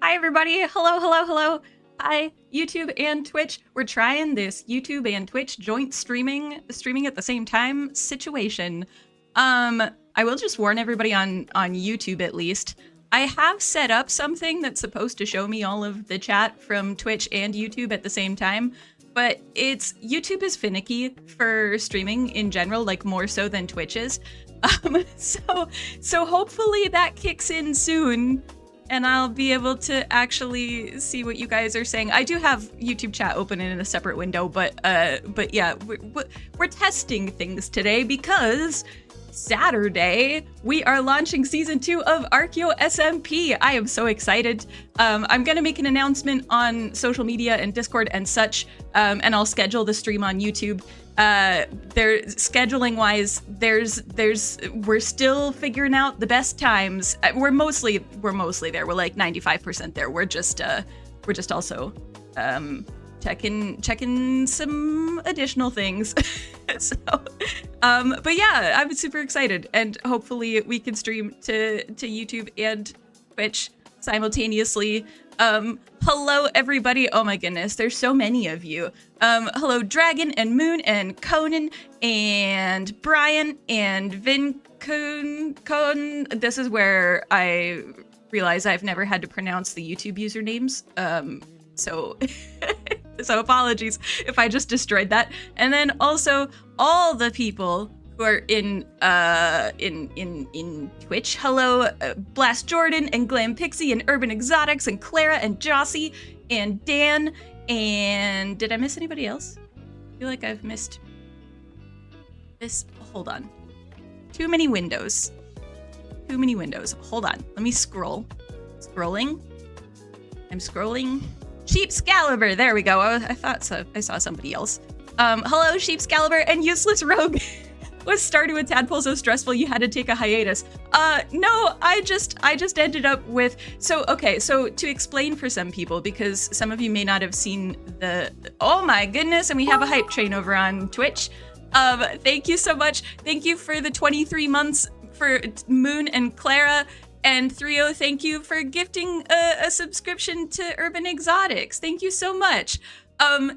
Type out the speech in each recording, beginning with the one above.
Hi, everybody. Hello, hello, hello. Hi, YouTube and Twitch. We're trying this YouTube and Twitch joint streaming at the same time situation. I will just warn everybody on YouTube at least. I have set up something that's supposed to show me all of the chat from Twitch and YouTube at the same time, but YouTube is finicky for streaming in general, like more so than Twitch is. So hopefully that kicks in soon and I'll be able to actually see what you guys are saying. I do have YouTube chat open in a separate window, but yeah, we're testing things today because Saturday we are launching season 2 of ArchaeoSMP. I am so excited. I'm gonna make an announcement on social media and Discord and such, and I'll schedule the stream on YouTube. There, scheduling wise, we're still figuring out the best times. We're mostly there. We're like 95% there. We're just also checking some additional things. So, but yeah, I'm super excited, and hopefully we can stream to YouTube and Twitch simultaneously. Hello everybody. Oh my goodness, there's so many of you. Hello Dragon and Moon and Conan and Brian and Vincon. This is where I realize I've never had to pronounce the YouTube usernames. So so apologies if I just destroyed that. And then also all the people who are in Twitch. Hello, Blast Jordan and Glam Pixie and Urban Exotics and Clara and Jossie and Dan. And did I miss anybody else? I feel like I've missed this. Hold on. Too many windows. Too many windows. Hold on. Let me scroll. Scrolling. I'm scrolling. Sheepscalibur. There we go. I thought so. I saw somebody else. Hello, Sheepscalibur and Useless Rogue. Was starting with Tadpole so stressful you had to take a hiatus? No, I just ended up with, so to explain for some people, because some of you may not have seen oh my goodness, and we have a hype train over on Twitch. Thank you so much. Thank you for the 23 months for Moon and Clara, and 30, thank you for gifting a subscription to Urban Exotics. Thank you so much.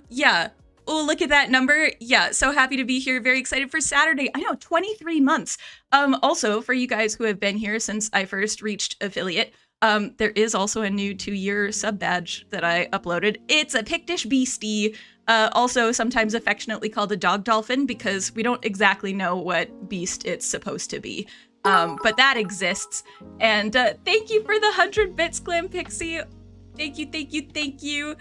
Yeah. Oh, look at that number. Yeah, so happy to be here. Very excited for Saturday. I know, 23 months. Also, for you guys who have been here since I first reached affiliate, there is also a new 2-year sub badge that I uploaded. It's a Pictish beastie, also sometimes affectionately called a dog dolphin, because we don't exactly know what beast it's supposed to be. But that exists. And thank you for the 100 bits, Glam Pixie. Thank you, thank you, thank you.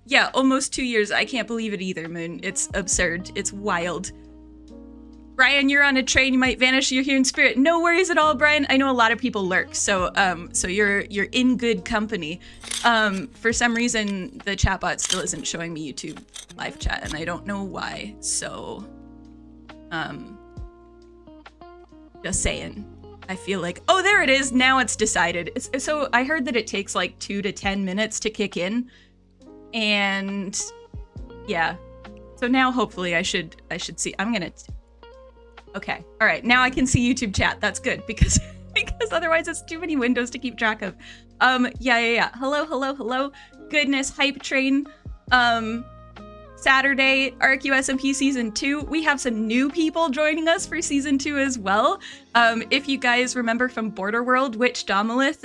Yeah, almost 2 years. I can't believe it either, Moon. It's absurd. It's wild. Brian, you're on a train. You might vanish. You're here in spirit. No worries at all, Brian. I know a lot of people lurk, so you're in good company. For some reason, the chatbot still isn't showing me YouTube live chat, and I don't know why. So, just saying. I feel like, oh, there it is. Now it's decided. So I heard that it takes like 2 to 10 minutes to kick in. And yeah, so now hopefully I should see. Okay, all right, now I can see YouTube chat. That's good, because otherwise it's too many windows to keep track of. Yeah. Hello. Goodness, hype train. Saturday, ArchaeoSMP season 2. We have some new people joining us for season 2 as well. If you guys remember from Border World, Witch Domalith,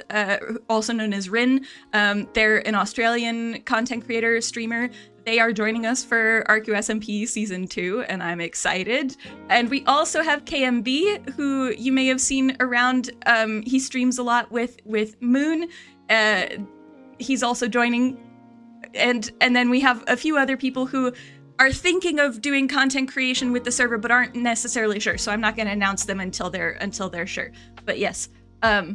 also known as Rin, they're an Australian content creator, streamer. They are joining us for ArchaeoSMP season 2, and I'm excited. And we also have KMB, who you may have seen around. He streams a lot with Moon. He's also joining. And then we have a few other people who are thinking of doing content creation with the server but aren't necessarily sure. So I'm not going to announce them until they're sure. But yes, yeah.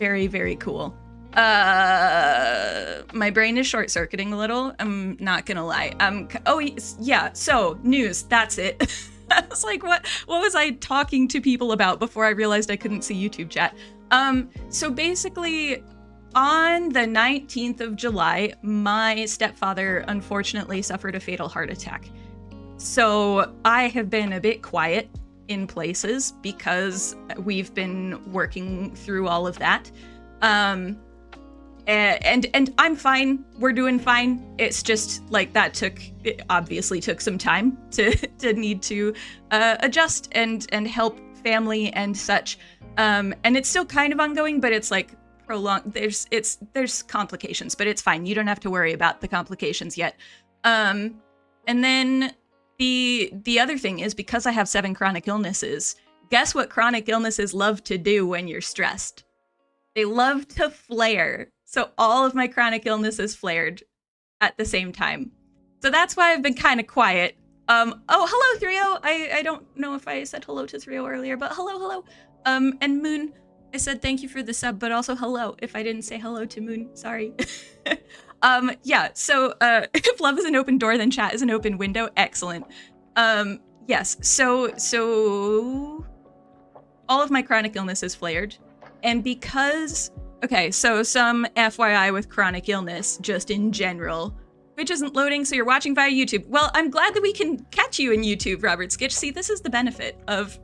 Very, very cool. My brain is short-circuiting a little. I'm not gonna lie. Oh yeah. So news. That's it. I was like, what was I talking to people about before I realized I couldn't see YouTube chat? So basically, on the 19th of July, my stepfather unfortunately suffered a fatal heart attack. So I have been a bit quiet in places because we've been working through all of that. And I'm fine. We're doing fine. It's just like it obviously took some time to need to adjust and help family and such. And it's still kind of ongoing, but it's like prolonged. There's complications, but it's fine. You don't have to worry about the complications yet. And then the other thing is, because I have 7 chronic illnesses, guess what chronic illnesses love to do when you're stressed? They love to flare. So all of my chronic illnesses flared at the same time. So that's why I've been kind of quiet. Oh, hello, 3-0. I don't know if I said hello to 3-0 earlier, but hello. And Moon, I said thank you for the sub, but also hello if I didn't say hello to Moon. Sorry. Yeah, so if love is an open door, then chat is an open window. Excellent. Yes, so all of my chronic illnesses flared. And because... Okay, so some FYI with chronic illness, just in general. Twitch isn't loading, so you're watching via YouTube. Well, I'm glad that we can catch you in YouTube, Robert Skitch. See, this is the benefit of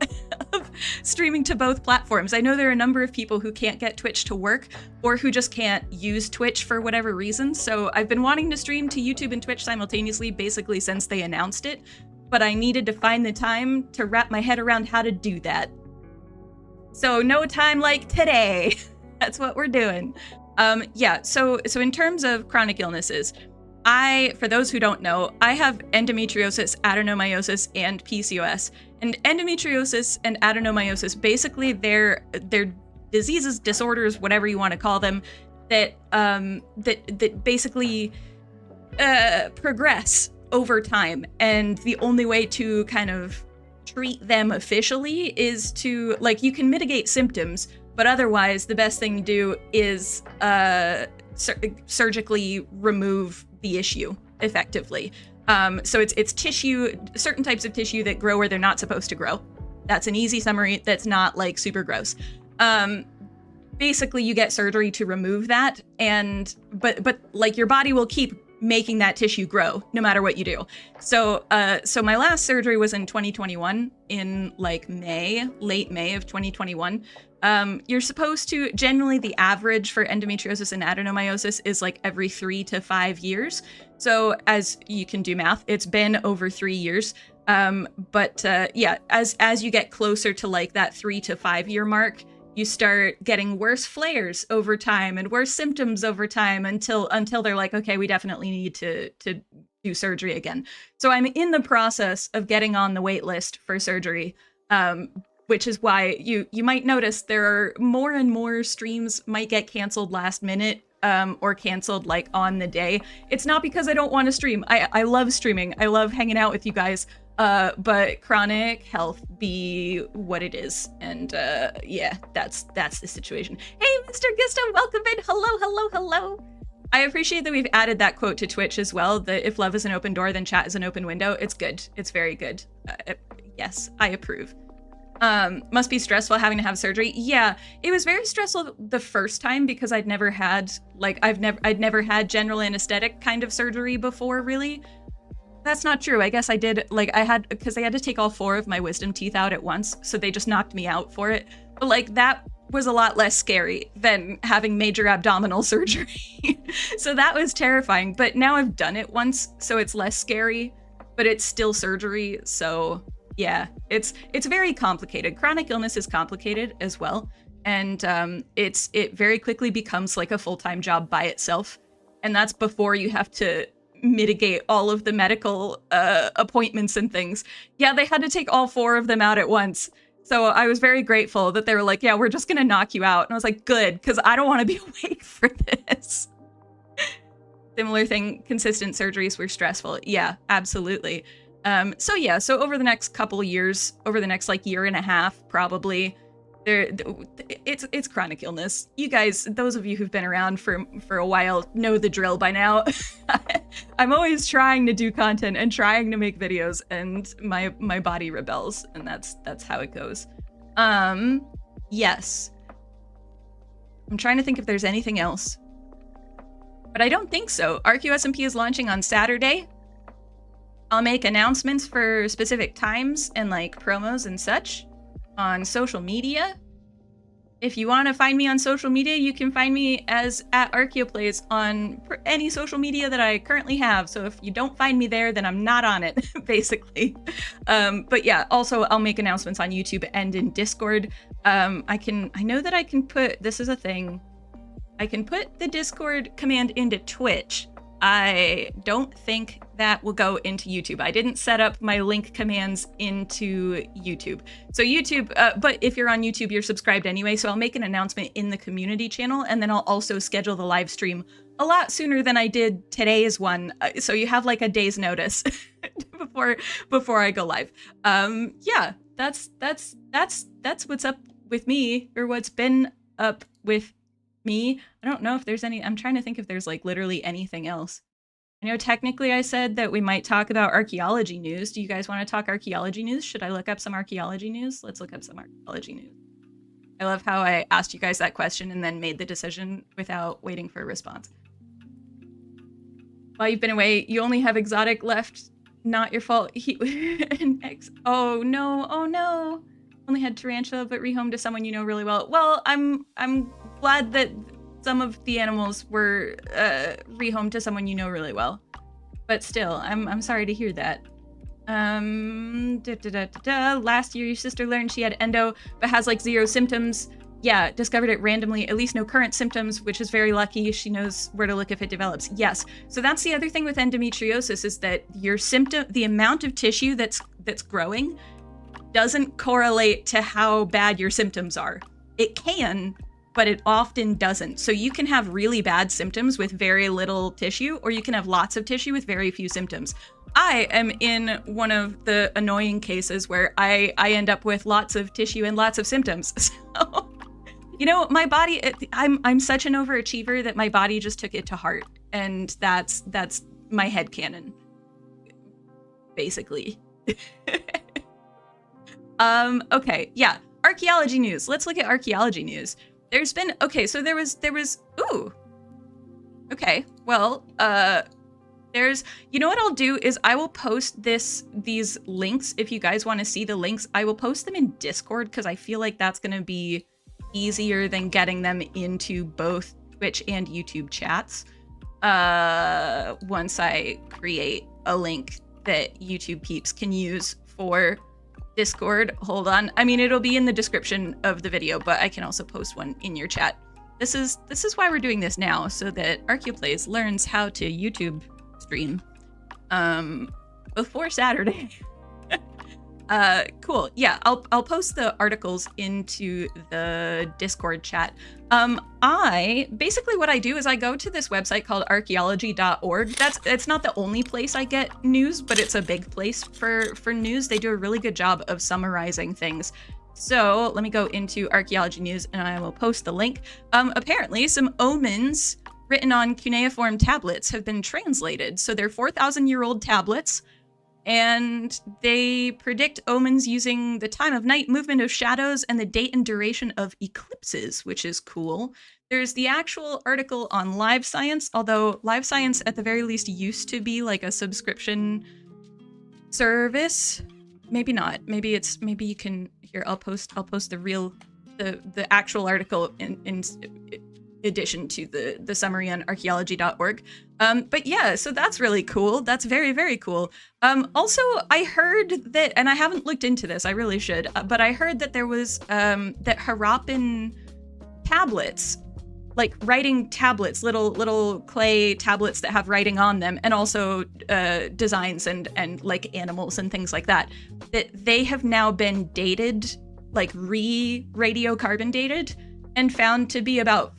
streaming to both platforms. I know there are a number of people who can't get Twitch to work, or who just can't use Twitch for whatever reason. So I've been wanting to stream to YouTube and Twitch simultaneously, basically since they announced it. But I needed to find the time to wrap my head around how to do that. So no time like today. That's what we're doing. Yeah, so in terms of chronic illnesses, for those who don't know, I have endometriosis, adenomyosis, and PCOS. And endometriosis and adenomyosis, basically they're diseases, disorders, whatever you want to call them, that basically progress over time. And the only way to kind of treat them officially is to, like, you can mitigate symptoms, but otherwise, the best thing to do is surgically remove the issue effectively. So it's tissue, certain types of tissue that grow where they're not supposed to grow. That's an easy summary. That's not like super gross. Basically, you get surgery to remove that, but like your body will keep making that tissue grow no matter what you do. So my last surgery was in 2021, in like late May of 2021. You're supposed to, generally the average for endometriosis and adenomyosis is like every 3 to 5 years. So as you can do math, it's been over 3 years. Yeah, as you get closer to like that 3 to 5 year mark, you start getting worse flares over time and worse symptoms over time until they're like, okay, we definitely need to do surgery again. So I'm in the process of getting on the wait list for surgery, which is why you might notice there are more and more streams might get canceled last minute, or canceled like on the day. It's not because I don't want to stream. I love streaming. I love hanging out with you guys. But chronic health be what it is. And yeah, that's the situation. Hey, Mr. Gisto, welcome in. Hello. I appreciate that we've added that quote to Twitch as well, that if love is an open door, then chat is an open window. It's good. It's very good. Yes, I approve. Must be stressful having to have surgery. Yeah, it was very stressful the first time because I'd never had general anesthetic kind of surgery before, really. That's not true. I guess I did, because I had to take all 4 of my wisdom teeth out at once, so they just knocked me out for it. But like, that was a lot less scary than having major abdominal surgery. So that was terrifying, but now I've done it once, so it's less scary, but it's still surgery, so yeah, it's very complicated. Chronic illness is complicated as well, and it very quickly becomes like a full-time job by itself, and that's before you have to mitigate all of the medical appointments and things. Yeah, they had to take all 4 of them out at once. So I was very grateful that they were like, yeah, we're just gonna knock you out. And I was like, good, because I don't want to be awake for this. Similar thing, consistent surgeries were stressful. Yeah, absolutely. So over the next couple of years, over the next like year and a half, probably, it's chronic illness. You guys, those of you who've been around for a while, know the drill by now. I'm always trying to do content and trying to make videos, and my body rebels, and that's how it goes. Yes. I'm trying to think if there's anything else, but I don't think so. ArchaeoSMP is launching on Saturday. I'll make announcements for specific times and like promos and such on social media. If you want to find me on social media, you can find me as at ArchaeoPlays on any social media that I currently have. So if you don't find me there, then I'm not on it, basically. But yeah, also I'll make announcements on YouTube and in Discord. I know that I can put, this is a thing, I can put the Discord command into Twitch. I don't think that will go into YouTube. I didn't set up my link commands into YouTube. So YouTube, but if you're on YouTube, you're subscribed anyway. So I'll make an announcement in the community channel, and then I'll also schedule the live stream a lot sooner than I did today's one. So you have like a day's notice before I go live. Yeah, that's what's up with me, or what's been up with me. I don't know if there's any, I'm trying to think if there's like literally anything else. I know technically I said that we might talk about archaeology news. Do you guys want to talk archaeology news? Should I look up some archaeology news? Let's look up some archaeology news. I love how I asked you guys that question and then made the decision without waiting for a response. While you've been away, you only have exotic left. Not your fault. Oh no, oh no. Only had tarantula, but rehomed to someone you know really well. Well, I'm glad that some of the animals were rehomed to someone you know really well, but still, I'm sorry to hear that. Last year, your sister learned she had endo, but has like 0 symptoms. Yeah, discovered it randomly, at least no current symptoms, which is very lucky. She knows where to look if it develops. Yes, so that's the other thing with endometriosis, is that your symptom, the amount of tissue that's growing, doesn't correlate to how bad your symptoms are. It can, but it often doesn't. So you can have really bad symptoms with very little tissue, or you can have lots of tissue with very few symptoms. I am in one of the annoying cases where I end up with lots of tissue and lots of symptoms. So, you know, my body, I'm such an overachiever that my body just took it to heart. And that's my headcanon, basically. Okay, yeah, archaeology news. Let's look at archaeology news. There's been, okay, so there was, ooh. Okay, well, there's, you know what I'll do is I will post these links. If you guys want to see the links, I will post them in Discord, because I feel like that's going to be easier than getting them into both Twitch and YouTube chats. Once I create a link that YouTube peeps can use for Discord. Hold on. I mean, it'll be in the description of the video, but I can also post one in your chat. This is why we're doing this now, so that ArchaeoPlays learns how to YouTube stream before Saturday. Cool. Yeah, I'll post the articles into the Discord chat. Basically what I do is I go to this website called archaeology.org. It's not the only place I get news, but it's a big place for news. They do a really good job of summarizing things. So let me go into archaeology news and I will post the link. Apparently some omens written on cuneiform tablets have been translated. So they're 4,000-year-old tablets, and they predict omens using the time of night, movement of shadows, and the date and duration of eclipses, which is cool. There's the actual article on Live Science, although Live Science at the very least used to be like a subscription service. Maybe not. Maybe you can, here, I'll post the actual article in addition to the summary on archaeology.org. But yeah, so that's really cool. That's very, very cool. Also, I heard that, and I haven't looked into this, I really should, but I heard that there was, that Harappan tablets, like writing tablets, little clay tablets that have writing on them, and also designs and like animals and things like that, that they have now been dated, like radiocarbon dated, and found to be about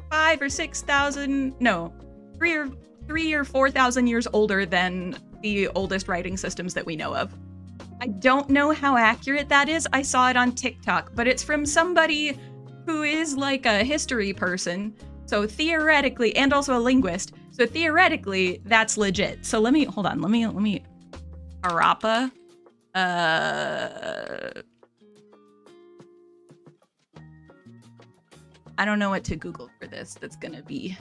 5,000 or 6,000, no, 3 or 4,000 years older than the oldest writing systems that we know of. I don't know how accurate that is. I saw it on TikTok, but it's from somebody who is like a history person. So theoretically, and also a linguist. So theoretically, that's legit. So let me, hold on, let me, Harappa, I don't know what to Google for this. That's gonna be,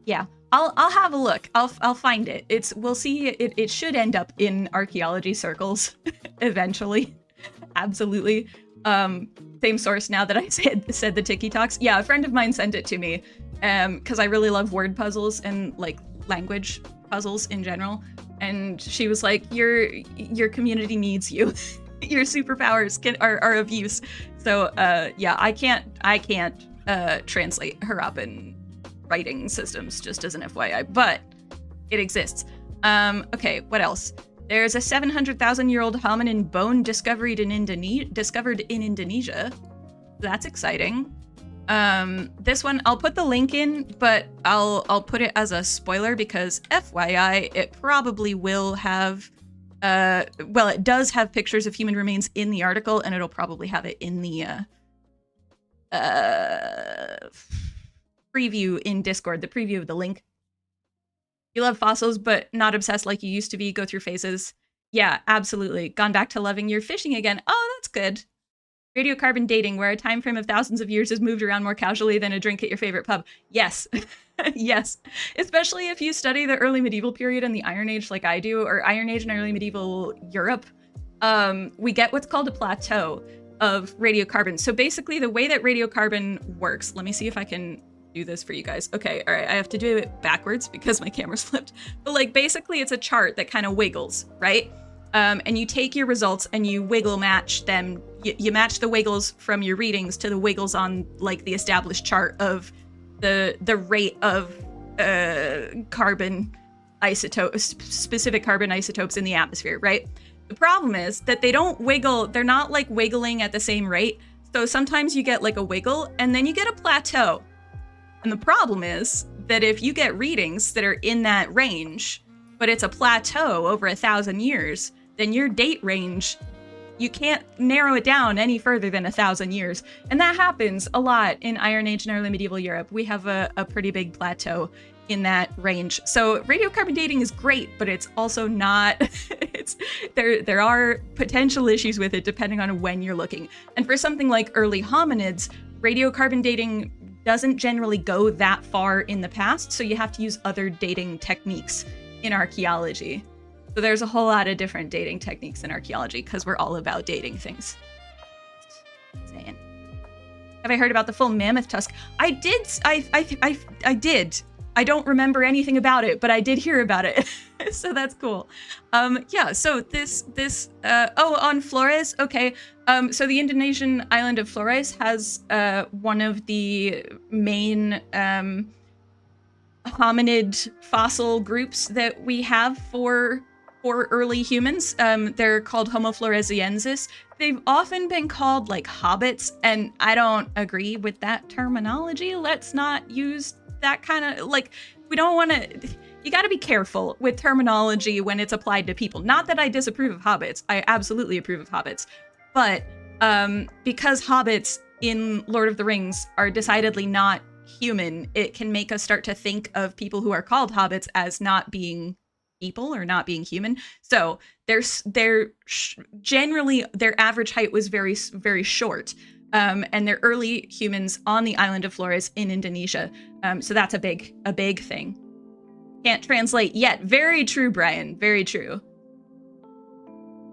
yeah, I'll have a look. I'll find it. We'll see. It should end up in archaeology circles eventually. Absolutely. Same source now that I said the Tiki Talks. Yeah, a friend of mine sent it to me because I really love word puzzles and like language puzzles in general. And she was like, your community needs you. Your superpowers are of use. So yeah, I can't translate Harappan writing systems, just as an FYI, but it exists. Okay, what else? There's a 700,000-year-old hominin bone discovered in Indonesia. That's exciting. This one, I'll put the link in, but I'll put it as a spoiler because FYI, it probably will have, well, it does have pictures of human remains in the article, and it'll probably have it in the preview in Discord, the preview of the link. You love fossils, but not obsessed like you used to be, go through phases. Yeah, absolutely. Gone back to loving your fishing again. Oh, that's good. Radiocarbon dating, where a time frame of thousands of years is moved around more casually than a drink at your favorite pub. Yes. Yes. Especially if you study the early medieval period and the Iron Age like I do, or Iron Age and early medieval Europe, we get what's called a plateau of radiocarbon. So basically the way that radiocarbon works, let me see if I can do this for you guys. Okay, all right, I have to do it backwards because my camera's flipped. But like basically it's a chart that kind of wiggles, right? And you take your results and you wiggle match them. You match the wiggles from your readings to the wiggles on like the established chart of the rate of carbon isotopes, specific carbon isotopes in the atmosphere, right? The problem is that they don't wiggle, they're not like wiggling at the same rate. So sometimes you get like a wiggle and then you get a plateau. And the problem is that if you get readings that are in that range, but it's a plateau over 1,000 years, then your date range, you can't narrow it down any further than 1,000 years. And that happens a lot in Iron Age and early medieval Europe. We have a pretty big plateau in that range. So radiocarbon dating is great, but it's also not, there are potential issues with it depending on when you're looking. And for something like early hominids, radiocarbon dating doesn't generally go that far in the past, so you have to use other dating techniques in archaeology. So there's a whole lot of different dating techniques in archaeology because we're all about dating things. Saying. Have I heard about the full mammoth tusk? I did. I did. I don't remember anything about it, but I did hear about it. So that's cool. Yeah, so this oh, on Flores, okay. So the Indonesian island of Flores has one of the main hominid fossil groups that we have for early humans. They're called Homo floresiensis. They've often been called like hobbits, and I don't agree with that terminology. Let's not use that kind of, like, we don't want to, you got to be careful with terminology when it's applied to people. Not that I disapprove of hobbits. I absolutely approve of hobbits. But because hobbits in Lord of the Rings are decidedly not human, it can make us start to think of people who are called hobbits as not being people or not being human. So generally their average height was very, very short. And they're early humans on the island of Flores in Indonesia. So that's a big thing. Can't translate yet. Very true, Brian. Very true.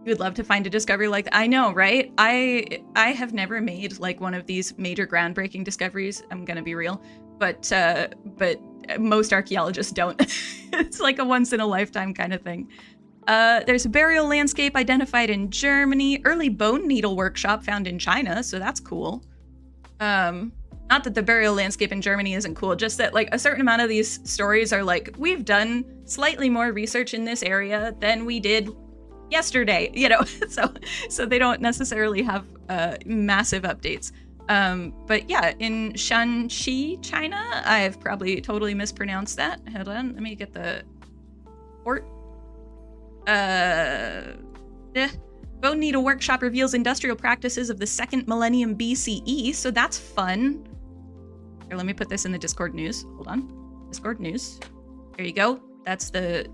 You would love to find a discovery like that. I know, right? I have never made like one of these major groundbreaking discoveries. I'm gonna be real, but most archaeologists don't. It's like a once in a lifetime kind of thing. There's a burial landscape identified in Germany, early bone needle workshop found in China, so that's cool. Not that the burial landscape in Germany isn't cool, just that like a certain amount of these stories are like, we've done slightly more research in this area than we did yesterday, you know, so they don't necessarily have massive updates. But yeah, in Shanxi, China, I've probably totally mispronounced that. Hold on, let me get the port. Bone needle workshop reveals industrial practices of the 2nd millennium BCE, so that's fun. Here, let me put this in the Discord news. Hold on. Discord news. There you go. That's the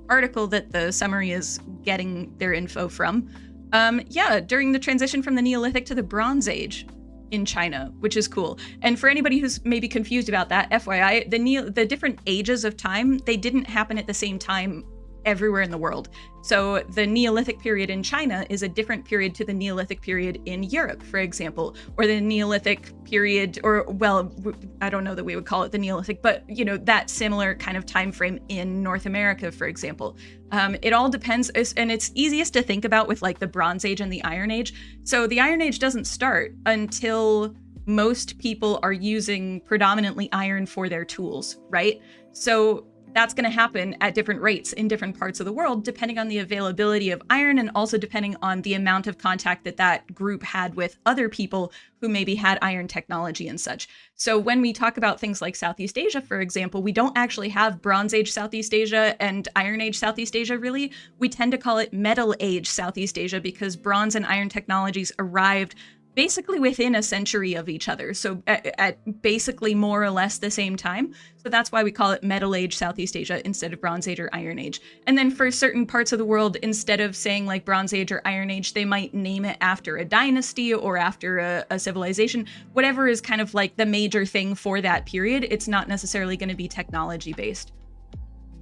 article that the summary is getting their info from. Yeah, during the transition from the Neolithic to the Bronze Age. in China, which is cool. And for anybody who's maybe confused about that, FYI, the different ages of time, they didn't happen at the same time everywhere in the world. So the Neolithic period in China is a different period to the Neolithic period in Europe, for example, or the Neolithic period, or, well, I don't know that we would call it the Neolithic, but, you know, that similar kind of time frame in North America, for example. It all depends, and it's easiest to think about with like the Bronze Age and the Iron Age. So the Iron Age doesn't start until most people are using predominantly iron for their tools, right? So that's going to happen at different rates in different parts of the world, depending on the availability of iron and also depending on the amount of contact that that group had with other people who maybe had iron technology and such. So when we talk about things like Southeast Asia, for example, we don't actually have Bronze Age Southeast Asia and Iron Age Southeast Asia, really. We tend to call it Metal Age Southeast Asia because bronze and iron technologies arrived basically within a century of each other, so at basically more or less the same time. So that's why we call it Metal Age Southeast Asia instead of Bronze Age or Iron Age. And then for certain parts of the world, instead of saying like Bronze Age or Iron Age, they might name it after a dynasty or after a civilization, whatever is kind of like the major thing for that period. It's not necessarily going to be technology based.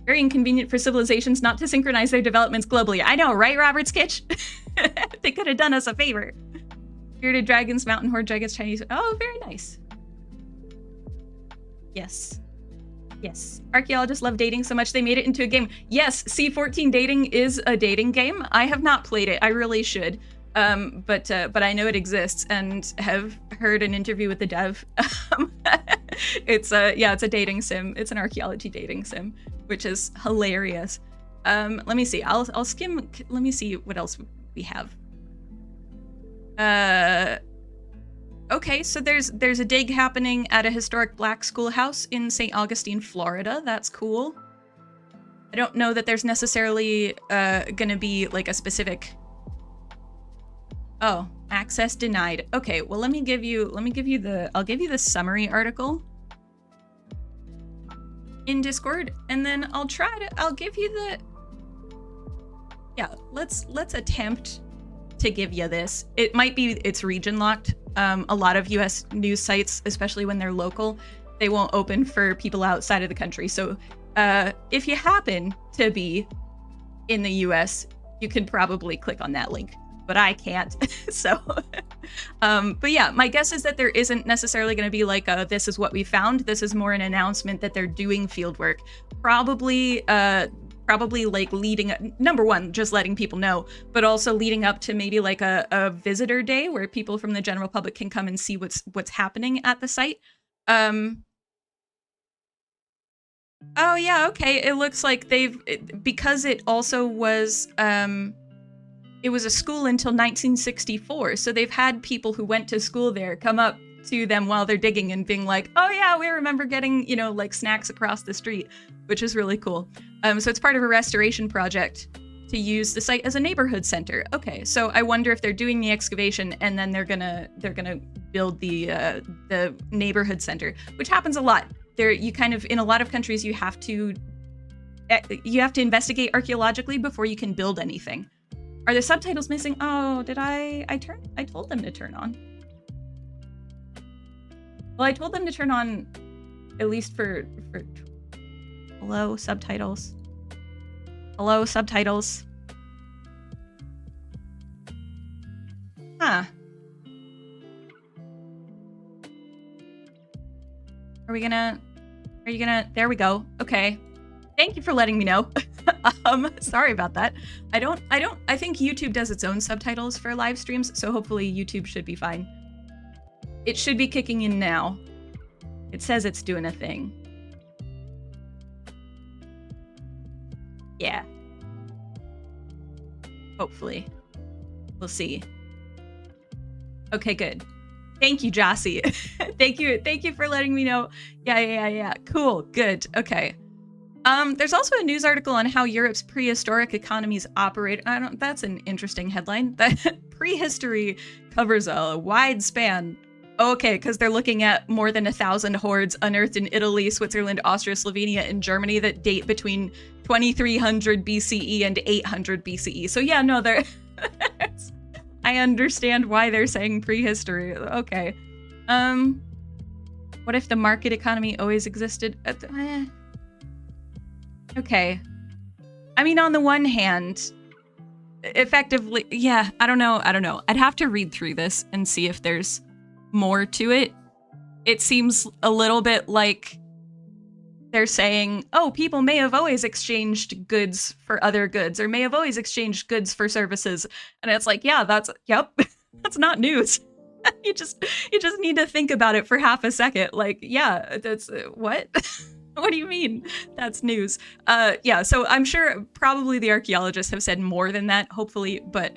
Very inconvenient for civilizations not to synchronize their developments globally. I know, right, Robert Skitch? They could have done us a favor. Bearded dragons, mountain horde dragons, Chinese. Oh, very nice. Yes. Yes. Archaeologists love dating so much they made it into a game. Yes, C14 dating is a dating game. I have not played it. I really should. But I know it exists and have heard an interview with the dev. It's a dating sim. It's an archaeology dating sim, which is hilarious. Let me see. I'll skim. Let me see what else we have. Okay, so there's a dig happening at a historic black schoolhouse in St. Augustine, Florida. That's cool. I don't know that there's necessarily gonna be like a specific. Oh, access denied. Okay, well let me give you the summary article in Discord, and then I'll give you the. Yeah, let's attempt to give you this. It might be it's region locked. A lot of US news sites, especially when they're local, they won't open for people outside of the country. So if you happen to be in the US, you can probably click on that link, but I can't. So, but yeah, my guess is that there isn't necessarily going to be like a, this is what we found. This is more an announcement that they're doing field work. Probably like leading, number one, just letting people know, but also leading up to maybe like a visitor day where people from the general public can come and see what's happening at the site. Oh yeah, okay. It looks like because it also was, it was a school until 1964. So they've had people who went to school there come up to them while they're digging and being like, oh yeah, we remember getting, you know, like snacks across the street, which is really cool. So it's part of a restoration project to use the site as a neighborhood center. Okay, so I wonder if they're doing the excavation and then they're gonna build the neighborhood center, which happens a lot. You kind of, in a lot of countries, you have to investigate archaeologically before you can build anything. Are the subtitles missing? Oh, did I told them to turn on. Well, I told them to turn on, at least for hello, subtitles. Hello, subtitles. Huh. Are you gonna, there we go. Okay. Thank you for letting me know. Sorry about that. I think YouTube does its own subtitles for live streams, so hopefully YouTube should be fine. It should be kicking in now. It says it's doing a thing. Yeah. Hopefully. We'll see. Okay, good. Thank you, Jossie. Thank you for letting me know. Yeah. Cool, good, okay. There's also a news article on how Europe's prehistoric economies operate. That's an interesting headline. That prehistory covers a wide span. Okay, because they're looking at more than 1,000 hoards unearthed in Italy, Switzerland, Austria, Slovenia, and Germany that date between 2300 BCE and 800 BCE. So yeah, no, they're... I understand why they're saying prehistory. Okay. What if the market economy always existed? Okay. I mean, on the one hand, effectively, yeah, I don't know. I'd have to read through this and see if there's more to it. It seems a little bit like they're saying, oh, people may have always exchanged goods for other goods, or may have always exchanged goods for services. And it's like, yeah, yep, that's not news. You just need to think about it for half a second. Like, yeah, that's what? What do you mean? That's news. Yeah, so I'm sure probably the archaeologists have said more than that, hopefully, but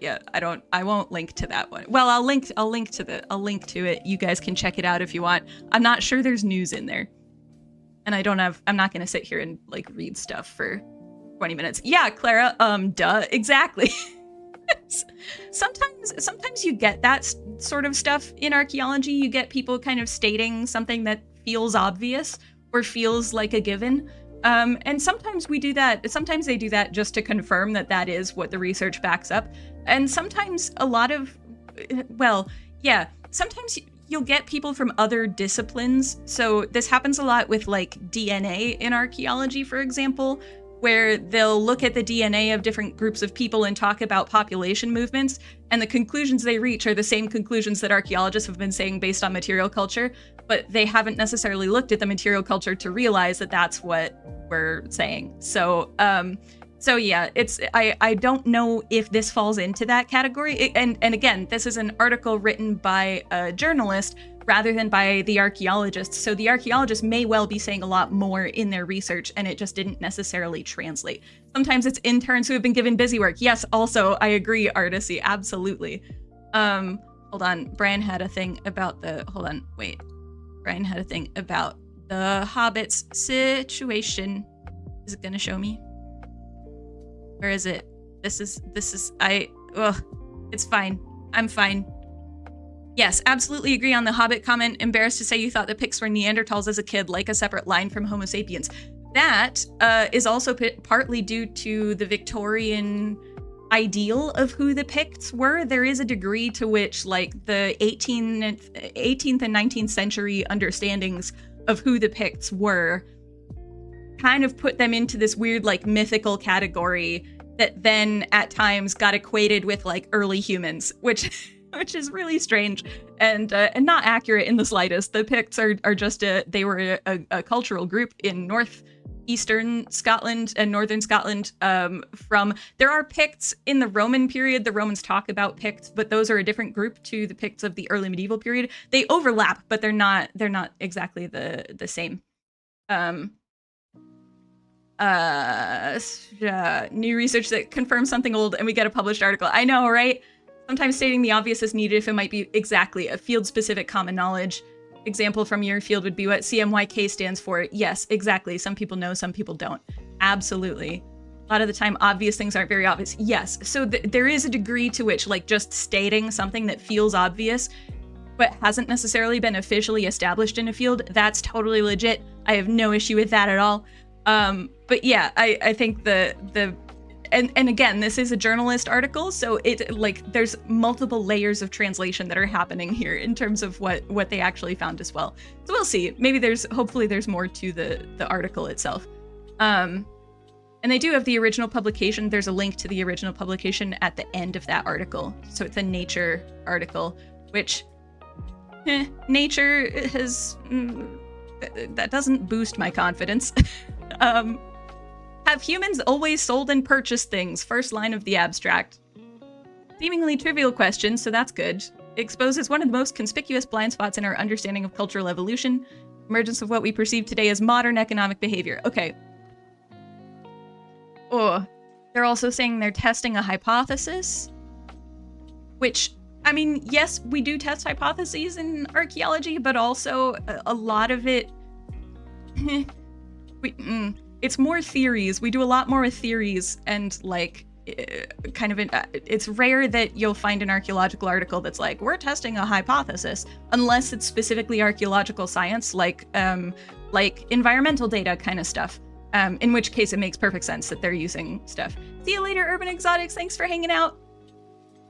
yeah, I won't link to that one. Well, I'll link to it. You guys can check it out if you want. I'm not sure there's news in there. And I'm not gonna sit here and like read stuff for 20 minutes. Yeah, Clara, duh, exactly. Sometimes you get that sort of stuff in archaeology. You get people kind of stating something that feels obvious or feels like a given. And sometimes we do that. Sometimes they do that just to confirm that that is what the research backs up. And sometimes sometimes you'll get people from other disciplines. So this happens a lot with like DNA in archaeology, for example, where they'll look at the DNA of different groups of people and talk about population movements, and the conclusions they reach are the same conclusions that archaeologists have been saying based on material culture, but they haven't necessarily looked at the material culture to realize that that's what we're saying. So yeah, I don't know if this falls into that category. And again, this is an article written by a journalist rather than by the archaeologists. So the archaeologists may well be saying a lot more in their research, and it just didn't necessarily translate. Sometimes it's interns who have been given busy work. Yes, also, I agree, Artisy, absolutely. Hold on, Brian had a thing about the Hobbits situation. Is it gonna show me? Where is it? It's fine. I'm fine. Yes, absolutely agree on the Hobbit comment. Embarrassed to say you thought the Picts were Neanderthals as a kid, like a separate line from Homo sapiens. That is also partly due to the Victorian ideal of who the Picts were. There is a degree to which like the 18th and 19th century understandings of who the Picts were kind of put them into this weird like mythical category that then at times got equated with like early humans, which is really strange and not accurate in the slightest. The Picts are just they were a cultural group in northeastern Scotland and northern Scotland. There are Picts in the Roman period. The Romans talk about Picts, but those are a different group to the Picts of the early medieval period. They overlap, but they're not exactly the same. New research that confirms something old and we get a published article. I know, right? Sometimes stating the obvious is needed if it might be exactly a field-specific common knowledge. Example from your field would be what CMYK stands for. Yes, exactly. Some people know, some people don't. Absolutely. A lot of the time, obvious things aren't very obvious. Yes, so there is a degree to which like just stating something that feels obvious but hasn't necessarily been officially established in a field, that's totally legit. I have no issue with that at all. But yeah, I think and again, this is a journalist article, so it like there's multiple layers of translation that are happening here in terms of what they actually found as well. So we'll see. Maybe hopefully there's more to the article itself. And they do have the original publication. There's a link to the original publication at the end of that article. So it's a Nature article, which Nature has that doesn't boost my confidence. Have humans always sold and purchased things? First line of the abstract. Seemingly trivial question, so that's good. Exposes one of the most conspicuous blind spots in our understanding of cultural evolution. Emergence of what we perceive today as modern economic behavior. Okay. Oh, they're also saying they're testing a hypothesis. Which, I mean, yes, we do test hypotheses in archaeology, but also a lot of it... It's more theories. We do a lot more with theories, and like it's rare that you'll find an archaeological article that's like, we're testing a hypothesis, unless it's specifically archaeological science, like environmental data kind of stuff. In which case it makes perfect sense that they're using stuff. See you later, Urban Exotics. Thanks for hanging out.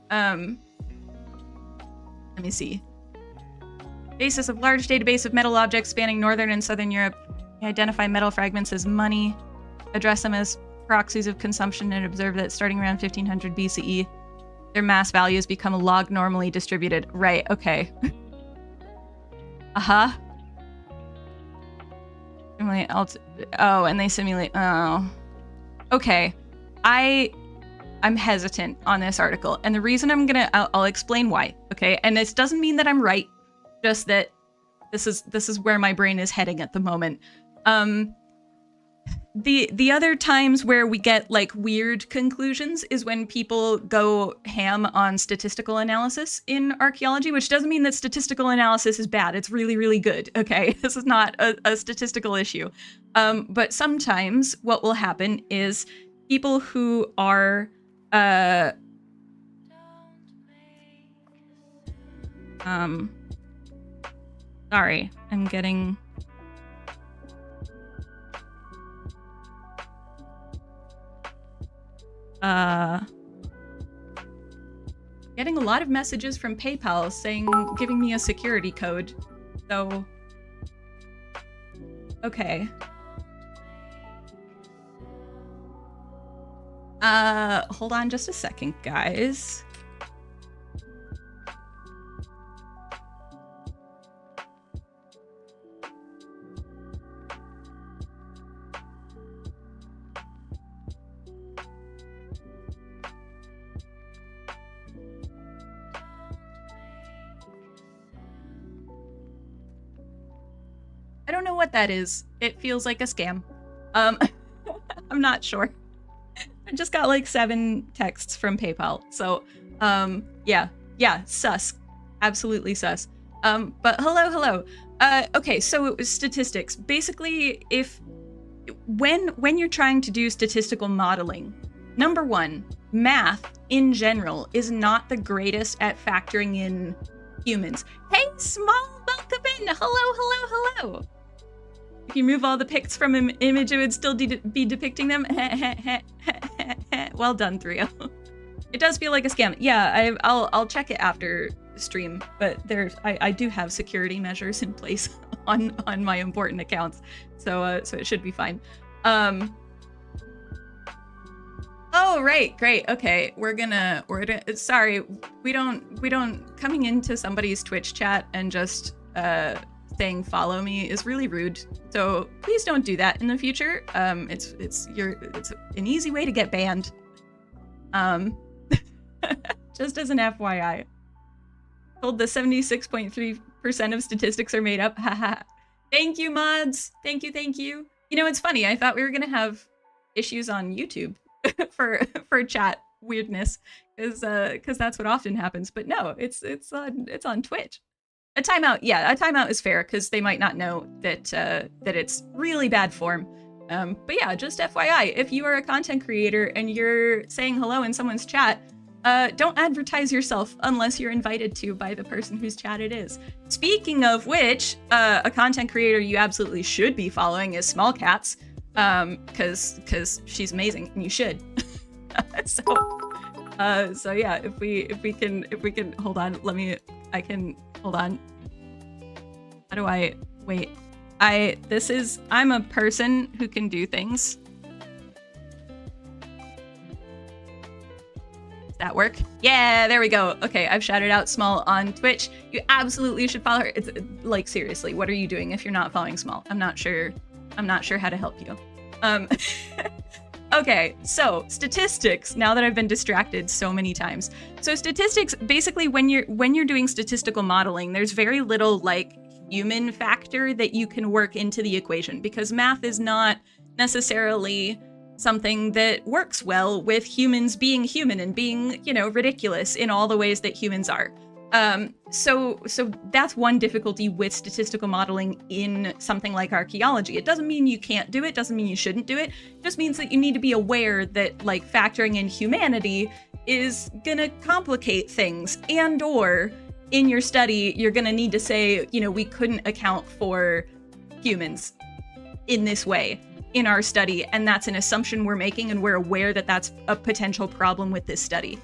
Let me see. Basis of large database of metal objects spanning northern and southern Europe. Identify metal fragments as money. Address them as proxies of consumption and observe that starting around 1500 BCE, their mass values become log normally distributed. Right, okay. Uh-huh. Oh, and they simulate. Oh. Okay. I'm hesitant on this article. And the reason I'll explain why. Okay. And this doesn't mean that I'm right. Just that this is where my brain is heading at the moment. The other times where we get like weird conclusions is when people go ham on statistical analysis in archaeology, which doesn't mean that statistical analysis is bad. It's really, really good. Okay, this is not a statistical issue. But sometimes what will happen is people who are sorry, I'm getting getting a lot of messages from PayPal saying, giving me a security code. So, okay. Hold on just a second, guys. I don't know what that is. It feels like a scam. I'm not sure. I just got like 7 texts from PayPal. So, yeah, sus. Absolutely sus. But hello. Okay, so statistics. Basically, when you're trying to do statistical modeling, number one, math in general is not the greatest at factoring in humans. Hey, small, welcome in. Hello. If you move all the pics from an image, it would still be depicting them. Well done, 3 It does feel like a scam. Yeah, I'll check it after stream, but I do have security measures in place on my important accounts, so it should be fine. Oh, right, great. Okay, we're gonna sorry, we don't coming into somebody's Twitch chat and just saying follow me is really rude. So please don't do that in the future. It's an easy way to get banned. Just as an FYI. Told the 76.3% of statistics are made up. Haha. Thank you, mods. Thank you. You know, it's funny. I thought we were gonna have issues on YouTube for chat weirdness, because that's what often happens. But no, it's on Twitch. A timeout, yeah, a timeout is fair because they might not know that it's really bad form. But yeah, just FYI, if you are a content creator and you're saying hello in someone's chat, don't advertise yourself unless you're invited to by the person whose chat it is. Speaking of which, a content creator you absolutely should be following is Small Cats, because she's amazing and you should. So yeah, if we can hold on, hold on. How do I wait? I'm a person who can do things. Does that work? Yeah, there we go. Okay, I've shouted out Small on Twitch. You absolutely should follow her. It's like, seriously, what are you doing if you're not following Small? I'm not sure how to help you. Okay, so statistics, now that I've been distracted so many times. So statistics, basically when you're doing statistical modeling, there's very little like human factor that you can work into the equation, because math is not necessarily something that works well with humans being human and being, you know, ridiculous in all the ways that humans are. So that's one difficulty with statistical modeling in something like archaeology. It doesn't mean you can't do it, doesn't mean you shouldn't do it. It just means that you need to be aware that like factoring in humanity is gonna complicate things, and or in your study, you're gonna need to say, you know, we couldn't account for humans in this way in our study, and that's an assumption we're making, and we're aware that that's a potential problem with this study.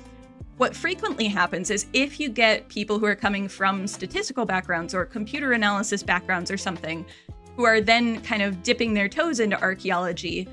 What frequently happens is if you get people who are coming from statistical backgrounds or computer analysis backgrounds or something, who are then kind of dipping their toes into archaeology,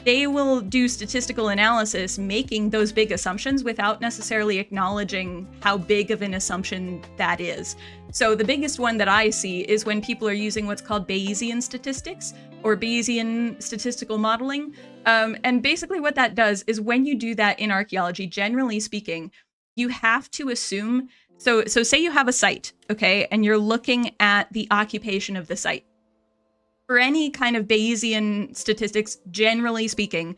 they will do statistical analysis making those big assumptions without necessarily acknowledging how big of an assumption that is. So the biggest one that I see is when people are using what's called Bayesian statistics or Bayesian statistical modeling. And basically what that does is when you do that in archaeology, generally speaking, you have to assume, so say you have a site, okay, and you're looking at the occupation of the site. For any kind of Bayesian statistics, generally speaking,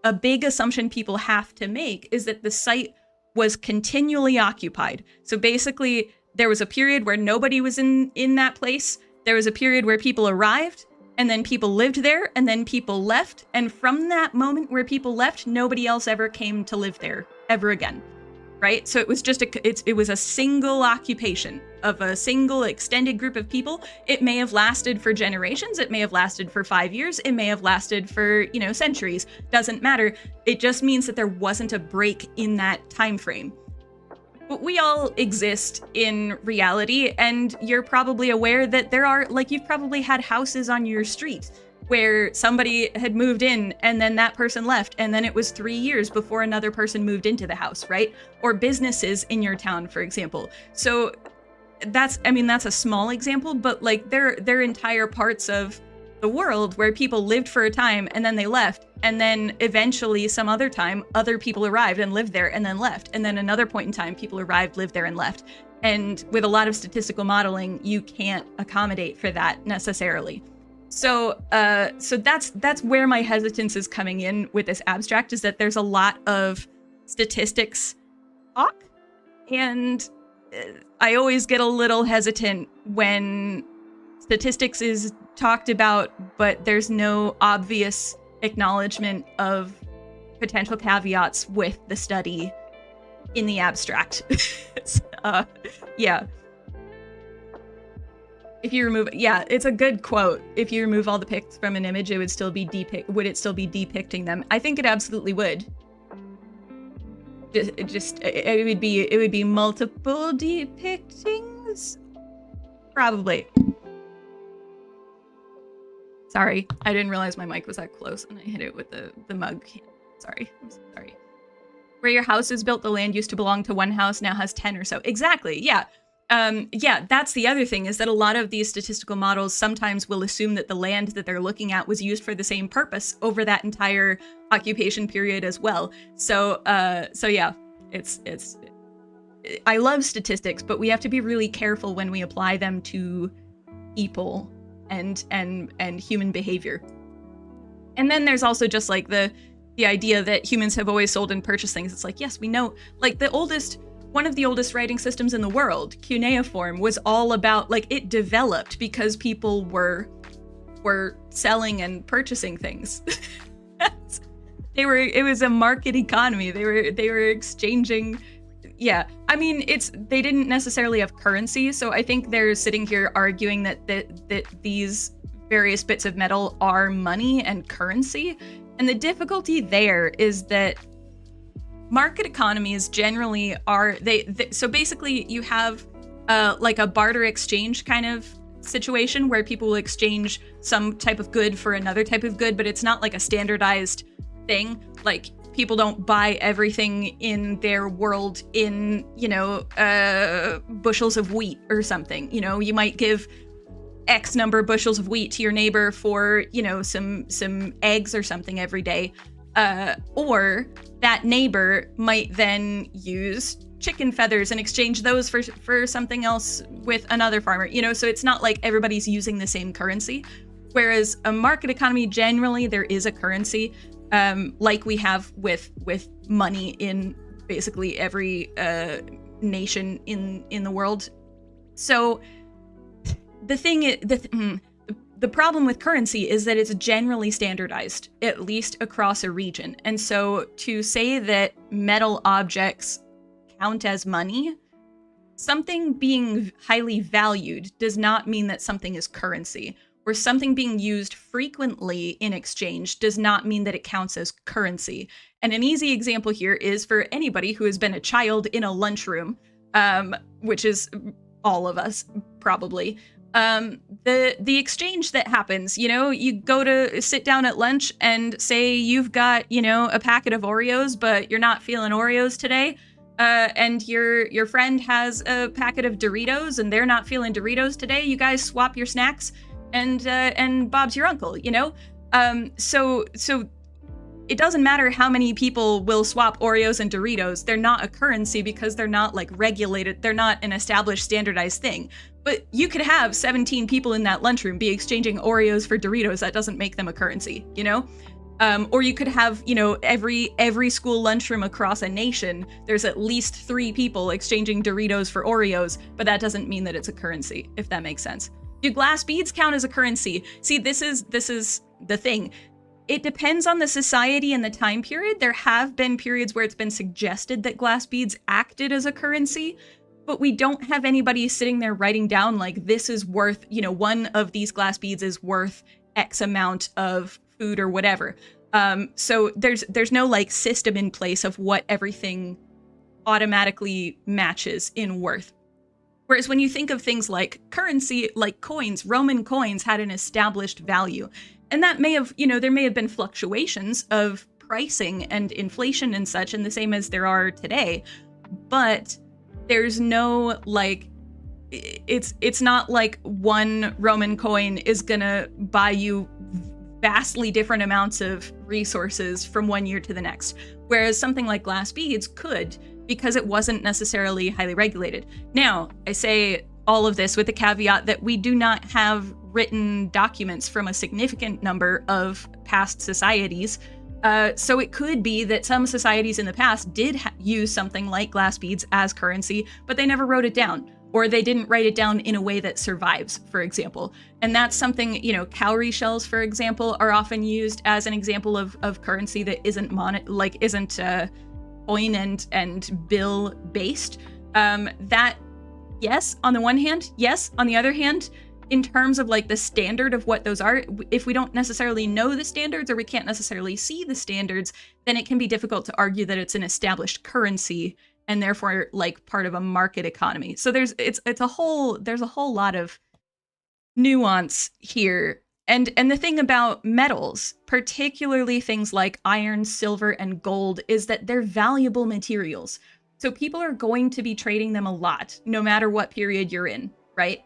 a big assumption people have to make is that the site was continually occupied. So basically, there was a period where nobody was in that place. There was a period where people arrived, and then people lived there, and then people left. And from that moment where people left, nobody else ever came to live there ever again. Right? So it was just it was a single occupation of a single extended group of people. It may have lasted for generations. It may have lasted for 5 years. It may have lasted for, centuries. Doesn't matter. It just means that there wasn't a break in that time frame. But we all exist in reality, and you're probably aware that there are, you've probably had houses on your street where somebody had moved in and then that person left, and then it was 3 years before another person moved into the house, right? Or businesses in your town, for example. So that's a small example, but there are entire parts of the world where people lived for a time and then they left, and then eventually some other time, other people arrived and lived there and then left, and then another point in time, people arrived, lived there, and left. And with a lot of statistical modeling, you can't accommodate for that necessarily. So that's where my hesitance is coming in with this abstract, is that there's a lot of statistics talk, and I always get a little hesitant when statistics is talked about, but there's no obvious acknowledgement of potential caveats with the study in the abstract. Yeah. If you remove, it's a good quote. If you remove all the pics from an image, it would still be would it still be depicting them? I think it absolutely would. It would be multiple depictings, probably. Sorry, I didn't realize my mic was that close, and I hit it with the mug. Sorry, I'm so sorry. Where your house is built, the land used to belong to one house, now has 10 or so. Exactly, yeah. That's the other thing, is that a lot of these statistical models sometimes will assume that the land that they're looking at was used for the same purpose over that entire occupation period as well. So yeah, I love statistics, but we have to be really careful when we apply them to people and human behavior. And then there's also just the idea that humans have always sold and purchased things. It's yes, we know, one of the oldest writing systems in the world, cuneiform, was all about, it developed because people were selling and purchasing things. It was a market economy. They were exchanging. Yeah, they didn't necessarily have currency, so I think they're sitting here arguing that these various bits of metal are money and currency. And the difficulty there is that market economies generally are, so basically you have a barter exchange kind of situation where people will exchange some type of good for another type of good, but it's not a standardized thing. People don't buy everything in their world in, bushels of wheat or something. You might give X number of bushels of wheat to your neighbor for, some eggs or something every day. Or that neighbor might then use chicken feathers and exchange those for something else with another farmer, so it's not everybody's using the same currency. Whereas a market economy, generally there is a currency, like we have with money in basically every nation in the world. So the thing is, the problem with currency is that it's generally standardized, at least across a region. And so to say that metal objects count as money, something being highly valued does not mean that something is currency. or something being used frequently in exchange does not mean that it counts as currency. And an easy example here is for anybody who has been a child in a lunchroom, which is all of us probably. The exchange that happens, you go to sit down at lunch and say you've got, a packet of Oreos, but you're not feeling Oreos today. And your friend has a packet of Doritos and they're not feeling Doritos today. You guys swap your snacks and Bob's your uncle, So it doesn't matter how many people will swap Oreos and Doritos. They're not a currency because they're not like regulated. They're not an established standardized thing. But you could have 17 people in that lunchroom be exchanging Oreos for Doritos. That doesn't make them a currency, Or you could have, every school lunchroom across a nation, there's at least 3 people exchanging Doritos for Oreos, but that doesn't mean that it's a currency, if that makes sense. Do glass beads count as a currency? See, this is the thing. It depends on the society and the time period. There have been periods where it's been suggested that glass beads acted as a currency, but we don't have anybody sitting there writing down like this is worth, one of these glass beads is worth X amount of food or whatever. So there's no like system in place of what everything automatically matches in worth. Whereas when you think of things like currency, like coins, Roman coins had an established value. And that may have, there may have been fluctuations of pricing and inflation and such, and the same as there are today. But there's no like, it's not like one Roman coin is gonna buy you vastly different amounts of resources from one year to the next. Whereas something like glass beads could, because it wasn't necessarily highly regulated. Now, I say all of this with the caveat that we do not have written documents from a significant number of past societies. So it could be that some societies in the past did use something like glass beads as currency, but they never wrote it down, or they didn't write it down in a way that survives, for example. And that's something, cowrie shells, for example, are often used as an example of currency that isn't coin and bill based. That, yes, on the one hand, yes. On the other hand, in terms of like the standard of what those are, if we don't necessarily know the standards or we can't necessarily see the standards, then it can be difficult to argue that it's an established currency and therefore like part of a market economy. So there's a whole lot of nuance here. And the thing about metals, particularly things like iron, silver, and gold, is that they're valuable materials. So people are going to be trading them a lot, no matter what period you're in, right?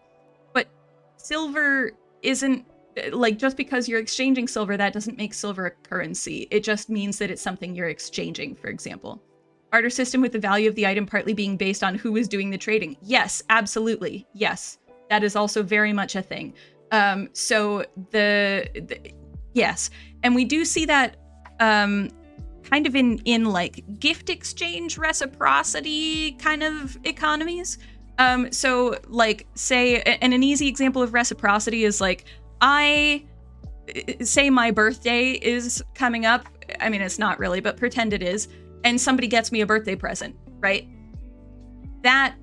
But silver isn't, like, just because you're exchanging silver, that doesn't make silver a currency. It just means that it's something you're exchanging, for example. Barter system with the value of the item partly being based on who is doing the trading. Yes, absolutely. Yes, that is also very much a thing. So yes, and we do see that kind of in like gift exchange reciprocity kind of economies. So like say, and an easy example of reciprocity is like, I say my birthday is coming up. I mean, it's not really, but pretend it is. And somebody gets me a birthday present, right? That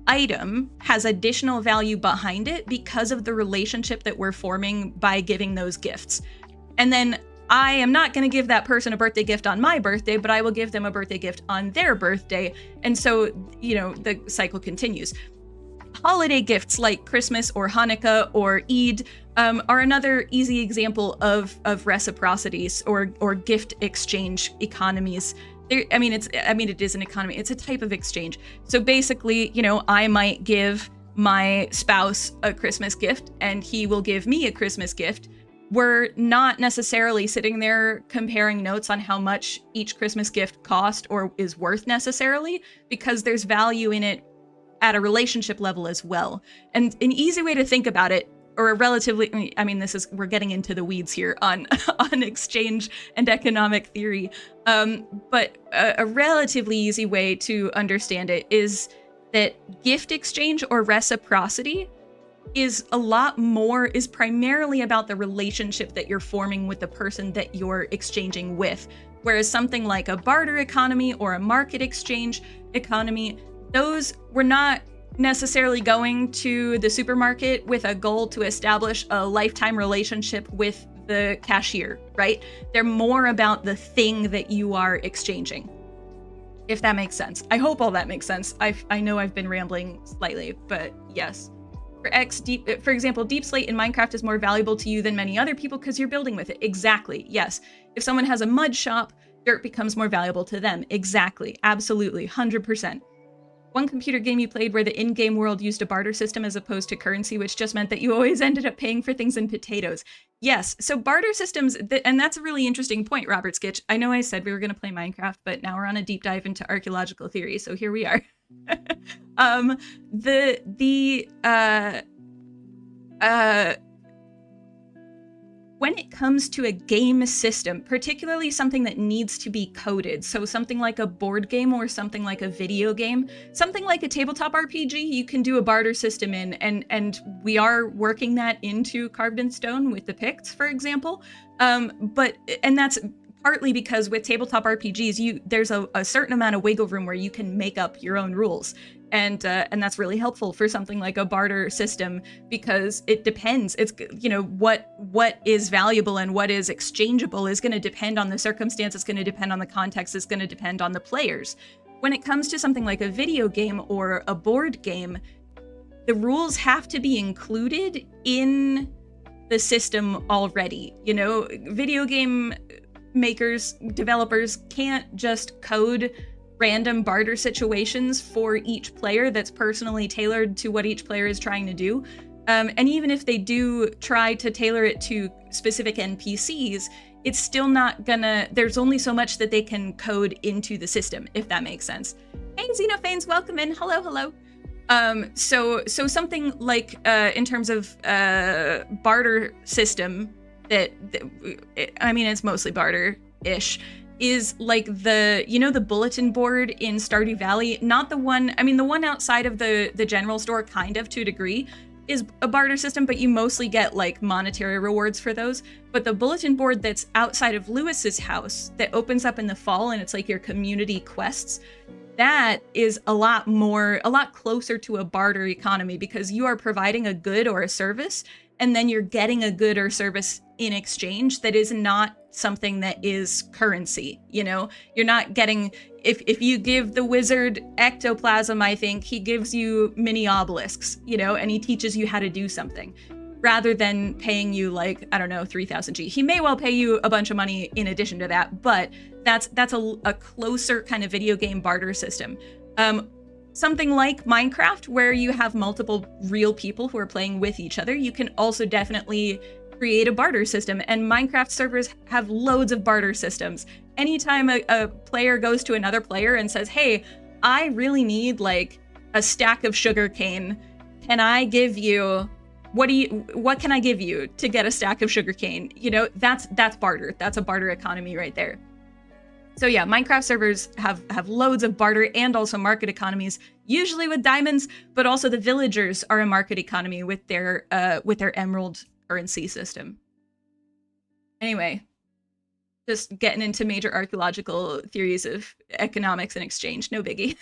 item has additional value behind it because of the relationship that we're forming by giving those gifts. And then I am not going to give that person a birthday gift on my birthday, but I will give them a birthday gift on their birthday. And so, the cycle continues. Holiday gifts like Christmas or Hanukkah or Eid are another easy example of reciprocities or gift exchange economies. It is an economy. It's a type of exchange. So basically, I might give my spouse a Christmas gift and he will give me a Christmas gift. We're not necessarily sitting there comparing notes on how much each Christmas gift cost or is worth necessarily, because there's value in it at a relationship level as well. And an easy way to think about it, or a relatively, we're getting into the weeds here on exchange and economic theory. But a relatively easy way to understand it is that gift exchange or reciprocity is primarily about the relationship that you're forming with the person that you're exchanging with. Whereas something like a barter economy or a market exchange economy, those we're not necessarily going to the supermarket with a goal to establish a lifetime relationship with the cashier, right? They're more about the thing that you are exchanging, if that makes sense. I hope all that makes sense. I know I've been rambling slightly, but yes. For example, deep slate in Minecraft is more valuable to you than many other people because you're building with it. Exactly, yes. If someone has a mud shop, dirt becomes more valuable to them. Exactly, absolutely, 100%. One computer game you played where the in-game world used a barter system as opposed to currency, which just meant that you always ended up paying for things in potatoes. Yes, so barter systems, and that's a really interesting point, Robert Skitch. I know I said we were going to play Minecraft, but now we're on a deep dive into archaeological theory, so here we are. When it comes to a game system, particularly something that needs to be coded, so something like a board game or something like a video game, something like a tabletop RPG, you can do a barter system in, and we are working that into Carved in Stone with the Picts, for example. And that's partly because with tabletop RPGs, there's a certain amount of wiggle room where you can make up your own rules. And that's really helpful for something like a barter system because it depends. It's, you know, what is valuable and what is exchangeable is going to depend on the circumstance. It's going to depend on the context. It's going to depend on the players. When it comes to something like a video game or a board game, the rules have to be included in the system already. You know, video game makers, developers can't just code random barter situations for each player that's personally tailored to what each player is trying to do. And even if they do try to tailor it to specific NPCs, it's still not gonna, there's only so much that they can code into the system, if that makes sense. Hey, Xenophanes, welcome in. Hello, hello. So something like, in terms of barter system, I mean, it's mostly barter-ish, is like the bulletin board in Stardew Valley, not the one, I mean, the one outside of the general store, kind of, to a degree, is a barter system, but you mostly get like monetary rewards for those. But the bulletin board that's outside of Lewis's house that opens up in the fall and it's like your community quests, that is a lot closer to a barter economy because you are providing a good or a service and then you're getting a good or service in exchange that is not something that is currency. You know, you're not getting, if you give the wizard ectoplasm, I think he gives you mini obelisks, you know, and he teaches you how to do something rather than paying you like, I don't know, 3,000 G. He may well pay you a bunch of money in addition to that, but that's a closer kind of video game barter system. Something like Minecraft, where you have multiple real people who are playing with each other, you can also definitely create a barter system, and Minecraft servers have loads of barter systems. Anytime a player goes to another player and says, hey, I really need like a stack of sugarcane, can I give you, what can I give you to get a stack of sugarcane? You know, that's barter. That's a barter economy right there. So yeah, Minecraft servers have loads of barter and also market economies, usually with diamonds, but also the villagers are a market economy with their emerald currency system. Anyway, just getting into major archaeological theories of economics and exchange, no biggie.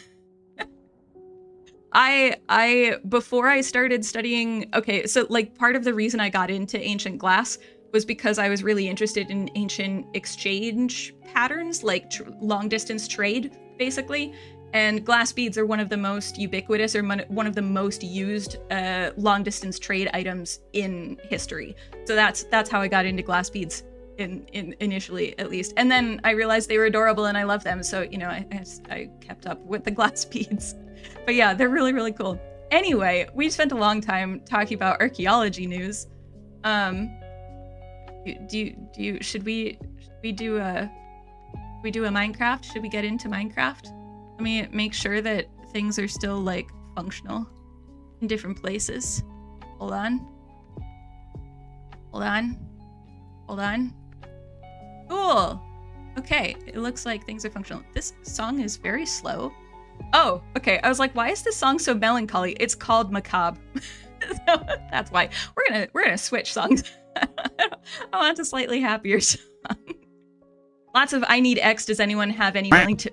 Before I started studying, okay, so like part of the reason I got into ancient glass was because I was really interested in ancient exchange patterns, like long distance trade, basically. And glass beads are one of the most ubiquitous or one of the most used long distance trade items in history. So that's how I got into glass beads initially, at least. And then I realized they were adorable and I love them. So, you know, I kept up with the glass beads. But yeah, they're really, really cool. Anyway, we spent a long time talking about archaeology news. Should we do a Minecraft? Should we get into Minecraft? Let me make sure that things are still like functional in different places. Hold on. Cool. Okay, it looks like things are functional. This song is very slow. Oh, okay. I was like, why is this song so melancholy? It's called Macabre. So that's why. We're gonna switch songs. I want a slightly happier song. Lots of I need X. Does anyone have any willing to...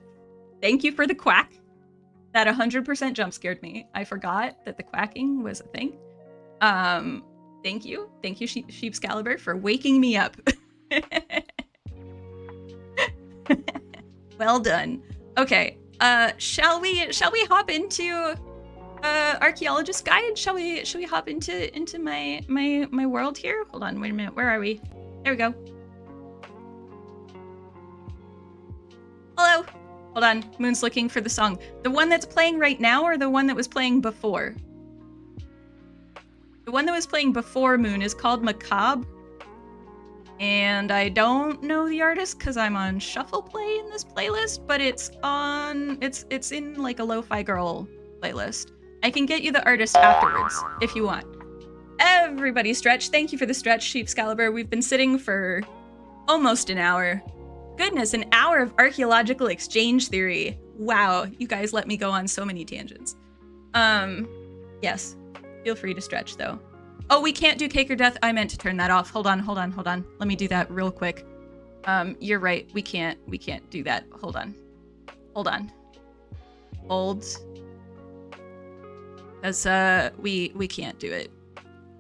Thank you for the quack. That 100% jump scared me. I forgot that the quacking was a thing. Thank you, Sheepscalibur, for waking me up. Well done. Okay, shall we hop into archaeologist guide? Shall we hop into my world here? Hold on, wait a minute. Where are we? There we go. Hello. Hold on. Moon's looking for the song. The one that's playing right now, or the one that was playing before? The one that was playing before Moon is called Macabre. And I don't know the artist because I'm on Shuffle Play in this playlist, but it's in like a Lo-Fi Girl playlist. I can get you the artist afterwards if you want. Everybody stretch. Thank you for the stretch, Sheepscalibur. We've been sitting for almost an hour. Goodness, an hour of archaeological exchange theory. Wow, you guys let me go on so many tangents. Yes, feel free to stretch though. Oh, we can't do cake or death. I meant to turn that off. Hold on. Let me do that real quick. You're right. We can't do that. Hold on. Hold. Because we can't do it.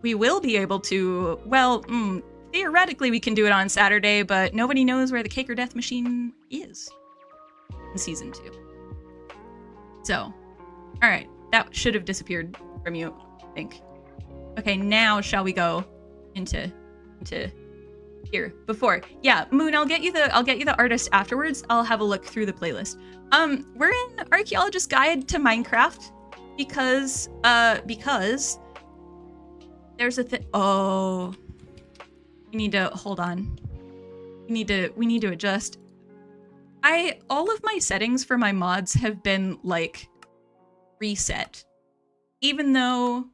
We will be able to, well, theoretically we can do it on Saturday, but nobody knows where the cake or death machine is in season 2. So, all right, that should have disappeared from you, I think. Okay, now shall we go into here before? Yeah, Moon, I'll get you the artist afterwards. I'll have a look through the playlist. We're in Archaeologist Guide to Minecraft because there's a thing. Oh, we need to hold on. We need to adjust. All of my settings for my mods have been like reset, even though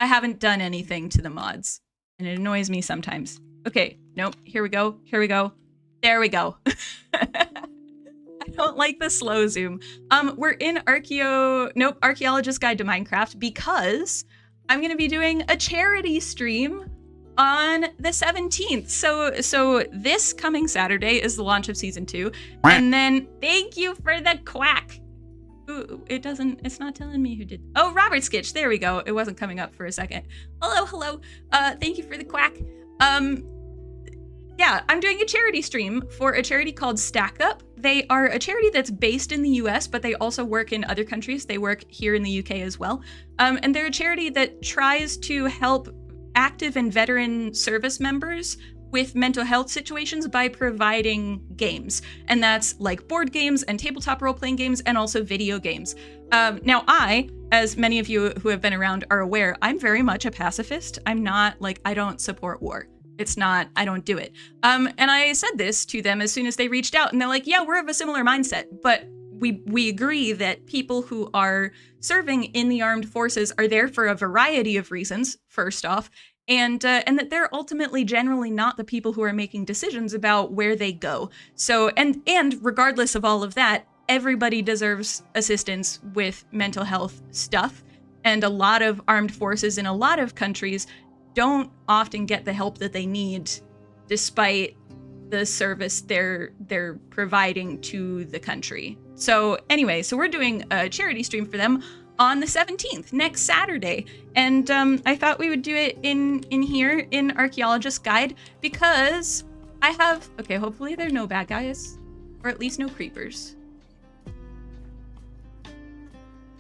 I haven't done anything to the mods, and it annoys me sometimes. Okay, nope. Here we go. There we go. I don't like the slow zoom. We're in Archaeologist Guide to Minecraft because I'm gonna be doing a charity stream on the 17th. So this coming Saturday is the launch of season 2, and then thank you for the quack. Ooh, it's not telling me who did. Oh, Robert Skitch, there we go. It wasn't coming up for a second. Hello. Thank you for the quack. Yeah, I'm doing a charity stream for a charity called Stack Up. They are a charity that's based in the US, but they also work in other countries. They work here in the UK as well. And they're a charity that tries to help active and veteran service members with mental health situations by providing games. And that's like board games and tabletop role-playing games and also video games. Now I, as many of you who have been around are aware, I'm very much a pacifist. I'm not like, I don't support war. It's not, I don't do it. And I said this to them as soon as they reached out, and they're like, yeah, we're of a similar mindset, but we agree that people who are serving in the armed forces are there for a variety of reasons, first off, and that they're ultimately generally not the people who are making decisions about where they go. So, and regardless of all of that, everybody deserves assistance with mental health stuff. And a lot of armed forces in a lot of countries don't often get the help that they need, despite the service they're providing to the country. So anyway, so we're doing a charity stream for them on the 17th, next Saturday. And I thought we would do it in here in Archaeologist Guide because I have, okay, hopefully there are no bad guys, or at least no creepers.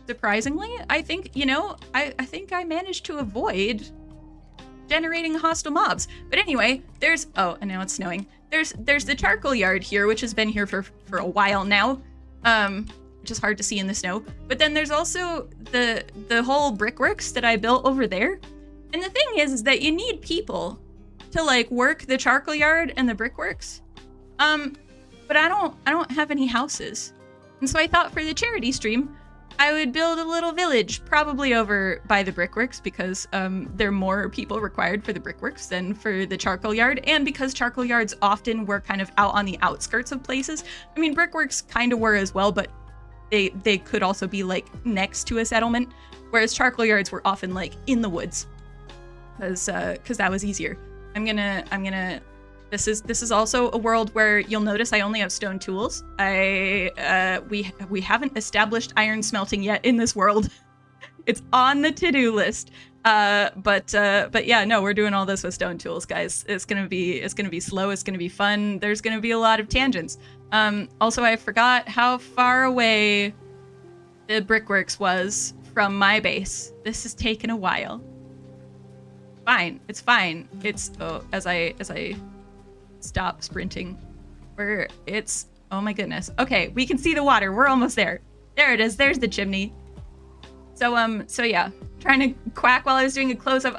Surprisingly, I think, I think I managed to avoid generating hostile mobs. But anyway, there's, oh, and now it's snowing. There's the charcoal yard here, which has been here for a while now. Which is hard to see in the snow. But then there's also the whole brickworks that I built over there. And the thing is that you need people to like work the charcoal yard and the brickworks. But I don't have any houses. And so I thought for the charity stream, I would build a little village, probably over by the brickworks, because there are more people required for the brickworks than for the charcoal yard, and because charcoal yards often were kind of out on the outskirts of places. I mean, brickworks kind of were as well, but they could also be like next to a settlement, whereas charcoal yards were often like in the woods, because that was easier. I'm gonna This is also a world where you'll notice I only have stone tools. We haven't established iron smelting yet in this world. It's on the to-do list. But yeah, no, we're doing all this with stone tools, guys. It's gonna be slow. It's gonna be fun. There's gonna be a lot of tangents. Also, I forgot how far away the brickworks was from my base. This has taken a while. Fine. It's fine. It's as I stop sprinting, oh my goodness. Okay, we can see the water. We're almost there. There it is. There's the chimney. So yeah, trying to quack while I was doing a close-up.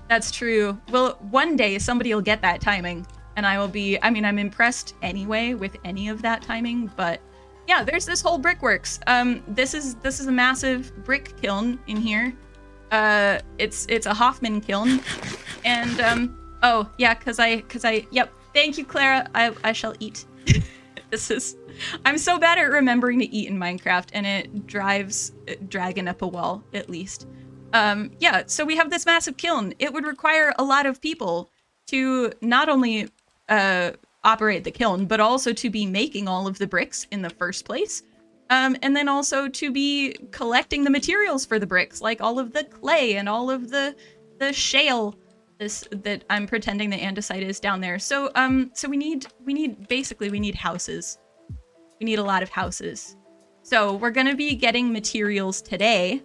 That's true. Well, one day somebody will get that timing, and I will be. I mean, I'm impressed anyway with any of that timing, but yeah, there's this whole brickworks. This is a massive brick kiln in here. It's a Hoffman kiln, and oh yeah, cause I yep. Thank you, Clara. I shall eat. I'm so bad at remembering to eat in Minecraft, and it drives dragon up a wall, at least. Yeah, so we have this massive kiln. It would require a lot of people to not only operate the kiln, but also to be making all of the bricks in the first place. And then also to be collecting the materials for the bricks, like all of the clay and all of the shale that I'm pretending the andesite is down there. So we need houses. We need a lot of houses. So we're gonna be getting materials today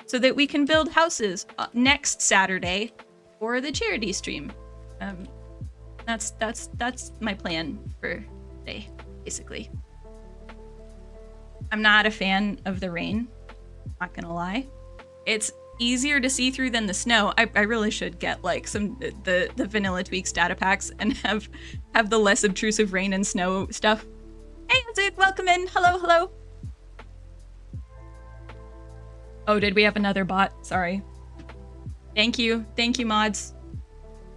so that we can build houses next Saturday for the charity stream. That's my plan for today, basically. I'm not a fan of the rain, not gonna lie. It's easier to see through than the snow. I really should get like the vanilla tweaks data packs and have the less obtrusive rain and snow stuff. Hey, Azook, welcome in. Hello. Oh, did we have another bot? Sorry. Thank you, mods.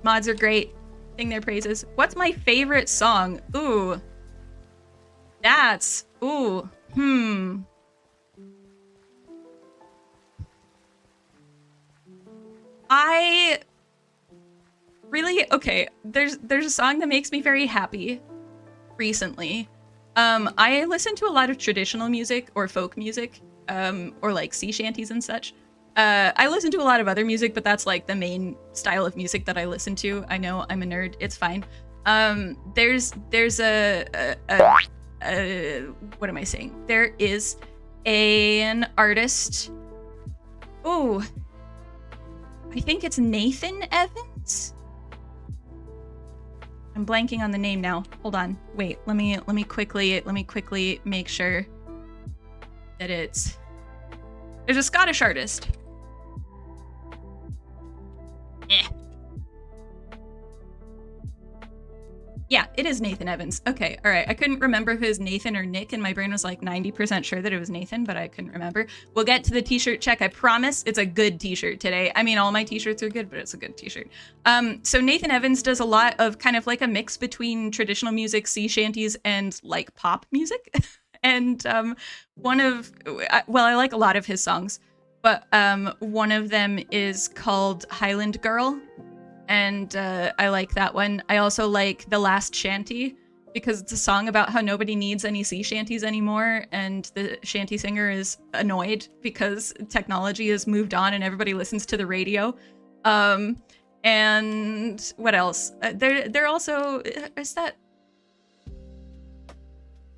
Mods are great. Sing their praises. What's my favorite song? Ooh. I really, okay, there's a song that makes me very happy recently. I listen to a lot of traditional music or folk music, or like sea shanties and such. I listen to a lot of other music, but that's like the main style of music that I listen to. I know I'm a nerd, it's fine. There's what am I saying? There is an artist. Oh, I think it's Nathan Evans. I'm blanking on the name now. Hold on. Wait, let me quickly make sure that there's a Scottish artist. Yeah, it is Nathan Evans. Okay, all right. I couldn't remember if it was Nathan or Nick, and my brain was like 90% sure that it was Nathan, but I couldn't remember. We'll get to the t-shirt check. I promise it's a good t-shirt today. I mean, all my t-shirts are good, but it's a good t-shirt. So Nathan Evans does a lot of kind of like a mix between traditional music, sea shanties, and like pop music. And I like a lot of his songs, but one of them is called Highland Girl. And I like that one. I also like The Last Shanty because it's a song about how nobody needs any sea shanties anymore, and the shanty singer is annoyed because technology has moved on and everybody listens to the radio. And what else? There also is that.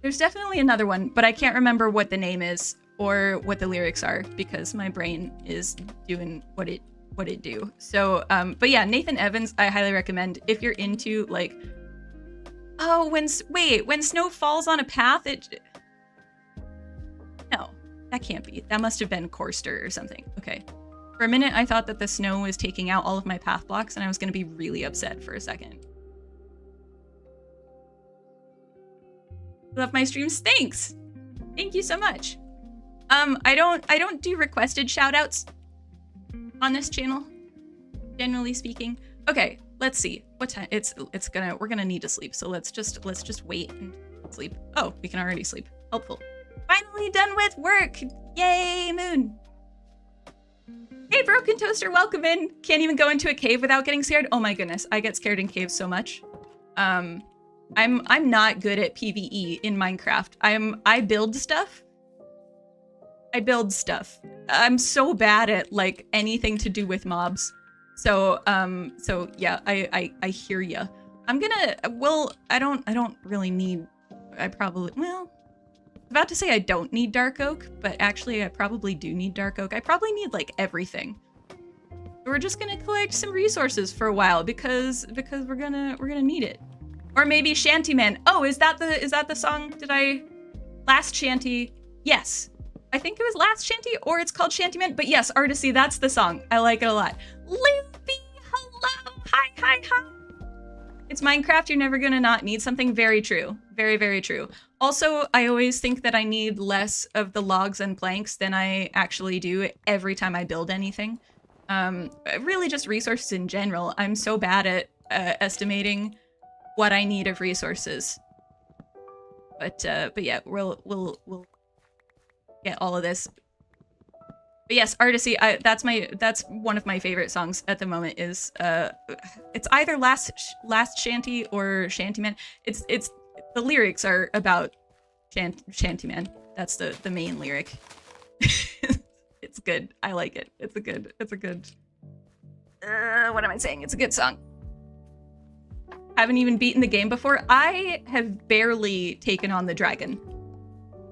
There's definitely another one, but I can't remember what the name is or what the lyrics are because my brain is doing what it do. So but yeah, Nathan Evans I highly recommend if you're into like, oh, when snow falls on a path, no, that can't be. That must have been Corster or something. Okay, for a minute I thought that the snow was taking out all of my path blocks and I was going to be really upset for a second. Love my streams. Thank you so much. I don't do requested shout outs on this channel, generally speaking. Okay, let's see what time we're gonna need to sleep, so let's just wait and sleep. Oh, we can already sleep. Helpful. Finally done with work. Yay, Moon. Hey, Broken Toaster, welcome in. Can't even go into a cave without getting scared. Oh my goodness, I get scared in caves so much. I'm not good at PvE in Minecraft. I build stuff. I'm so bad at like anything to do with mobs. So yeah, I hear ya. I'm gonna, well, I don't really need, I probably, well, about to say I don't need dark oak, but actually I probably do need dark oak. I probably need like everything. We're just gonna collect some resources for a while because we're gonna need it. Or maybe Shantyman. Oh, is that the song? Last Shanty? Yes. I think it was Last Shanty, or it's called Shantyman. But yes, Artisy, that's the song. I like it a lot. Loopy, hello, hi. It's Minecraft. You're never gonna not need something. Very true. Very, very true. Also, I always think that I need less of the logs and planks than I actually do every time I build anything. Really just resources in general. I'm so bad at estimating what I need of resources. But yeah, we'll get all of this. But yes, Artisy, that's one of my favorite songs at the moment. Is it's either Last Shanty or Shantyman. It's the lyrics are about Shantyman. That's the main lyric. It's good. I like it. It's a good. What am I saying? It's a good song. Haven't even beaten the game before. I have barely taken on the dragon.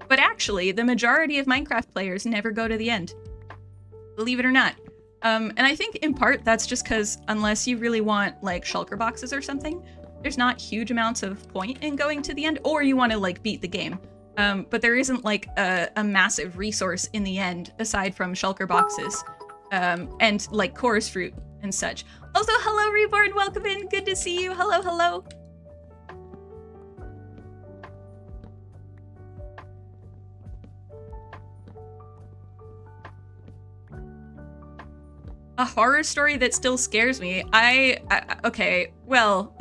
But actually, the majority of Minecraft players never go to the end. Believe it or not. And I think in part that's just because unless you really want like shulker boxes or something, there's not huge amounts of point in going to the end, or you want to like beat the game. But there isn't like a massive resource in the end aside from shulker boxes and like chorus fruit and such. Also, hello Reborn, welcome in, good to see you. Hello. A horror story that still scares me. Okay, well,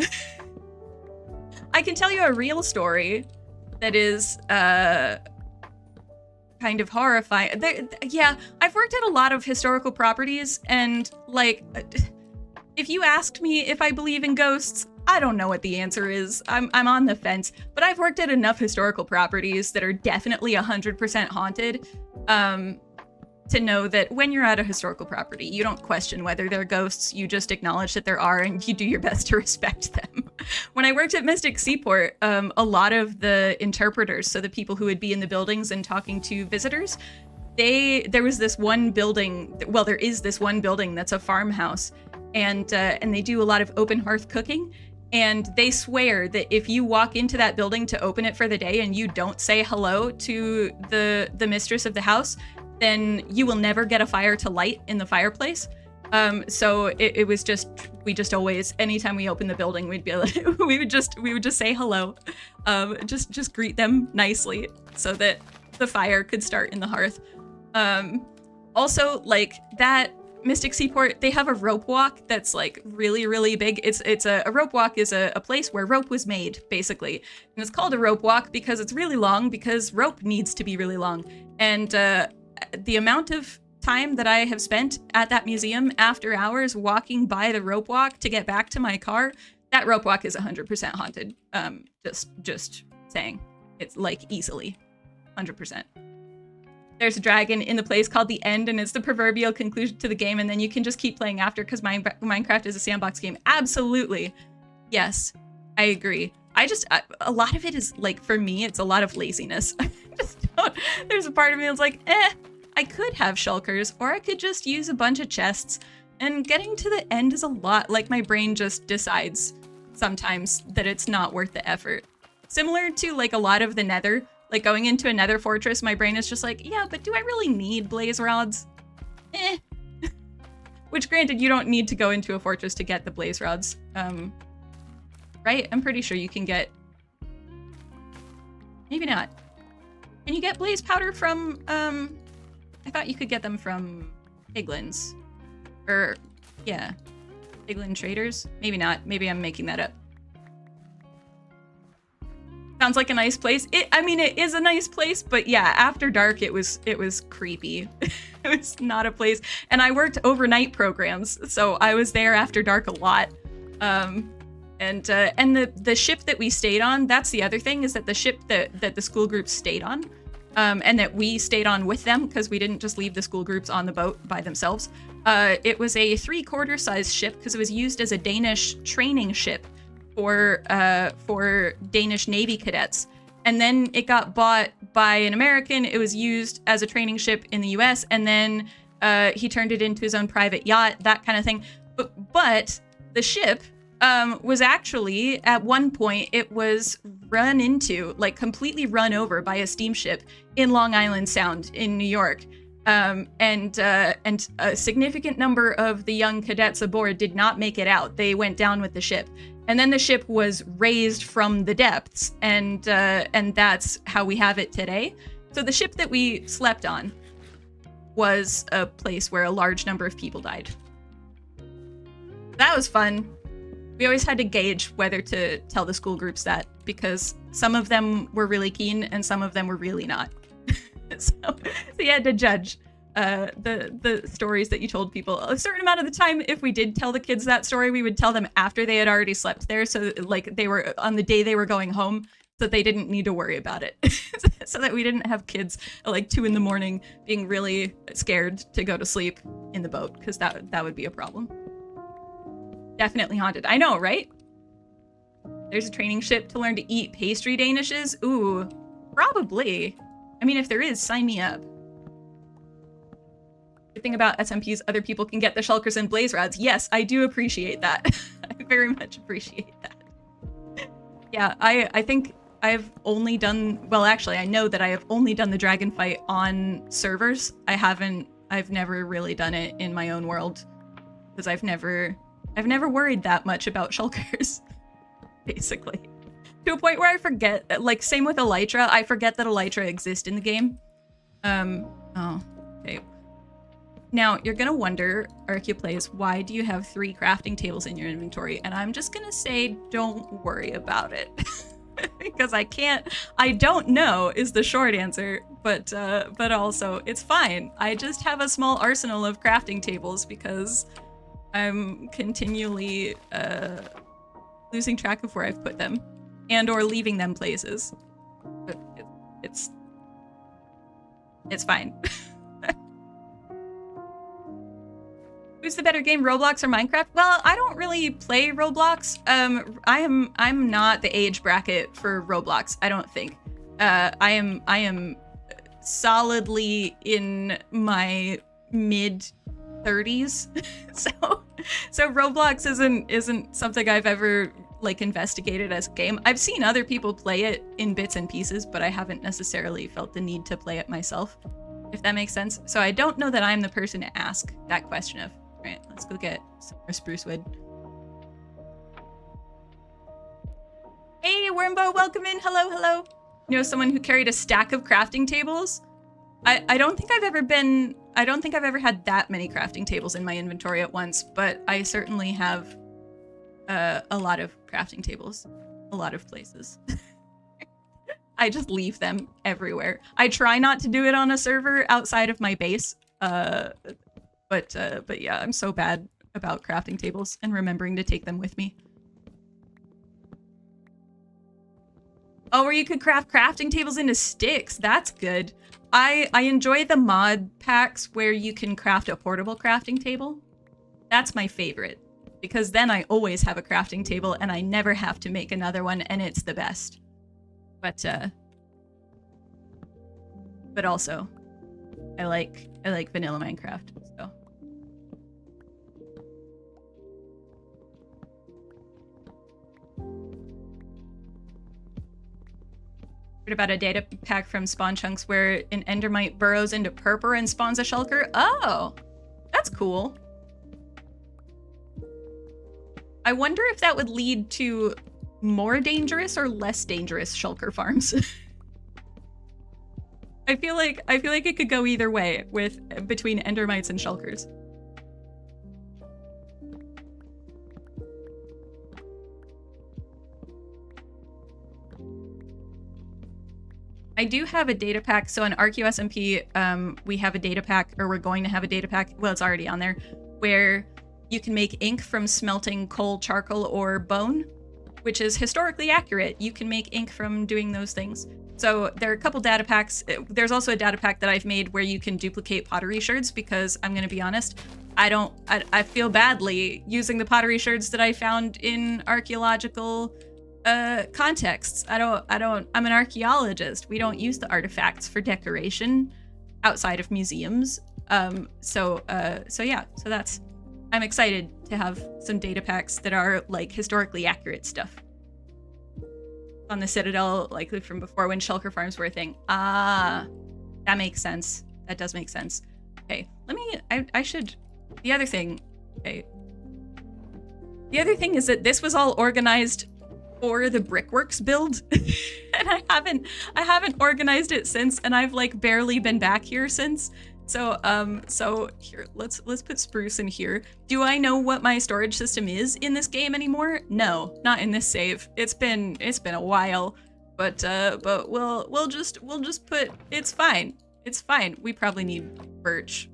I can tell you a real story that is kind of horrifying. Yeah, I've worked at a lot of historical properties, and like, if you asked me if I believe in ghosts, I don't know what the answer is. I'm on the fence, but I've worked at enough historical properties that are definitely 100% haunted to know that when you're at a historical property, you don't question whether they're ghosts, you just acknowledge that there are and you do your best to respect them. When I worked at Mystic Seaport, a lot of the interpreters, so the people who would be in the buildings and talking to visitors, there was this one building, well, there is this one building that's a farmhouse, and they do a lot of open hearth cooking, and they swear that if you walk into that building to open it for the day and you don't say hello to the mistress of the house, then you will never get a fire to light in the fireplace. So it was just, we just always, anytime we opened the building, we'd be like, we would just say hello, just greet them nicely so that the fire could start in the hearth. Also, like that Mystic Seaport, they have a rope walk that's like really, really big. It's a rope walk is a place where rope was made, basically. And it's called a rope walk because it's really long, because rope needs to be really long. And the amount of time that I have spent at that museum after hours walking by the rope walk to get back to my car, that rope walk is 100% haunted. Just saying. It's like easily 100%. There's a dragon in the place called the End, and it's the proverbial conclusion to the game, and then you can just keep playing after because Minecraft is a sandbox game. Absolutely. Yes, I agree. A lot of it is like, for me, it's a lot of laziness. I just don't, there's a part of me that's like, I could have shulkers, or I could just use a bunch of chests, and getting to the end is a lot. Like, my brain just decides sometimes that it's not worth the effort. Similar to like a lot of the nether, like going into a nether fortress, my brain is just like, yeah, but do I really need blaze rods? Which granted, you don't need to go into a fortress to get the blaze rods. Right? I'm pretty sure you can get, maybe not. Can you get blaze powder from, I thought you could get them from piglins. Or, yeah, piglin traders? Maybe not. Maybe I'm making that up. Sounds like a nice place. I mean, it is a nice place, but yeah, after dark, it was creepy. It was not a place. And I worked overnight programs, so I was there after dark a lot. And the ship that we stayed on, that's the other thing, is that the ship that the school groups stayed on, and that we stayed on with them, because we didn't just leave the school groups on the boat by themselves. It was a 3/4 size ship because it was used as a Danish training ship for Danish Navy cadets. And then it got bought by an American. It was used as a training ship in the US, and then he turned it into his own private yacht, that kind of thing. But the ship was actually, at one point, it was run into, like completely run over by a steamship in Long Island Sound in New York. And a significant number of the young cadets aboard did not make it out. They went down with the ship. And then the ship was raised from the depths, and that's how we have it today. So the ship that we slept on was a place where a large number of people died. That was fun. We always had to gauge whether to tell the school groups that, because some of them were really keen and some of them were really not. So you had to judge the stories that you told people. A certain amount of the time, if we did tell the kids that story, we would tell them after they had already slept there, so like they were on the day they were going home, so they didn't need to worry about it. So that we didn't have kids at like 2 a.m. being really scared to go to sleep in the boat, because that would be a problem. Definitely haunted. I know, right? There's a training ship to learn to eat pastry danishes? Ooh, probably. I mean, if there is, sign me up. The thing about SMPs, other people can get the shulkers and blaze rods. Yes, I do appreciate that. I very much appreciate that. Yeah, I think I've only done, well, actually, I know that I have only done the dragon fight on servers. I've never really done it in my own world, because I've never worried that much about shulkers, basically. To a point where I forget, like, same with Elytra, I forget that Elytra exists in the game. Oh, okay. Now, you're gonna wonder, ArchaeoPlays, why do you have 3 crafting tables in your inventory? And I'm just gonna say, don't worry about it. Because I don't know is the short answer, but also, it's fine. I just have a small arsenal of crafting tables because I'm continually losing track of where I've put them, and or leaving them places. But it's fine. Who's the better game, Roblox or Minecraft? Well, I don't really play Roblox. I'm not the age bracket for Roblox, I don't think. I am solidly in my mid 30s. So Roblox isn't something I've ever like investigated as a game. I've seen other people play it in bits and pieces, but I haven't necessarily felt the need to play it myself, if that makes sense. So I don't know that I'm the person to ask that question of. Right, let's go get some more spruce wood. Hey, Wormbo, welcome in. Hello, hello. You know someone who carried a stack of crafting tables? I don't think I've ever had that many crafting tables in my inventory at once, but I certainly have a lot of crafting tables, a lot of places. I just leave them everywhere. I try not to do it on a server outside of my base, but yeah, I'm so bad about crafting tables and remembering to take them with me. Oh, or you could craft crafting tables into sticks. That's good. I enjoy the mod packs where you can craft a portable crafting table. That's my favorite, because then I always have a crafting table and I never have to make another one, and it's the best. But also, I like vanilla Minecraft. So. Heard about a data pack from Spawn Chunks where an endermite burrows into purpur and spawns a shulker? Oh, that's cool. I wonder if that would lead to more dangerous or less dangerous shulker farms. I feel like it could go either way between endermites and shulkers. I do have a data pack. So on ArchaeoSMP, we have a data pack, or we're going to have a data pack. Well, it's already on there, where you can make ink from smelting coal, charcoal, or bone, which is historically accurate. You can make ink from doing those things. So there are a couple data packs. There's also a data pack that I've made where you can duplicate pottery sherds, because I'm going to be honest, I feel badly using the pottery sherds that I found in archaeological contexts. I'm an archaeologist. We don't use the artifacts for decoration outside of museums. So that's, I'm excited to have some data packs that are like historically accurate stuff. On the Citadel, likely from before when shulker farms were a thing. Ah, that makes sense. That does make sense. Okay, the other thing is that this was all organized for the Brickworks build, and I haven't organized it since, and I've like barely been back here since. So here, let's put spruce in here. Do I know what my storage system is in this game anymore? No, not in this save. It's been a while, but we'll just put, it's fine. It's fine. We probably need birch.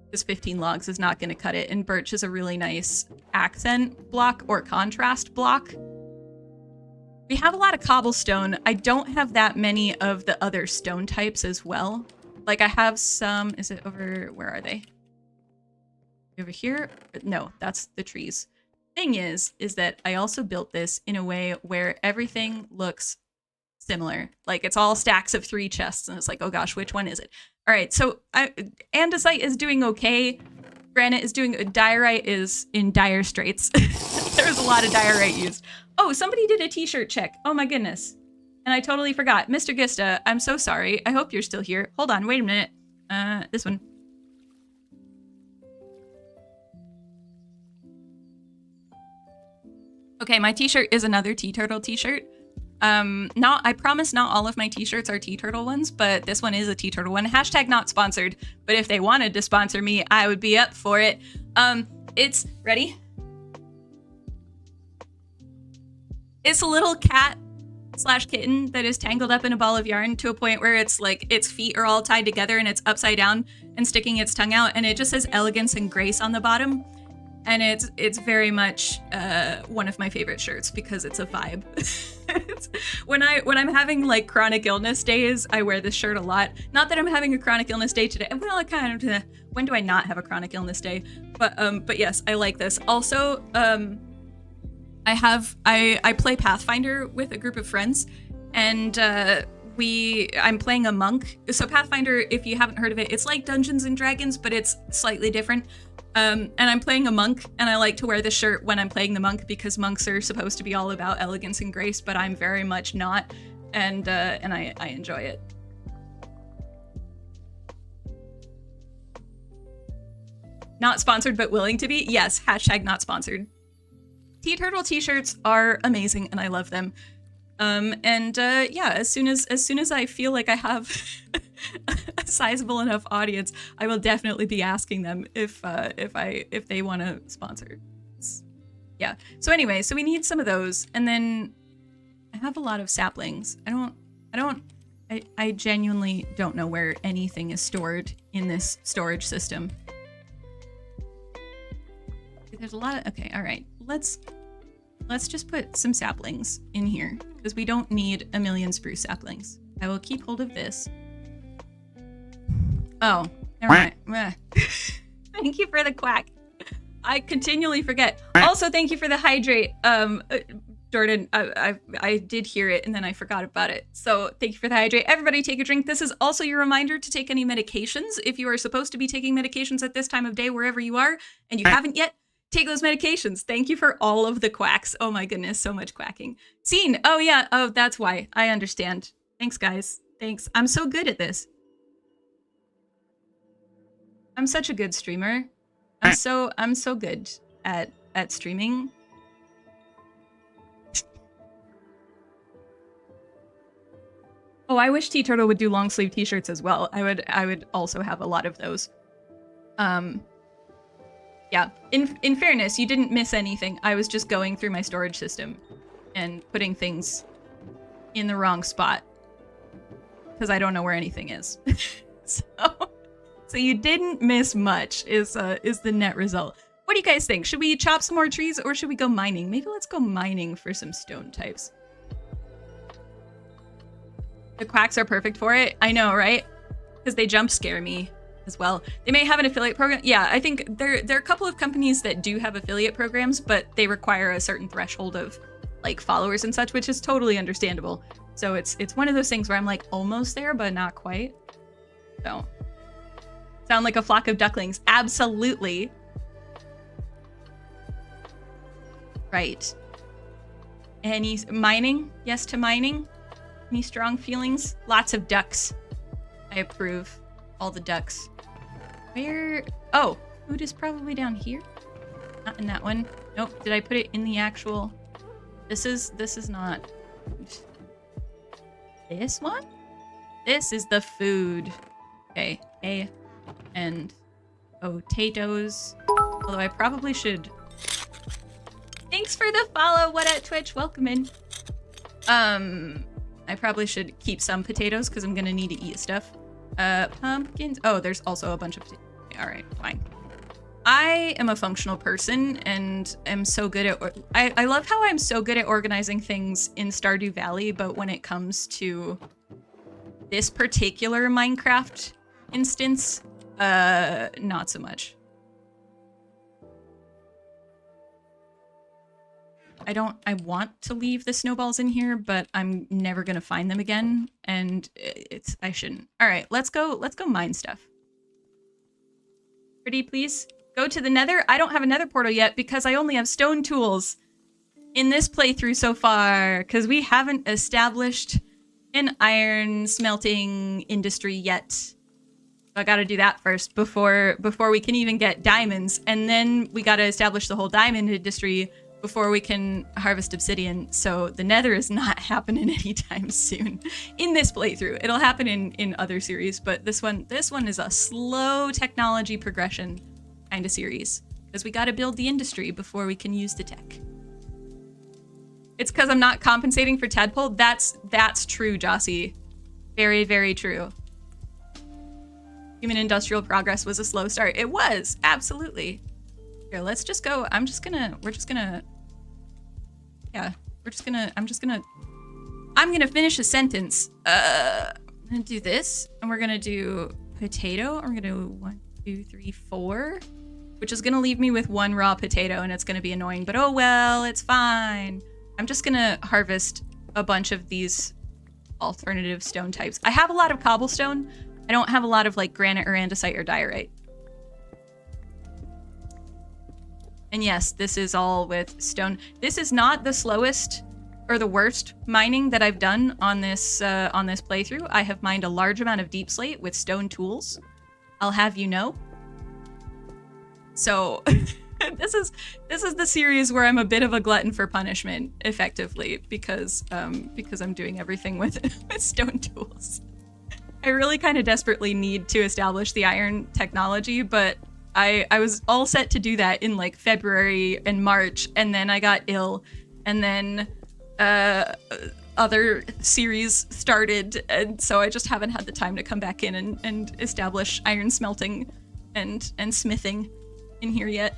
Because 15 logs is not going to cut it, and birch is a really nice accent block or contrast block. We have a lot of cobblestone. I don't have that many of the other stone types as well. Like I have some, is it over, where are they? Over here? No, that's the trees. Thing is that I also built this in a way where everything looks similar. Like it's all stacks of 3 chests, and it's like, oh gosh, which one is it? All right, so andesite is doing okay. Granite is doing, diorite is in dire straits. There's a lot of diorite used. Oh, somebody did a t-shirt check. Oh my goodness. And I totally forgot. Mr. Gista, I'm so sorry. I hope you're still here. Hold on, wait a minute. This one. Okay, my t-shirt is another Tea Turtle t-shirt. I promise not all of my t-shirts are Tea Turtle ones, but this one is a Tea Turtle one. Hashtag not sponsored, but if they wanted to sponsor me, I would be up for it. It's, ready? It's a little cat / kitten that is tangled up in a ball of yarn to a point where it's like its feet are all tied together and it's upside down and sticking its tongue out, and it just says elegance and grace on the bottom. And it's very much one of my favorite shirts because it's a vibe. When I'm having like chronic illness days, I wear this shirt a lot. Not that I'm having a chronic illness day today. Well, I kind of, when do I not have a chronic illness day? But yes, I like this. Also, I play Pathfinder with a group of friends, and I'm playing a monk. So Pathfinder, if you haven't heard of it, it's like Dungeons and Dragons, but it's slightly different. And I'm playing a monk, and I like to wear this shirt when I'm playing the monk because monks are supposed to be all about elegance and grace, but I'm very much not, and I enjoy it. Not sponsored, but willing to be? Yes, hashtag not sponsored. Tea Turtle t-shirts are amazing, and I love them. Yeah, as soon as I feel like I have a sizable enough audience, I will definitely be asking them if they want to sponsor. Yeah. So anyway, so we need some of those, and then I have a lot of saplings. I genuinely don't know where anything is stored in this storage system. There's a lot of, okay, all right. Let's just put some saplings in here because we don't need a million spruce saplings. I will keep hold of this. Oh, never mind. Thank you for the quack. I continually forget. Also, thank you for the hydrate. Jordan, I did hear it and then I forgot about it. So thank you for the hydrate. Everybody take a drink. This is also your reminder to take any medications. If you are supposed to be taking medications at this time of day, wherever you are, and you haven't yet, take those medications. Thank you for all of the quacks. Oh my goodness, so much quacking. Scene. Oh yeah. Oh, that's why. I understand. Thanks, guys. Thanks. I'm so good at this. I'm such a good streamer. I'm so good at streaming. Oh, I wish Tea Turtle would do long sleeve t-shirts as well. I would also have a lot of those. Yeah, in fairness, you didn't miss anything. I was just going through my storage system and putting things in the wrong spot. because I don't know where anything is. So you didn't miss much is the net result. What do you guys think? Should we chop some more trees or should we go mining? Maybe let's go mining for some stone types. The quacks are perfect for it. I know, right? Because they jump scare me as well. They may have an affiliate program. Yeah, I think there are a couple of companies that do have affiliate programs, but they require a certain threshold of like followers and such, which is totally understandable. So it's one of those things where I'm like almost there, but not quite. So sound like a flock of ducklings. Absolutely. Right. Any mining? Yes to mining. Any strong feelings? Lots of ducks. I approve. All the ducks. Where? Oh, food is probably down here. Not in that one. Nope. Did I put it in the actual? This is not. This one? This is the food. Okay. A and potatoes. Although I probably should. Thanks for the follow. What at Twitch? Welcome in. I probably should keep some potatoes because I'm gonna need to eat stuff. Pumpkins. Oh, there's also a bunch of potatoes. All right, fine. I am a functional person and am so good at. I love how I'm so good at organizing things in Stardew Valley, but when it comes to this particular Minecraft instance, not so much. I want to leave the snowballs in here, but I'm never gonna find them again, and I shouldn't. All right, let's go mine stuff. Pretty please go to the nether. I don't have a nether portal yet because I only have stone tools in this playthrough so far, because we haven't established an iron smelting industry yet. So I gotta do that first before we can even get diamonds, and then we gotta establish the whole diamond industry before we can harvest obsidian. So the nether is not happening anytime soon in this playthrough. It'll happen in other series, but this one is a slow technology progression kind of series because we got to build the industry before we can use the tech. It's because I'm not compensating for tadpole. That's true, Jossie. Very, very true. Human industrial progress was a slow start. It was, absolutely. Here, let's just go. I'm gonna finish a sentence. I'm gonna do this, and we're gonna do potato. I'm gonna do 1, 2, 3, 4, which is gonna leave me with 1 raw potato, and it's gonna be annoying, but oh well, it's fine. I'm just gonna harvest a bunch of these alternative stone types. I have a lot of cobblestone. I don't have a lot of like granite or andesite or diorite. And yes, this is all with stone. This is not the slowest or the worst mining that I've done on this playthrough. I have mined a large amount of deep slate with stone tools. I'll have you know. So this is the series where I'm a bit of a glutton for punishment, effectively, because I'm doing everything with stone tools. I really kind of desperately need to establish the iron technology, but I was all set to do that in like February and March, and then I got ill, and then other series started, and so I just haven't had the time to come back in and establish iron smelting and smithing in here yet.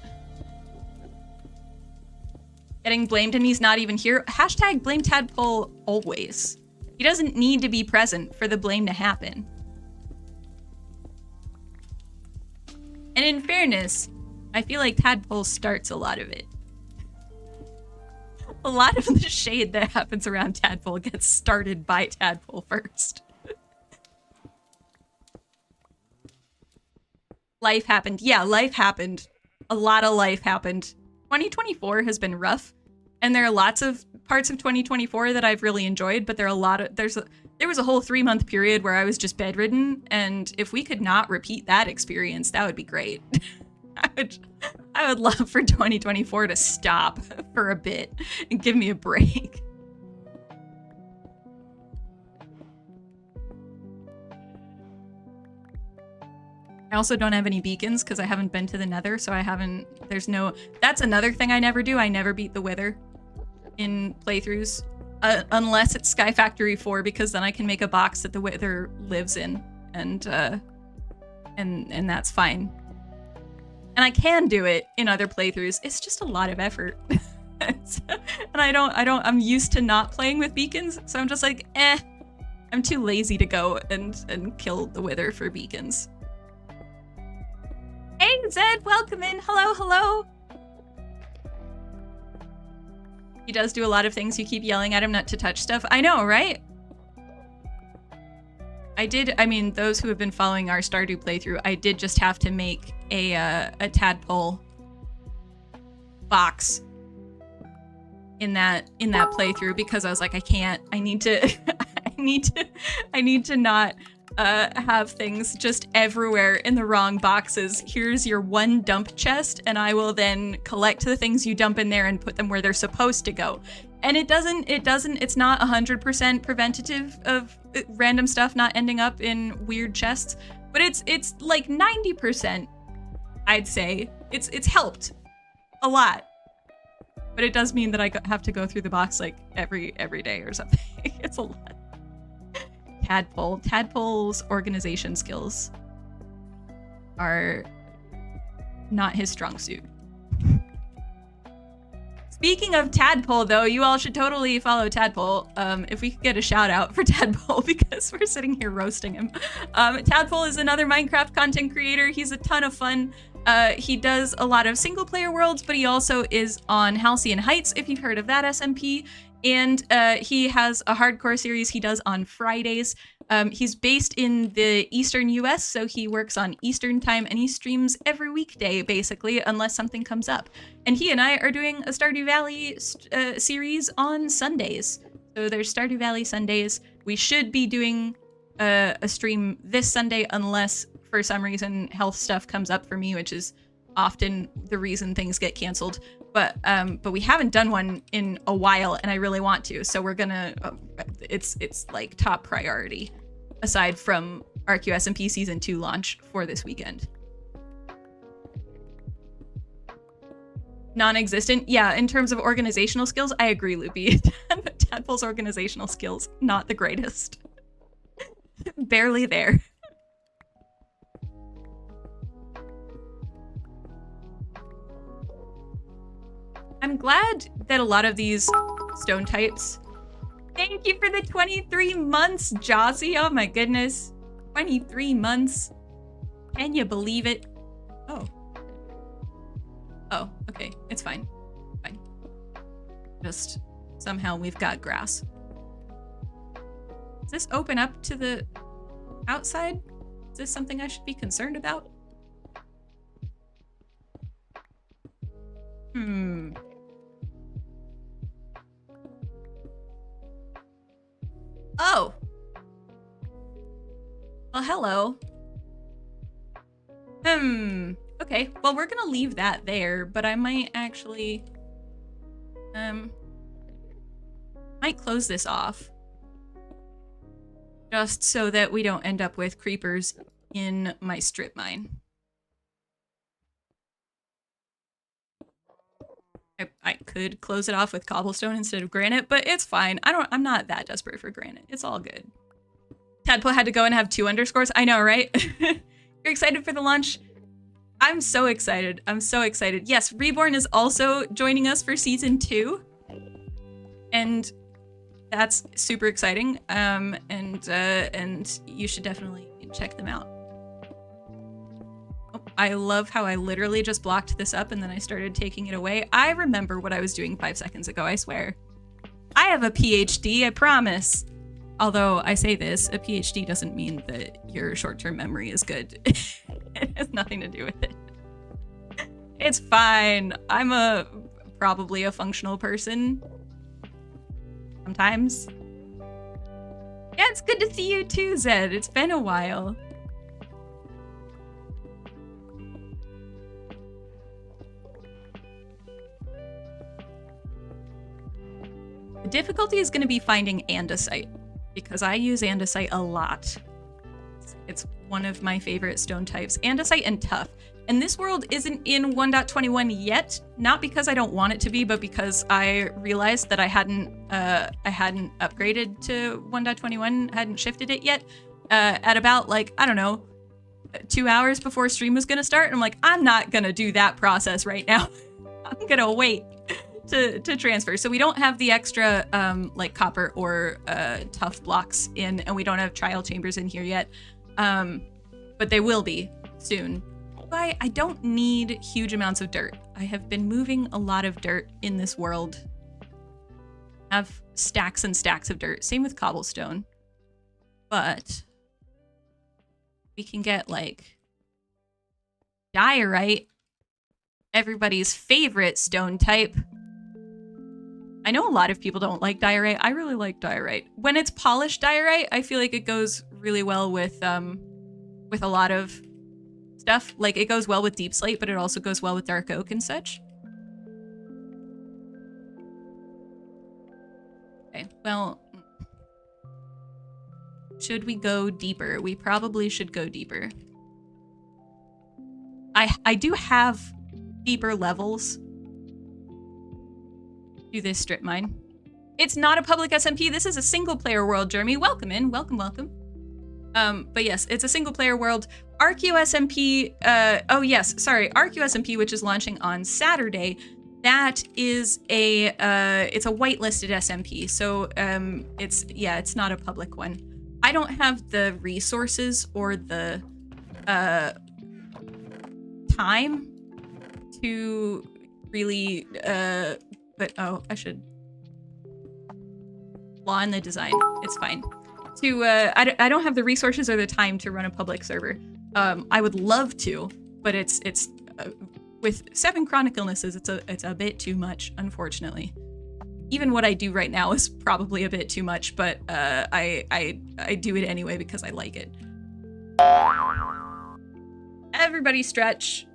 Getting blamed and he's not even here. Hashtag blame tadpole always. He doesn't need to be present for the blame to happen. And in fairness, I feel like tadpole starts a lot of it. A lot of the shade that happens around tadpole gets started by tadpole first. Life happened. Yeah, life happened. A lot of life happened. 2024 has been rough, and there are lots of parts of 2024 that I've really enjoyed, but there was a whole 3-month period where I was just bedridden, and if we could not repeat that experience, that would be great. I would love for 2024 to stop for a bit and give me a break. I also don't have any beacons because I haven't been to the nether, so that's another thing I never do. I never beat the wither in playthroughs unless it's Sky Factory 4, because then I can make a box that the Wither lives in, and that's fine. And I can do it in other playthroughs. It's just a lot of effort. And I'm used to not playing with beacons, so I'm just like, I'm too lazy to go and kill the Wither for beacons. Hey, Zed, welcome in. Hello, hello. He does do a lot of things. You keep yelling at him not to touch stuff. I know, right? I mean, those who have been following our Stardew playthrough, I did just have to make a tadpole box in that playthrough because I was like, I need to not have things just everywhere in the wrong boxes. Here's your one dump chest, and I will then collect the things you dump in there and put them where they're supposed to go. And it's not 100% preventative of random stuff not ending up in weird chests, but it's like 90%, I'd say. It's helped a lot. But it does mean that I have to go through the box like every day or something. It's a lot. Tadpole's organization skills are not his strong suit. Speaking of Tadpole, though, you all should totally follow Tadpole. If we could get a shout out for Tadpole, because we're sitting here roasting him. Tadpole is another Minecraft content creator. He's a ton of fun. He does a lot of single player worlds, but he also is on Halcyon Heights, if you've heard of that SMP. And he has a hardcore series he does on Fridays. He's based in the Eastern US, so he works on Eastern time, and he streams every weekday, basically, unless something comes up. And he and I are doing a Stardew Valley series on Sundays. So there's Stardew Valley Sundays. We should be doing a stream this Sunday, unless for some reason health stuff comes up for me, which is often the reason things get canceled. But we haven't done one in a while, and I really want to. So we're gonna, it's like top priority, aside from ArchaeoSMP Season 2 launch for this weekend. Non-existent? Yeah, in terms of organizational skills, I agree, Loopy. Tadpole's organizational skills, not the greatest. Barely there. I'm glad that a lot of these stone types... Thank you for the 23 months, Jossie. Oh my goodness. 23 months. Can you believe it? Oh. Oh, okay. It's fine. Fine. Just somehow we've got grass. Does this open up to the outside? Is this something I should be concerned about? Oh. Well, hello. Okay. Well, we're gonna leave that there, but I might actually... might close this off. Just so that we don't end up with creepers in my strip mine. I could close it off with cobblestone instead of granite, but it's fine. I'm not that desperate for granite. It's all good. Tadpole had to go and have 2 underscores. I know, right? You're excited for the launch? I'm so excited. I'm so excited. Yes, Reborn is also joining us for Season 2. And that's super exciting. And you should definitely check them out. Oh, I love how I literally just blocked this up and then I started taking it away. I remember what I was doing 5 seconds ago, I swear. I have a PhD, I promise. Although I say this, a PhD doesn't mean that your short-term memory is good. It has nothing to do with it. It's fine. I'm probably a functional person. Sometimes. Yeah, it's good to see you too, Zed. It's been a while. The difficulty is going to be finding andesite, because I use andesite a lot. It's one of my favorite stone types. Andesite and tuff. And this world isn't in 1.21 yet, not because I don't want it to be, but because I realized that I hadn't upgraded to 1.21, hadn't shifted it yet, at about like, I don't know, 2 hours before stream was gonna start. And I'm like, I'm not gonna do that process right now. I'm gonna wait to transfer. So we don't have the extra like copper or tuff blocks in, and we don't have trial chambers in here yet. But they will be soon. I don't need huge amounts of dirt. I have been moving a lot of dirt in this world. I have stacks and stacks of dirt. Same with cobblestone. But we can get like diorite, everybody's favorite stone type. I know a lot of people don't like diorite. I really like diorite. When it's polished diorite, I feel like it goes really well with a lot of stuff. Like, it goes well with deep slate, but it also goes well with dark oak and such. Okay, well, should we go deeper? We probably should go deeper. I do have deeper levels to this strip mine. It's not a public SMP. This is a single player world, Jeremy. Welcome in. Welcome, welcome. But yes, it's a single player world. ArchaeoSMP, oh yes, sorry, ArchaeoSMP, which is launching on Saturday, that is a, it's a whitelisted SMP. So, it's not a public one. I don't have the resources or the, time to really, but, oh, I should flaw in the design. It's fine. I don't have the resources or the time to run a public server. I would love to, but it's with 7 chronic illnesses, it's a bit too much, unfortunately. Even what I do right now is probably a bit too much, but I do it anyway because I like it. Everybody stretch.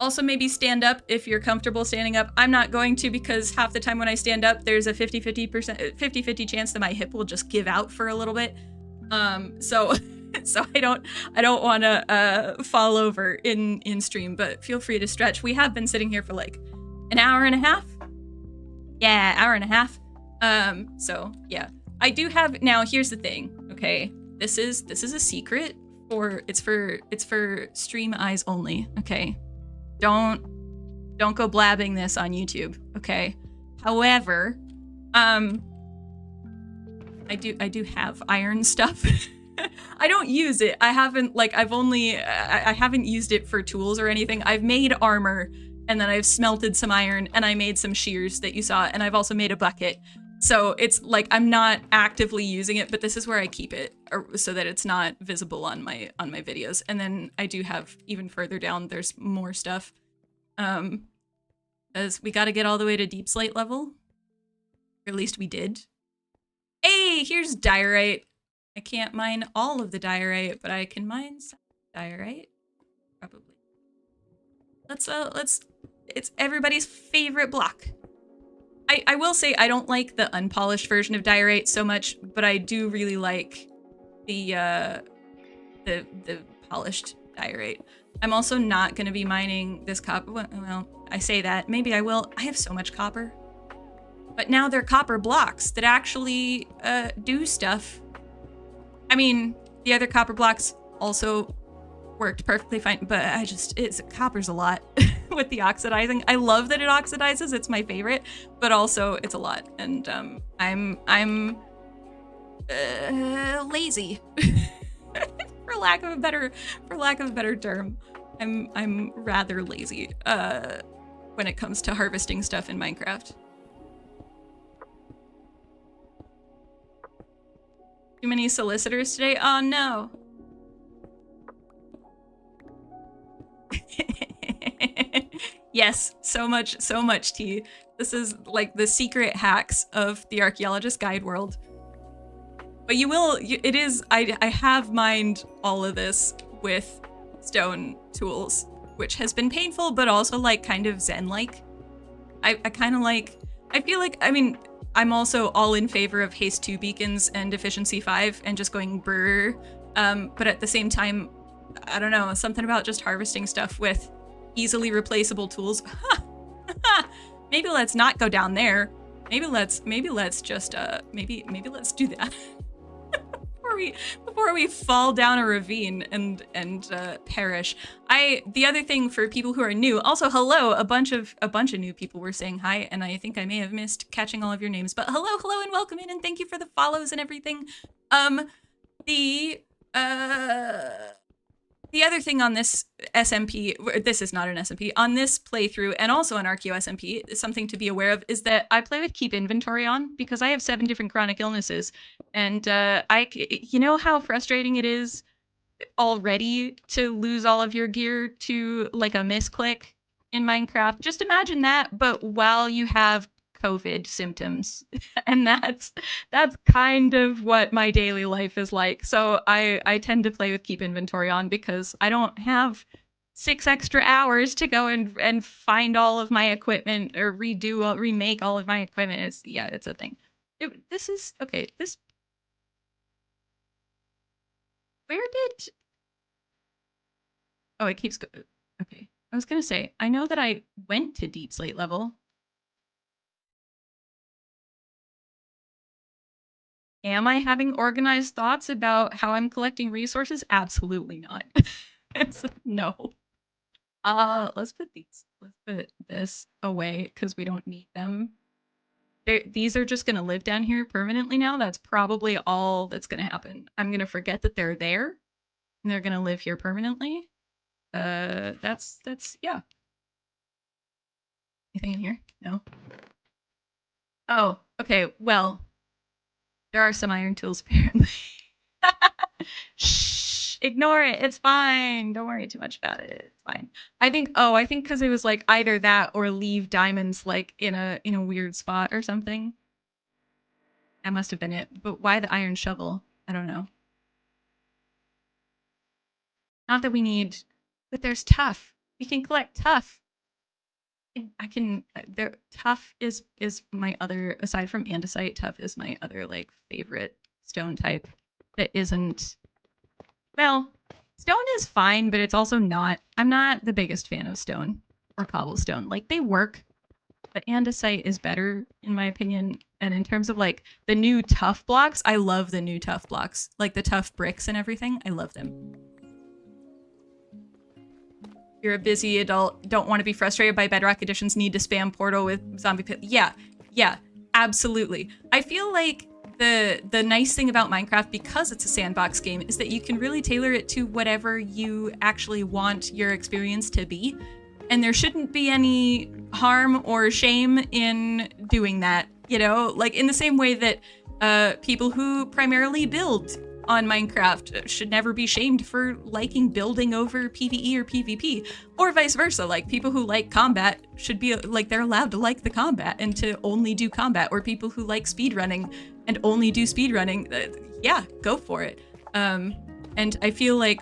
Also, maybe stand up if you're comfortable standing up. I'm not going to, because half the time when I stand up, there's a 50-50 chance that my hip will just give out for a little bit. So I don't want to fall over in stream, but feel free to stretch. We have been sitting here for like an hour and a half. Yeah, hour and a half. So yeah, I do have, now here's the thing, okay? This is a secret it's for stream eyes only, okay? Don't go blabbing this on YouTube, okay? However, I do have iron stuff. I don't use it. I haven't used it for tools or anything. I've made armor, and then I've smelted some iron, and I made some shears that you saw, and I've also made a bucket. So it's like I'm not actively using it, but this is where I keep it so that it's not visible on my videos. And then I do have, even further down, there's more stuff. As we got to get all the way to deep slate level. Or at least we did. Hey, here's diorite. I can't mine all of the diorite, but I can mine some diorite. Probably. It's everybody's favorite block. I will say I don't like the unpolished version of diorite so much, but I do really like the polished diorite. I'm also not going to be mining this copper. Well, I say that. Maybe I will. I have so much copper. But now they're copper blocks that actually do stuff. I mean, the other copper blocks also worked perfectly fine, but copper's a lot with the oxidizing. I love that it oxidizes. It's my favorite, but also it's a lot. And I'm lazy. for lack of a better term. I'm rather lazy when it comes to harvesting stuff in Minecraft. Too many solicitors today? Oh no. Yes, so much tea. This is like the secret hacks of the Archaeologist Guide world. But I have mined all of this with stone tools, which has been painful, but also like kind of zen-like. I kind of like, I feel like, I mean, I'm also all in favor of haste 2 beacons and efficiency 5 and just going brrr. But at the same time, I don't know, something about just harvesting stuff with easily replaceable tools. Maybe let's not go down there. Maybe let's just maybe let's do that before we fall down a ravine and perish. The other thing for people who are new, also hello, a bunch of new people were saying hi, and I think I may have missed catching all of your names, but hello and welcome in, and thank you for the follows and everything. The other thing on this SMP, this is not an SMP, on this playthrough and also on Archeo SMP, something to be aware of is that I play with keep inventory on because I have 7 different chronic illnesses. And you know how frustrating it is already to lose all of your gear to like a misclick in Minecraft? Just imagine that, but while you have COVID symptoms. And that's kind of what my daily life is like. So I tend to play with keep inventory on because I don't have 6 extra hours to go and find all of my equipment or remake all of my equipment. It's a thing. This is okay. Where did? Oh, it keeps okay. I was gonna say, I know that I went to deep slate level. Am I having organized thoughts about how I'm collecting resources? Absolutely not. No. Let's put this away because we don't need them. These are just gonna live down here permanently now. That's probably all that's gonna happen. I'm gonna forget that they're there, and they're gonna live here permanently. That's yeah. Anything in here? No. Oh, okay. Well, there are some iron tools apparently. Shh, ignore it. It's fine. Don't worry too much about it. It's fine. I think because it was like either that or leave diamonds like in a weird spot or something. That must have been it. But why the iron shovel? I don't know. Not that we need, but there's tough. We can collect tough. Tough is my other, aside from andesite, tough is my other like favorite stone type that isn't, well, stone is fine, but it's also not, I'm not the biggest fan of stone or cobblestone. Like they work, but andesite is better in my opinion. And in terms of like the new tough blocks, I love the new tough blocks, like the tough bricks and everything. I love them. You're a busy adult, don't want to be frustrated by bedrock additions, need to spam portal with zombie pit. Yeah, absolutely. I feel like the nice thing about Minecraft, because it's a sandbox game, is that you can really tailor it to whatever you actually want your experience to be. And there shouldn't be any harm or shame in doing that, you know? Like in the same way that people who primarily build on Minecraft should never be shamed for liking building over PvE or PvP, or vice versa. Like people who like combat should be like, they're allowed to like the combat and to only do combat, or people who like speedrunning and only do speedrunning. Yeah, go for it. And I feel like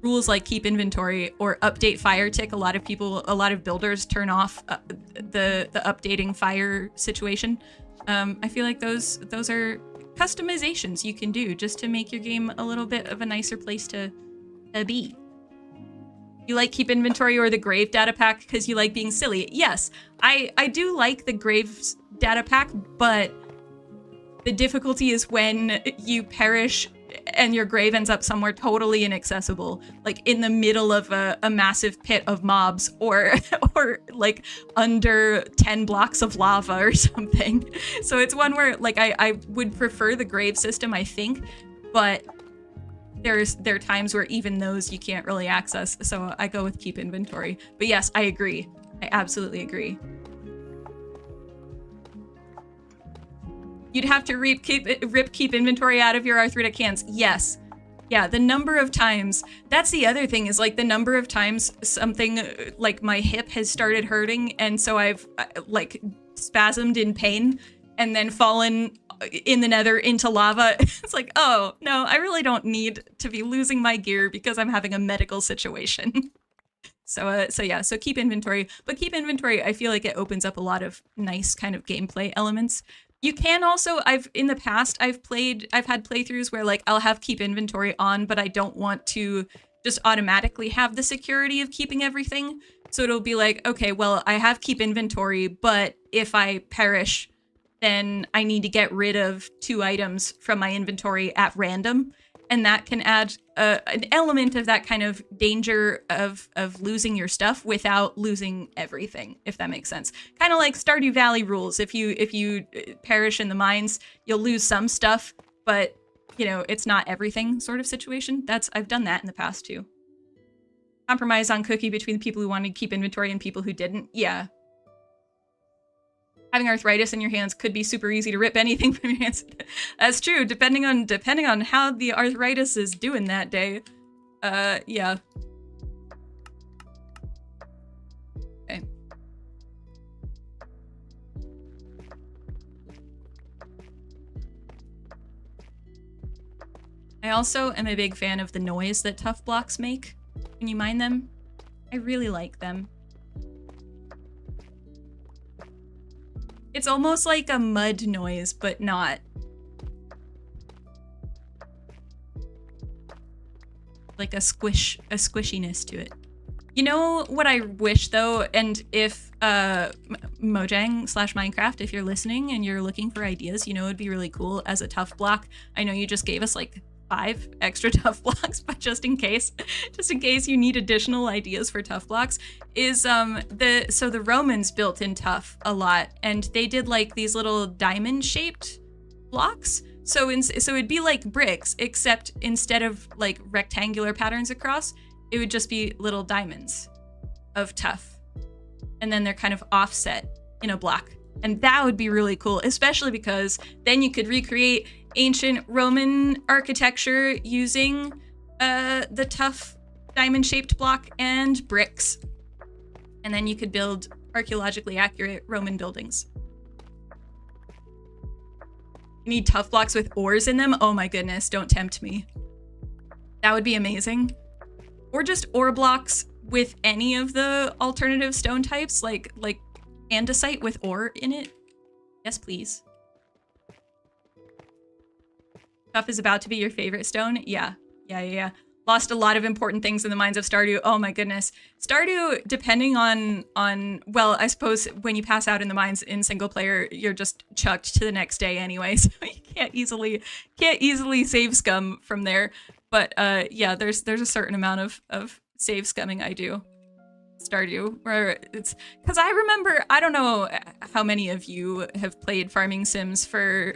rules like keep inventory or update fire tick, a lot of builders turn off the updating fire situation. I feel like those are customizations you can do just to make your game a little bit of a nicer place to be. You like keep inventory or the grave data pack because you like being silly. Yes, I do like the graves data pack, but the difficulty is when you perish and your grave ends up somewhere totally inaccessible, like in the middle of a massive pit of mobs, or like under 10 blocks of lava or something. So it's one where like I would prefer the grave system, I think, but there are times where even those you can't really access, so I go with keep inventory. But yes, I agree. I absolutely agree. You'd have to rip keep inventory out of your arthritic hands. Yes. Yeah, the number of times. That's the other thing, is like the number of times something like my hip has started hurting, and so I've like spasmed in pain and then fallen in the nether into lava. It's like, oh no, I really don't need to be losing my gear because I'm having a medical situation. So keep inventory. But keep inventory, I feel like it opens up a lot of nice kind of gameplay elements. You can also, in the past, I've had playthroughs where like I'll have keep inventory on, but I don't want to just automatically have the security of keeping everything. So it'll be like, okay, well, I have keep inventory, but if I perish, then I need to get rid of 2 items from my inventory at random. And that can add an element of that kind of danger of losing your stuff without losing everything, if that makes sense. Kind of like Stardew Valley rules. If you perish in the mines, you'll lose some stuff, but you know, it's not everything sort of situation. I've done that in the past too. Compromise on cookie between the people who wanted to keep inventory and people who didn't. Yeah. Having arthritis in your hands could be super easy to rip anything from your hands. That's true, depending on how the arthritis is doing that day. Yeah. Okay. I also am a big fan of the noise that tough blocks make when you mine them. I really like them. It's almost like a mud noise, but not. Like a squishiness to it. You know what I wish though, and if Mojang/Minecraft, if you're listening and you're looking for ideas, you know it'd be really cool as a tough block. I know you just gave us like 5 extra tough blocks, but just in case you need additional ideas for tough blocks, is the Romans built in tough a lot, and they did like these little diamond shaped blocks. So it'd be like bricks, except instead of like rectangular patterns across, it would just be little diamonds of tough, and then they're kind of offset in a block. And that would be really cool, especially because then you could recreate ancient Roman architecture using the tough diamond-shaped block and bricks. And then you could build archaeologically accurate Roman buildings. You need tough blocks with ores in them? Oh my goodness, don't tempt me. That would be amazing. Or just ore blocks with any of the alternative stone types, like andesite with ore in it. Yes, please. Tough is about to be your favorite stone? Yeah. Lost a lot of important things in the mines of Stardew. Oh my goodness. Stardew, depending on well, I suppose when you pass out in the mines in single player, you're just chucked to the next day anyway, so you can't easily save scum from there. But yeah, there's a certain amount of save scumming I do. Stardew, where it's because I remember, I don't know how many of you have played farming sims for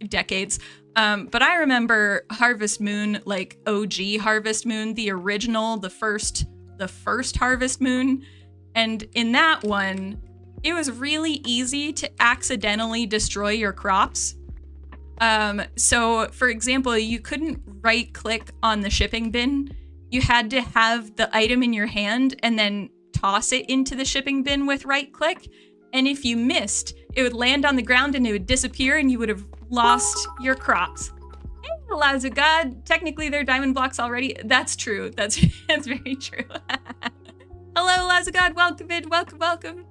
decades, but I remember Harvest Moon, like OG Harvest Moon, the original, the first Harvest Moon, and in that one, it was really easy to accidentally destroy your crops. So for example, you couldn't right click on the shipping bin. You had to have the item in your hand and then toss it into the shipping bin with right click. And if you missed, it would land on the ground and it would disappear and you would have lost your crops. Hey, Laws of God, technically they're diamond blocks already. That's true. That's very true. Hello, Laws of God. Welcome in. Welcome.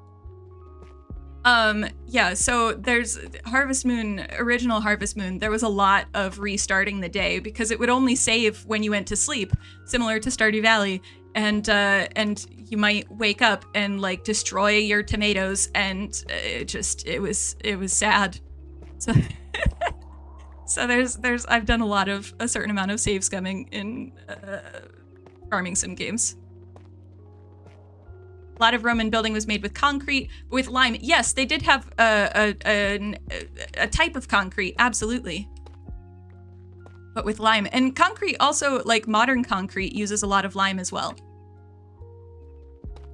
Yeah, so there's Harvest Moon, original Harvest Moon, there was a lot of restarting the day because it would only save when you went to sleep, similar to Stardew Valley, and you might wake up and like destroy your tomatoes, and it was sad. So so there's I've done a certain amount of save scumming in farming sim games. A lot of Roman building was made with concrete, with lime. Yes, they did have a type of concrete, absolutely. But with lime. And concrete also, like modern concrete, uses a lot of lime as well.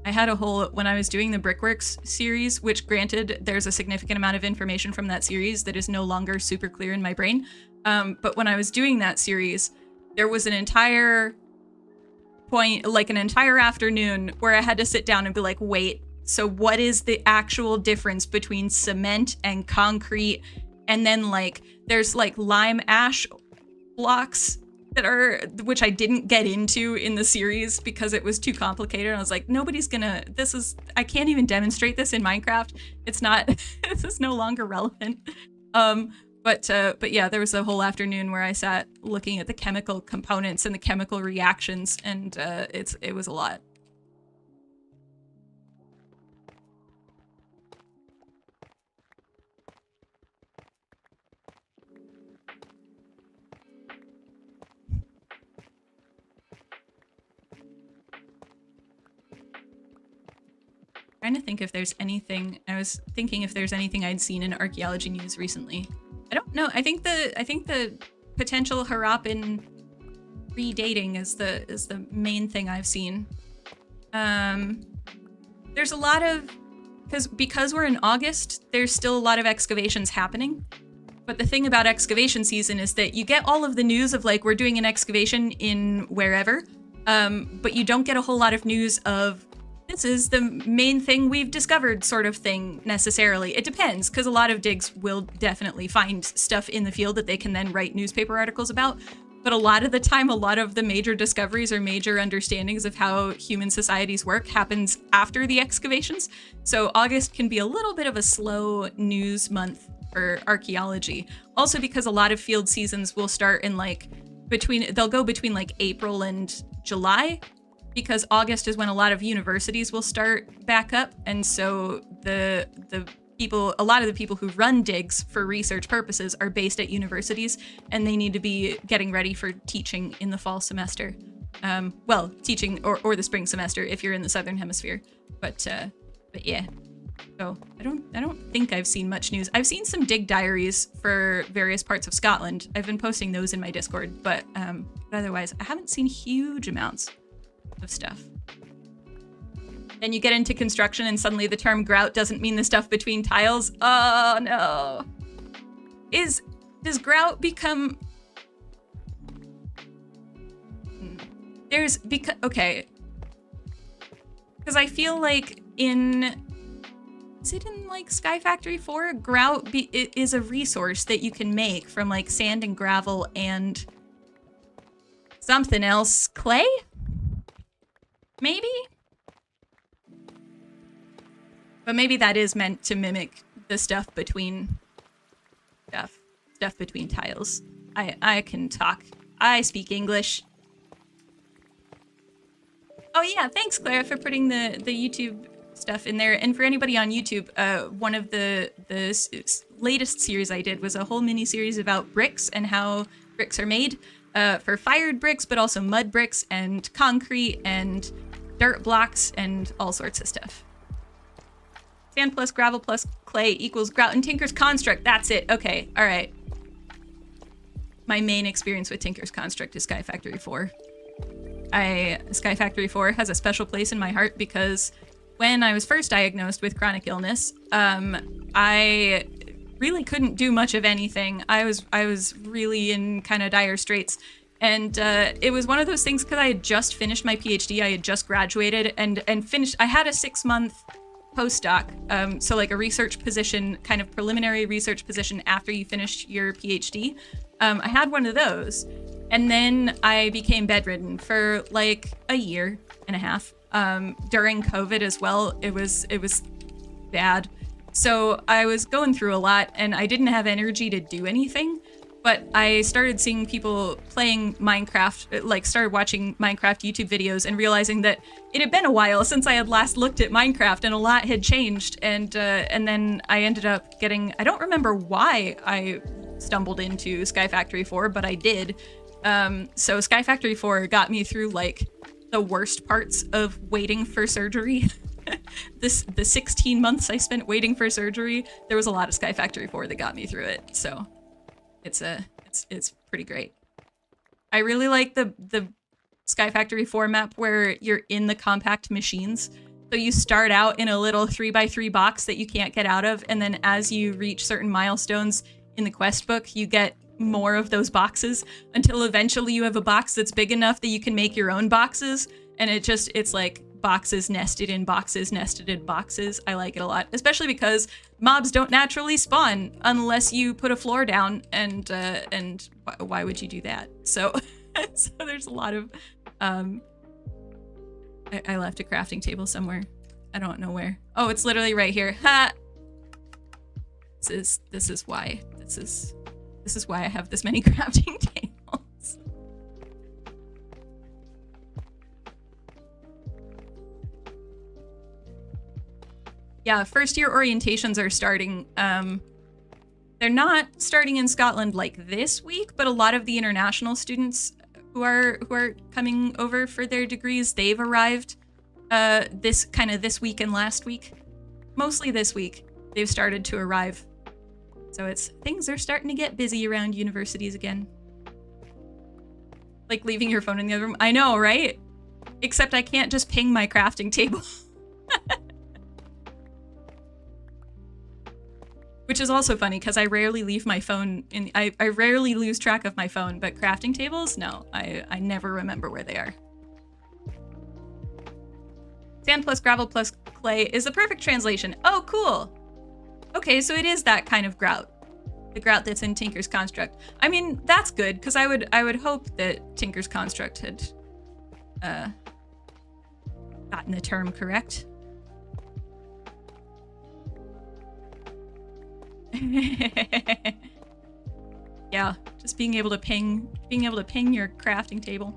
I had a whole, when I was doing the Brickworks series, which granted, there's a significant amount of information from that series that is no longer super clear in my brain. But when I was doing that series, there was an entire point, like an entire afternoon, where I had to sit down and be like, wait, so what is the actual difference between cement and concrete? And then like there's like lime ash blocks that are, which I didn't get into in the series because it was too complicated. I was like, nobody's gonna, I can't even demonstrate this in Minecraft. It's not, this is no longer relevant. But yeah, there was a whole afternoon where I sat looking at the chemical components and the chemical reactions, and it was a lot. Trying to think if there's anything. I was thinking if there's anything I'd seen in archaeology news recently. I don't know. I think the potential Harappan redating is the main thing I've seen. There's a lot of because we're in August, there's still a lot of excavations happening. But the thing about excavation season is that you get all of the news of like we're doing an excavation in wherever, but you don't get a whole lot of news of this is the main thing we've discovered sort of thing necessarily. It depends, because a lot of digs will definitely find stuff in the field that they can then write newspaper articles about. But a lot of the time, a lot of the major discoveries or major understandings of how human societies work happens after the excavations. So August can be a little bit of a slow news month for archaeology. Also because a lot of field seasons will start in like they'll go between like April and July, because August is when a lot of universities will start back up. And so a lot of the people who run digs for research purposes are based at universities, and they need to be getting ready for teaching in the fall semester. Well, teaching or the spring semester if you're in the Southern Hemisphere. But yeah. So I don't think I've seen much news. I've seen some dig diaries for various parts of Scotland. I've been posting those in my Discord, but otherwise I haven't seen huge amounts of stuff. Then you get into construction and suddenly the term grout doesn't mean the stuff between tiles. Oh no. Does grout become... Okay. Because I feel like is it in like Sky Factory 4? Grout is a resource that you can make from like sand and gravel and something else. Clay? Maybe? But maybe that is meant to mimic the stuff between stuff between tiles. I can talk. I speak English. Oh yeah, thanks Clara for putting the YouTube stuff in there. And for anybody on YouTube, one of the latest series I did was a whole mini series about bricks and how bricks are made. For fired bricks, but also mud bricks and concrete and dirt blocks and all sorts of stuff. Sand plus gravel plus clay equals grout and Tinker's Construct. That's it. Okay. All right. My main experience with Tinker's Construct is Sky Factory 4. Sky Factory 4 has a special place in my heart because when I was first diagnosed with chronic illness, I really couldn't do much of anything. I was really in kind of dire straits. And it was one of those things because I had just finished my PhD. I had just graduated and finished. I had a 6-month postdoc, so like a research position, kind of preliminary research position after you finish your PhD. I had one of those, and then I became bedridden for like a year and a half. During COVID as well, it was bad. So I was going through a lot, and I didn't have energy to do anything. But I started seeing people playing Minecraft, like started watching Minecraft YouTube videos and realizing that it had been a while since I had last looked at Minecraft and a lot had changed. And then I ended up getting, I don't remember why I stumbled into Sky Factory 4, but I did. So Sky Factory 4 got me through like the worst parts of waiting for surgery. The 16 months I spent waiting for surgery, there was a lot of Sky Factory 4 that got me through it. So it's pretty great. I really like the Sky Factory 4 map where you're in the compact machines. So you start out in a little 3x3 box that you can't get out of, and then as you reach certain milestones in the quest book, you get more of those boxes until eventually you have a box that's big enough that you can make your own boxes, and it's like boxes nested in boxes nested in boxes. I like it a lot, especially because mobs don't naturally spawn unless you put a floor down, and why would you do that? So so there's a lot of I left a crafting table somewhere. I don't know where. Oh, it's literally right here. Ha! This is why This is why I have this many crafting tables. Yeah, first year orientations are starting. They're not starting in Scotland like this week, but a lot of the international students who are coming over for their degrees, they've arrived this week and last week. Mostly this week, they've started to arrive. So things are starting to get busy around universities again. Like leaving your phone in the other room. I know, right? Except I can't just ping my crafting table. Which is also funny because I rarely leave my phone in. I rarely lose track of my phone, but crafting tables, no, I never remember where they are. Sand plus gravel plus clay is the perfect translation. Oh, cool. Okay, so it is that kind of grout. The grout that's in Tinker's Construct. I mean, that's good, because I would hope that Tinker's Construct had gotten the term correct. Yeah, just being able to ping your crafting table.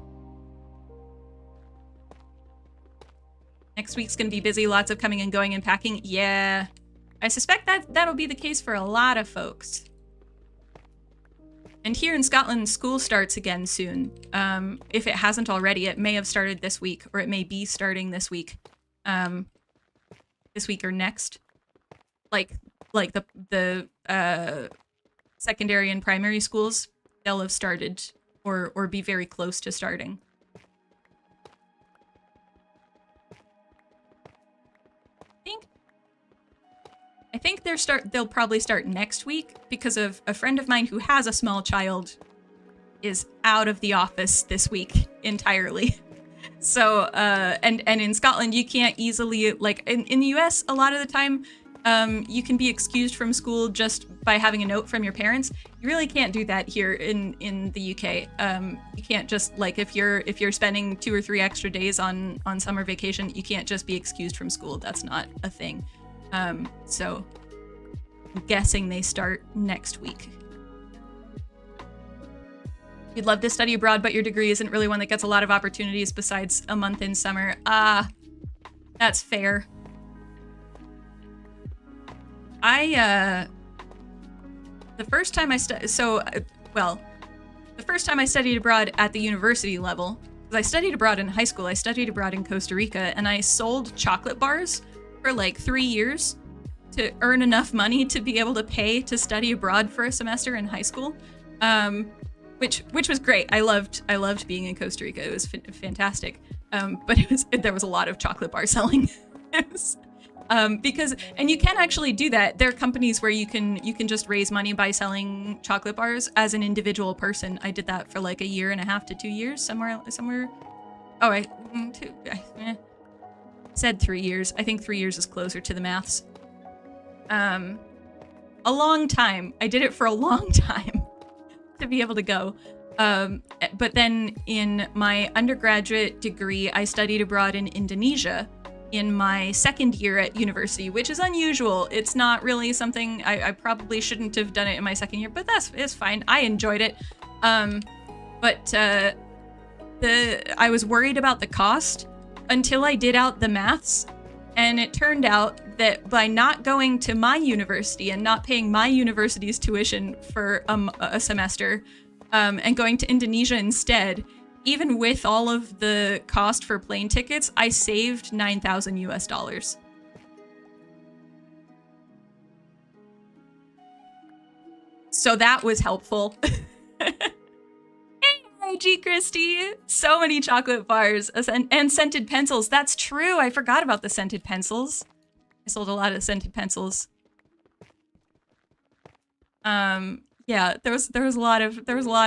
Next week's gonna be busy, lots of coming and going and packing. Yeah, I suspect that'll be the case for a lot of folks. And here in Scotland, school starts again soon. If it hasn't already, it may have started this week, or it may be starting this week. This week or next. Like the secondary and primary schools, they'll have started or be very close to starting. I think they'll probably start next week because of a friend of mine who has a small child is out of the office this week entirely. So and in Scotland you can't easily, like in the US a lot of the time you can be excused from school just by having a note from your parents. You really can't do that here in the UK. You can't just, like, if you're spending 2 or 3 extra days on summer vacation, you can't just be excused from school. That's not a thing. So I'm guessing they start next week. You'd love to study abroad, but your degree isn't really one that gets a lot of opportunities besides a month in summer. That's fair. The first time I studied abroad at the university level, because I studied abroad in high school, I studied abroad in Costa Rica, and I sold chocolate bars for like 3 years to earn enough money to be able to pay to study abroad for a semester in high school, which was great. I loved being in Costa Rica. It was fantastic, but there was a lot of chocolate bar selling. Because you can actually do that. There are companies where you can just raise money by selling chocolate bars as an individual person. I did that for like 1.5 to 2 years, somewhere. Oh, I said 3 years. I think 3 years is closer to the maths. A long time. I did it for a long time to be able to go. But then in my undergraduate degree, I studied abroad in Indonesia in my second year at university, which is unusual. It's not really something I probably shouldn't have done it in my second year, but it's fine. I enjoyed it. But I was worried about the cost until I did out the maths, and it turned out that by not going to my university and not paying my university's tuition for a semester, and going to Indonesia instead, even with all of the cost for plane tickets, I saved $9,000 US. So that was helpful. Hey, G Christy! So many chocolate bars and scented pencils. That's true. I forgot about the scented pencils. I sold a lot of scented pencils. Yeah, there was a lot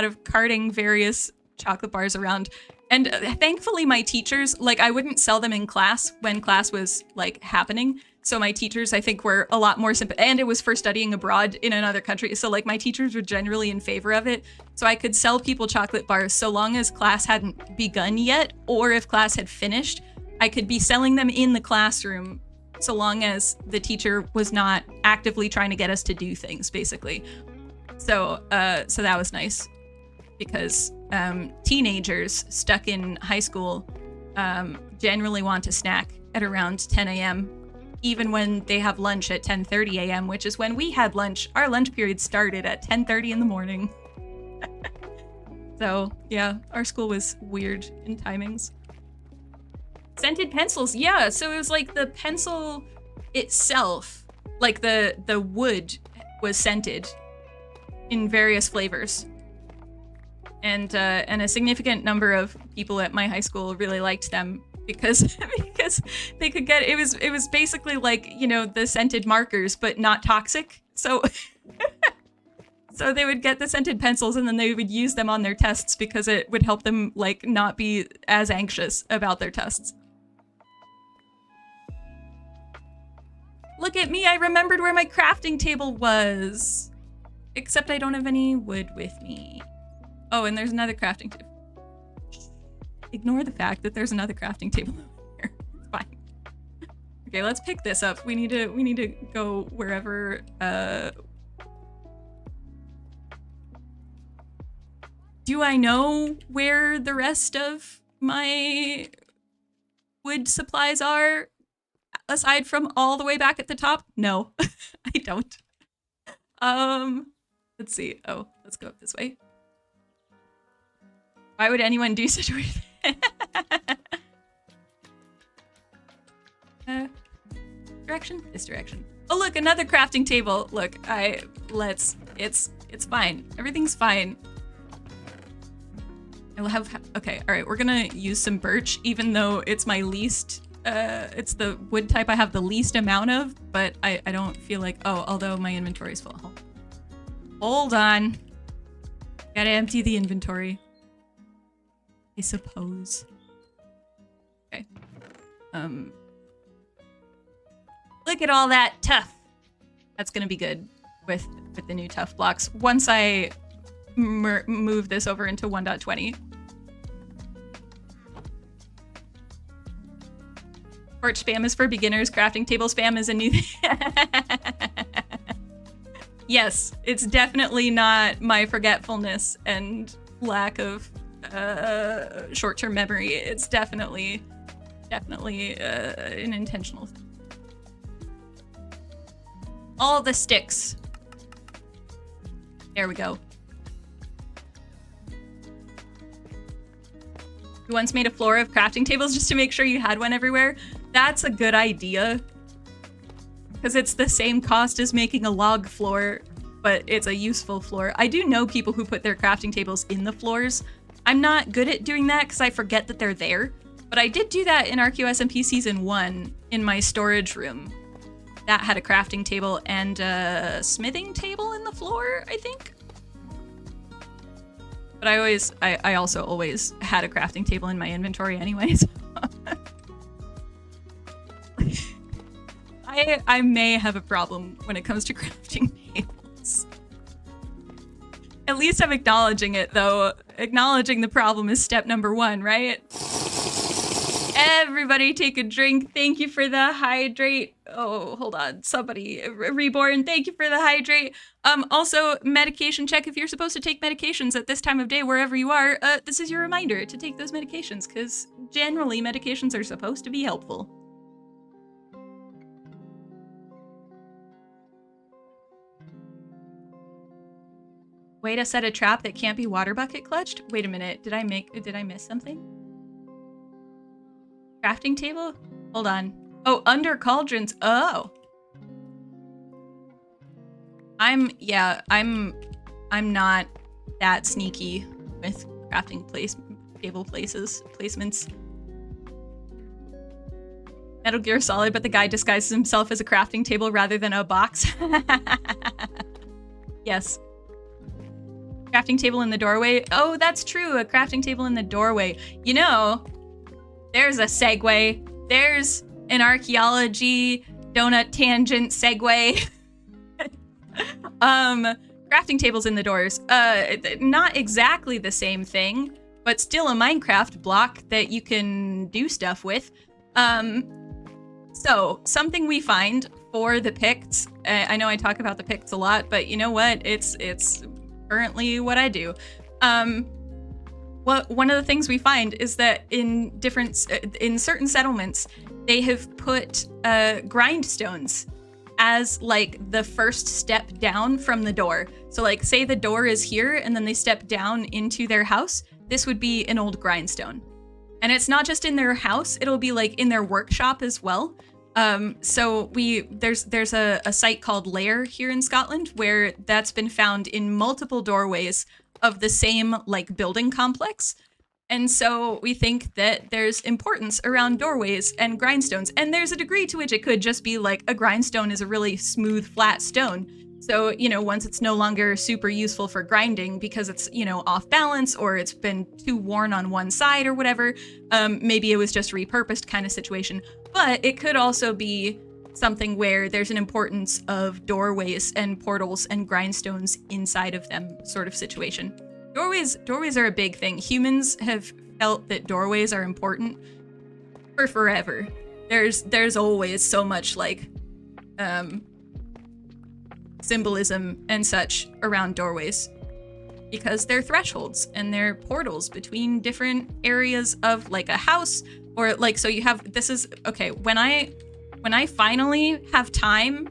of carting various chocolate bars around, and thankfully my teachers, like, I wouldn't sell them in class when class was like happening, so my teachers, I think, were a lot more sympathetic, and it was for studying abroad in another country, so like my teachers were generally in favor of it, so I could sell people chocolate bars so long as class hadn't begun yet, or if class had finished, I could be selling them in the classroom so long as the teacher was not actively trying to get us to do things, basically. So that was nice because teenagers stuck in high school generally want to snack at around 10 a.m. even when they have lunch at 10:30 a.m., which is when we had lunch. Our lunch period started at 10:30 in the morning. So yeah, our school was weird in timings. Scented pencils, yeah. So it was like the pencil itself, like the wood was scented in various flavors. And a significant number of people at my high school really liked them because they could get it was basically like, you know, the scented markers but not toxic. So so they would get the scented pencils and then they would use them on their tests because it would help them like not be as anxious about their tests. Look at me, I remembered where my crafting table was. Except I don't have any wood with me. Oh, and there's another crafting table. Ignore the fact that there's another crafting table over here. It's fine. Okay, let's pick this up. We need to go wherever do I know where the rest of my wood supplies are aside from all the way back at the top? No, I don't. Let's see. Oh, let's go up this way. Why would anyone do such a weird thing? Direction? This direction. Oh, look, another crafting table. Look, it's fine. Everything's fine. I'll have, okay, all right, we're gonna use some birch, even though it's my least, it's the wood type I have the least amount of, but I don't feel like, oh, although my inventory is full. Hold on. Gotta empty the inventory, I suppose. Okay. Look at all that tough. That's gonna be good with the new tough blocks once I move this over into 1.20. Torch spam is for beginners. Crafting table spam is a new thing. Yes, it's definitely not my forgetfulness and lack of short-term memory. It's definitely an intentional thing. All the sticks. There we go. You once made a floor of crafting tables just to make sure you had one everywhere. That's a good idea. Because it's the same cost as making a log floor, but it's a useful floor. I do know people who put their crafting tables in the floors. I'm not good at doing that because I forget that they're there. But I did do that in ArchaeoSMP Season 1 in my storage room. That had a crafting table and a smithing table in the floor, I think. But I also always had a crafting table in my inventory anyways. I may have a problem when it comes to crafting tables. At least I'm acknowledging it, though. Acknowledging the problem is step number 1, right? Everybody take a drink. Thank you for the hydrate. Oh, hold on. Somebody, Reborn, thank you for the hydrate. Also, medication check. If you're supposed to take medications at this time of day, wherever you are, this is your reminder to take those medications, because generally medications are supposed to be helpful. Way to set a trap that can't be water bucket clutched? Wait a minute, did I miss something? Crafting table? Hold on. Oh, under cauldrons. Oh. I'm not that sneaky with crafting table placements. Metal Gear Solid, but the guy disguises himself as a crafting table rather than a box. Yes. Crafting table in the doorway. Oh, that's true. A crafting table in the doorway. You know, there's a segue. There's an archaeology donut tangent segue. Crafting tables in the doors. Not exactly the same thing, but still a Minecraft block that you can do stuff with. So something we find for the Picts. I know I talk about the Picts a lot, but you know what? It's currently what I do. One of the things we find is that in certain settlements, they have put grindstones as like the first step down from the door. So like say the door is here and then they step down into their house, this would be an old grindstone. And it's not just in their house, it'll be like in their workshop as well. So there's a site called Lair here in Scotland where that's been found in multiple doorways of the same like building complex. And so we think that there's importance around doorways and grindstones. And there's a degree to which it could just be like a grindstone is a really smooth, flat stone. So, you know, once it's no longer super useful for grinding because it's, you know, off balance or it's been too worn on one side or whatever, maybe it was just repurposed kind of situation. But it could also be something where there's an importance of doorways and portals and grindstones inside of them sort of situation. Doorways are a big thing. Humans have felt that doorways are important for forever. There's always so much like symbolism and such around doorways because they're thresholds and they're portals between different areas of like a house or like, so you have, this is, okay, when I finally have time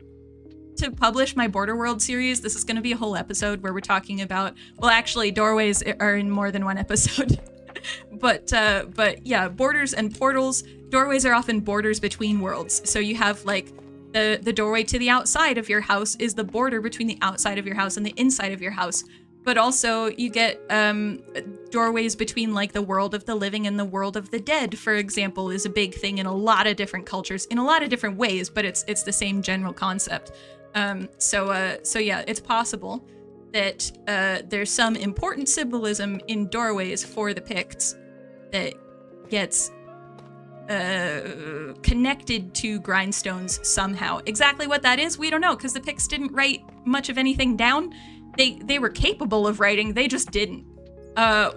to publish my Border World series, this is going to be a whole episode where we're talking about, well, actually doorways are in more than one episode. but yeah, borders and portals. Doorways are often borders between worlds. So you have like the doorway to the outside of your house is the border between the outside of your house and the inside of your house. But also you get doorways between like the world of the living and the world of the dead, for example, is a big thing in a lot of different cultures in a lot of different ways, but it's the same general concept. So yeah, it's possible that there's some important symbolism in doorways for the Picts that gets connected to grindstones somehow. Exactly what that is, we don't know, because the Picts didn't write much of anything down. They were capable of writing, they just didn't.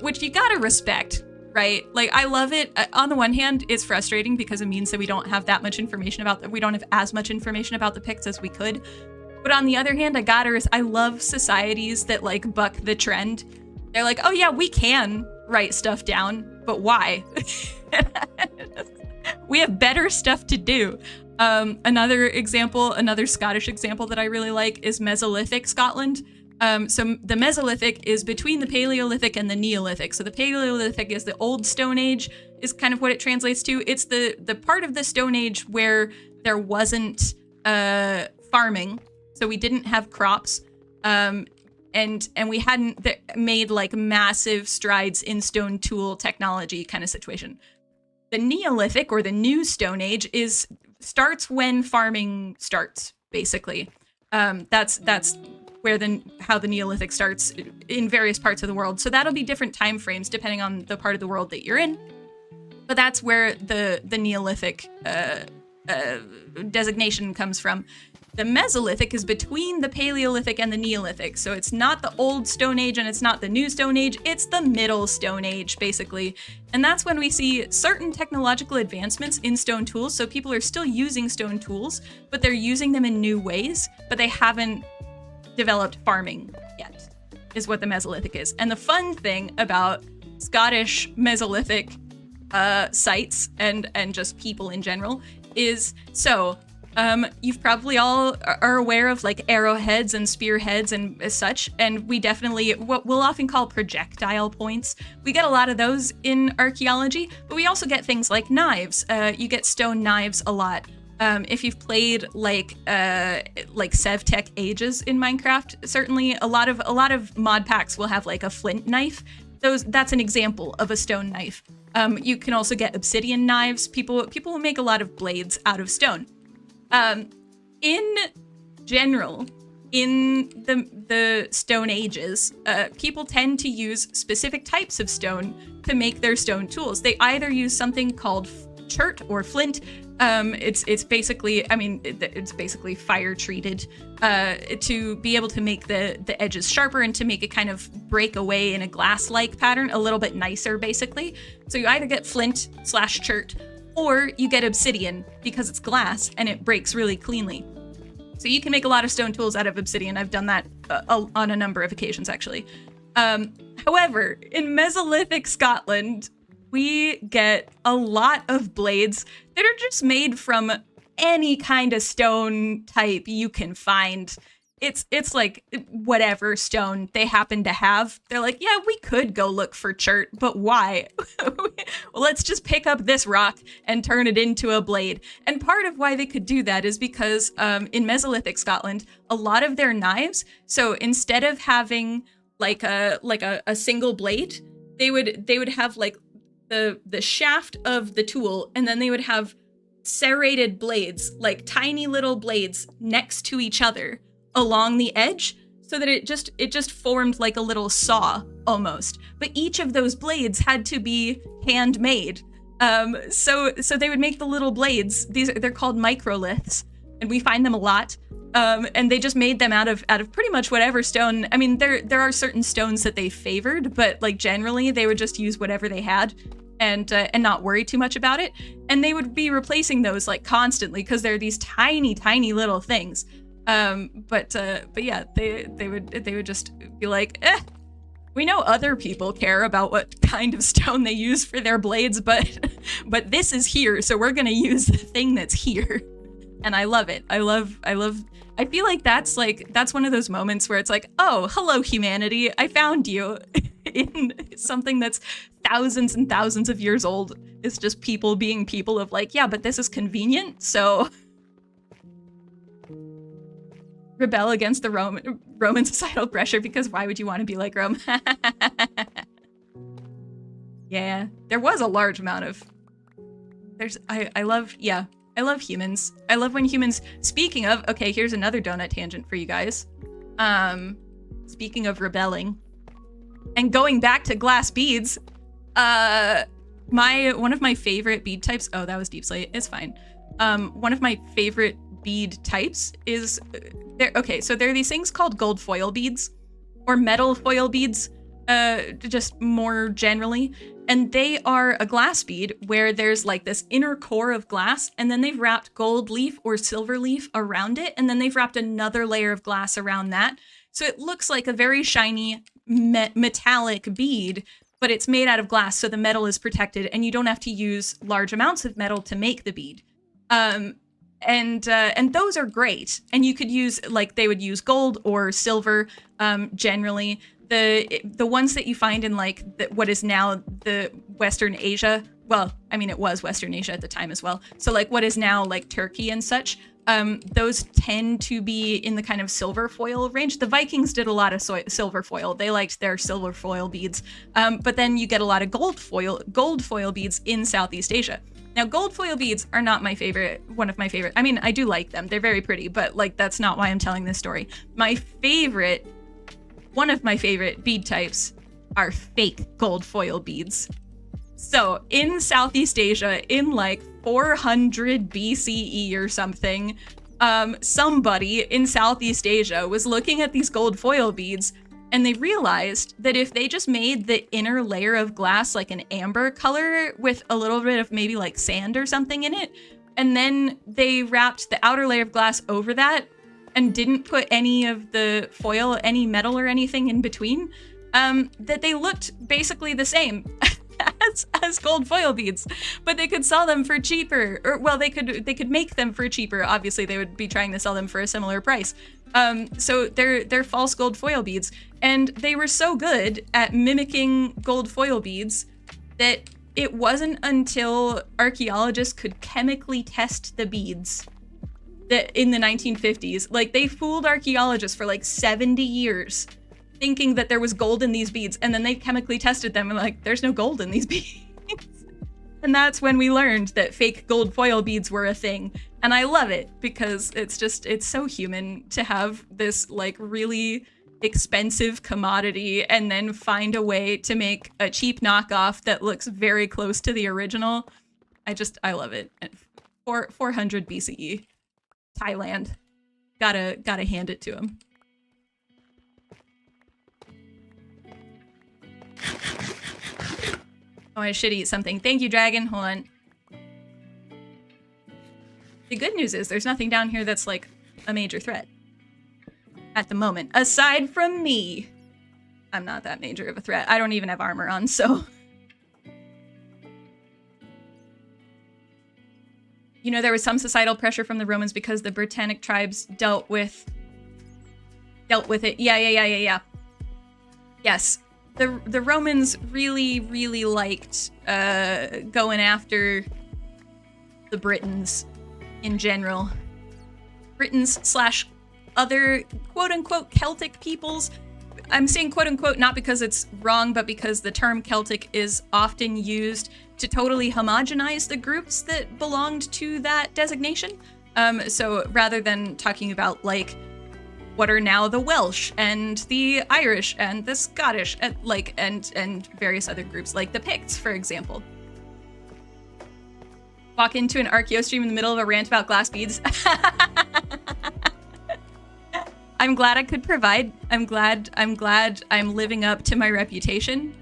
Which you gotta respect, right? Like, I love it. On the one hand, it's frustrating because it means that we don't have that much information about them. We don't have as much information about the Picts as we could. But on the other hand, I love societies that like buck the trend. They're like, oh yeah, we can write stuff down, but why? We have better stuff to do. Another Scottish example that I really like is Mesolithic Scotland. So the Mesolithic is between the Paleolithic and the Neolithic. So the Paleolithic is the old Stone Age, is kind of what it translates to. It's the part of the Stone Age where there wasn't farming, so we didn't have crops, and we hadn't made like massive strides in stone tool technology kind of situation. The Neolithic, or the New Stone Age, starts when farming starts, basically. That's where how the Neolithic starts in various parts of the world. So that'll be different time frames depending on the part of the world that you're in. But that's where the Neolithic designation comes from. The Mesolithic is between the Paleolithic and the Neolithic. So it's not the old Stone Age and it's not the New Stone Age, it's the Middle Stone Age, basically. And that's when we see certain technological advancements in stone tools. So people are still using stone tools, but they're using them in new ways, but they haven't developed farming yet, is what the Mesolithic is. And the fun thing about Scottish Mesolithic sites and just people in general is, so you've probably all are aware of like arrowheads and spearheads and such, and we definitely, what we'll often call projectile points, we get a lot of those in archaeology, but we also get things like knives. You get stone knives a lot. If you've played like SevTech Ages in Minecraft, certainly a lot of mod packs will have like a flint knife. That's an example of a stone knife. You can also get obsidian knives. People will make a lot of blades out of stone. In general, in the Stone Ages, people tend to use specific types of stone to make their stone tools. They either use something called chert or flint. It's basically, I mean, it's basically fire treated to be able to make the edges sharper and to make it kind of break away in a glass-like pattern a little bit nicer, basically. So you either get flint/chert or you get obsidian because it's glass and it breaks really cleanly. So you can make a lot of stone tools out of obsidian. I've done that on a number of occasions, actually. However, in Mesolithic Scotland, we get a lot of blades that are just made from any kind of stone type you can find. It's like whatever stone they happen to have. They're like, yeah, we could go look for chert, but why? Well, let's just pick up this rock and turn it into a blade. And part of why they could do that is because in Mesolithic Scotland, a lot of their knives, so instead of having like a single blade, they would have like the shaft of the tool, and then they would have serrated blades, like tiny little blades next to each other along the edge, so that it just formed like a little saw almost. But each of those blades had to be handmade. So they would make the little blades. They're called microliths, and we find them a lot. And they just made them out of pretty much whatever stone. I mean, there are certain stones that they favored, but like generally they would just use whatever they had and not worry too much about it. And they would be replacing those like constantly because they're these tiny little things. But yeah, they would just be like, we know other people care about what kind of stone they use for their blades, but this is here, so we're gonna use the thing that's here. And I love it. I feel like that's one of those moments where it's like, oh, hello humanity, I found you in something that's thousands and thousands of years old. It's just people being people of like, yeah, but this is convenient, so rebel against the Roman societal pressure, because why would you want to be like Rome? Yeah, there was a large amount of... I love humans. I love when humans... Speaking of... Okay, here's another donut tangent for you guys. Speaking of rebelling. And going back to glass beads, one of my favorite bead types... Oh, that was deep slate. It's fine. One of my favorite bead types is... Okay, so there are these things called gold foil beads, or metal foil beads, just more generally. And they are a glass bead where there's like this inner core of glass, and then they've wrapped gold leaf or silver leaf around it, and then they've wrapped another layer of glass around that. So it looks like a very shiny metallic bead, but it's made out of glass, so the metal is protected, and you don't have to use large amounts of metal to make the bead. And those are great. And you could use, like, they would use gold or silver, generally. The ones that you find in, like, what is now the Western Asia, well, I mean, it was Western Asia at the time as well. So, like, what is now, like, Turkey and such, those tend to be in the kind of silver foil range. The Vikings did a lot of silver foil. They liked their silver foil beads. But then you get a lot of gold foil beads in Southeast Asia. Now, gold foil beads are not one of my favorite. I mean, I do like them. They're very pretty, but like that's not why I'm telling this story. One of my favorite bead types are fake gold foil beads. So in Southeast Asia, in like 400 BCE or something, somebody in Southeast Asia was looking at these gold foil beads, and they realized that if they just made the inner layer of glass like an amber color with a little bit of maybe like sand or something in it, and then they wrapped the outer layer of glass over that and didn't put any of the foil, any metal or anything in between, that they looked basically the same as gold foil beads, but they could sell them for cheaper, or well, they could make them for cheaper. Obviously, they would be trying to sell them for a similar price. So they're false gold foil beads, and they were so good at mimicking gold foil beads that it wasn't until archaeologists could chemically test the beads that in the 1950s, like they fooled archaeologists for like 70 years thinking that there was gold in these beads, and then they chemically tested them and like, there's no gold in these beads. And that's when we learned that fake gold foil beads were a thing. And I love it because it's so human to have this like really expensive commodity and then find a way to make a cheap knockoff that looks very close to the original. I love it. 400 BCE, Thailand. Gotta hand it to him. Oh, I should eat something. Thank you, Dragon. Hold on. The good news is there's nothing down here that's like a major threat at the moment. Aside from me, I'm not that major of a threat. I don't even have armor on, so. You know, there was some societal pressure from the Romans because the Britannic tribes dealt with it. Yeah. Yes. The Romans really liked going after the Britons in general. Britons / other quote-unquote Celtic peoples. I'm saying quote-unquote not because it's wrong, but because the term Celtic is often used to totally homogenize the groups that belonged to that designation. So rather than talking about like what are now the Welsh and the Irish and the Scottish and various other groups like the Picts, for example. Walk into an Archaeo stream in the middle of a rant about glass beads. I'm glad I could provide. I'm glad I'm living up to my reputation.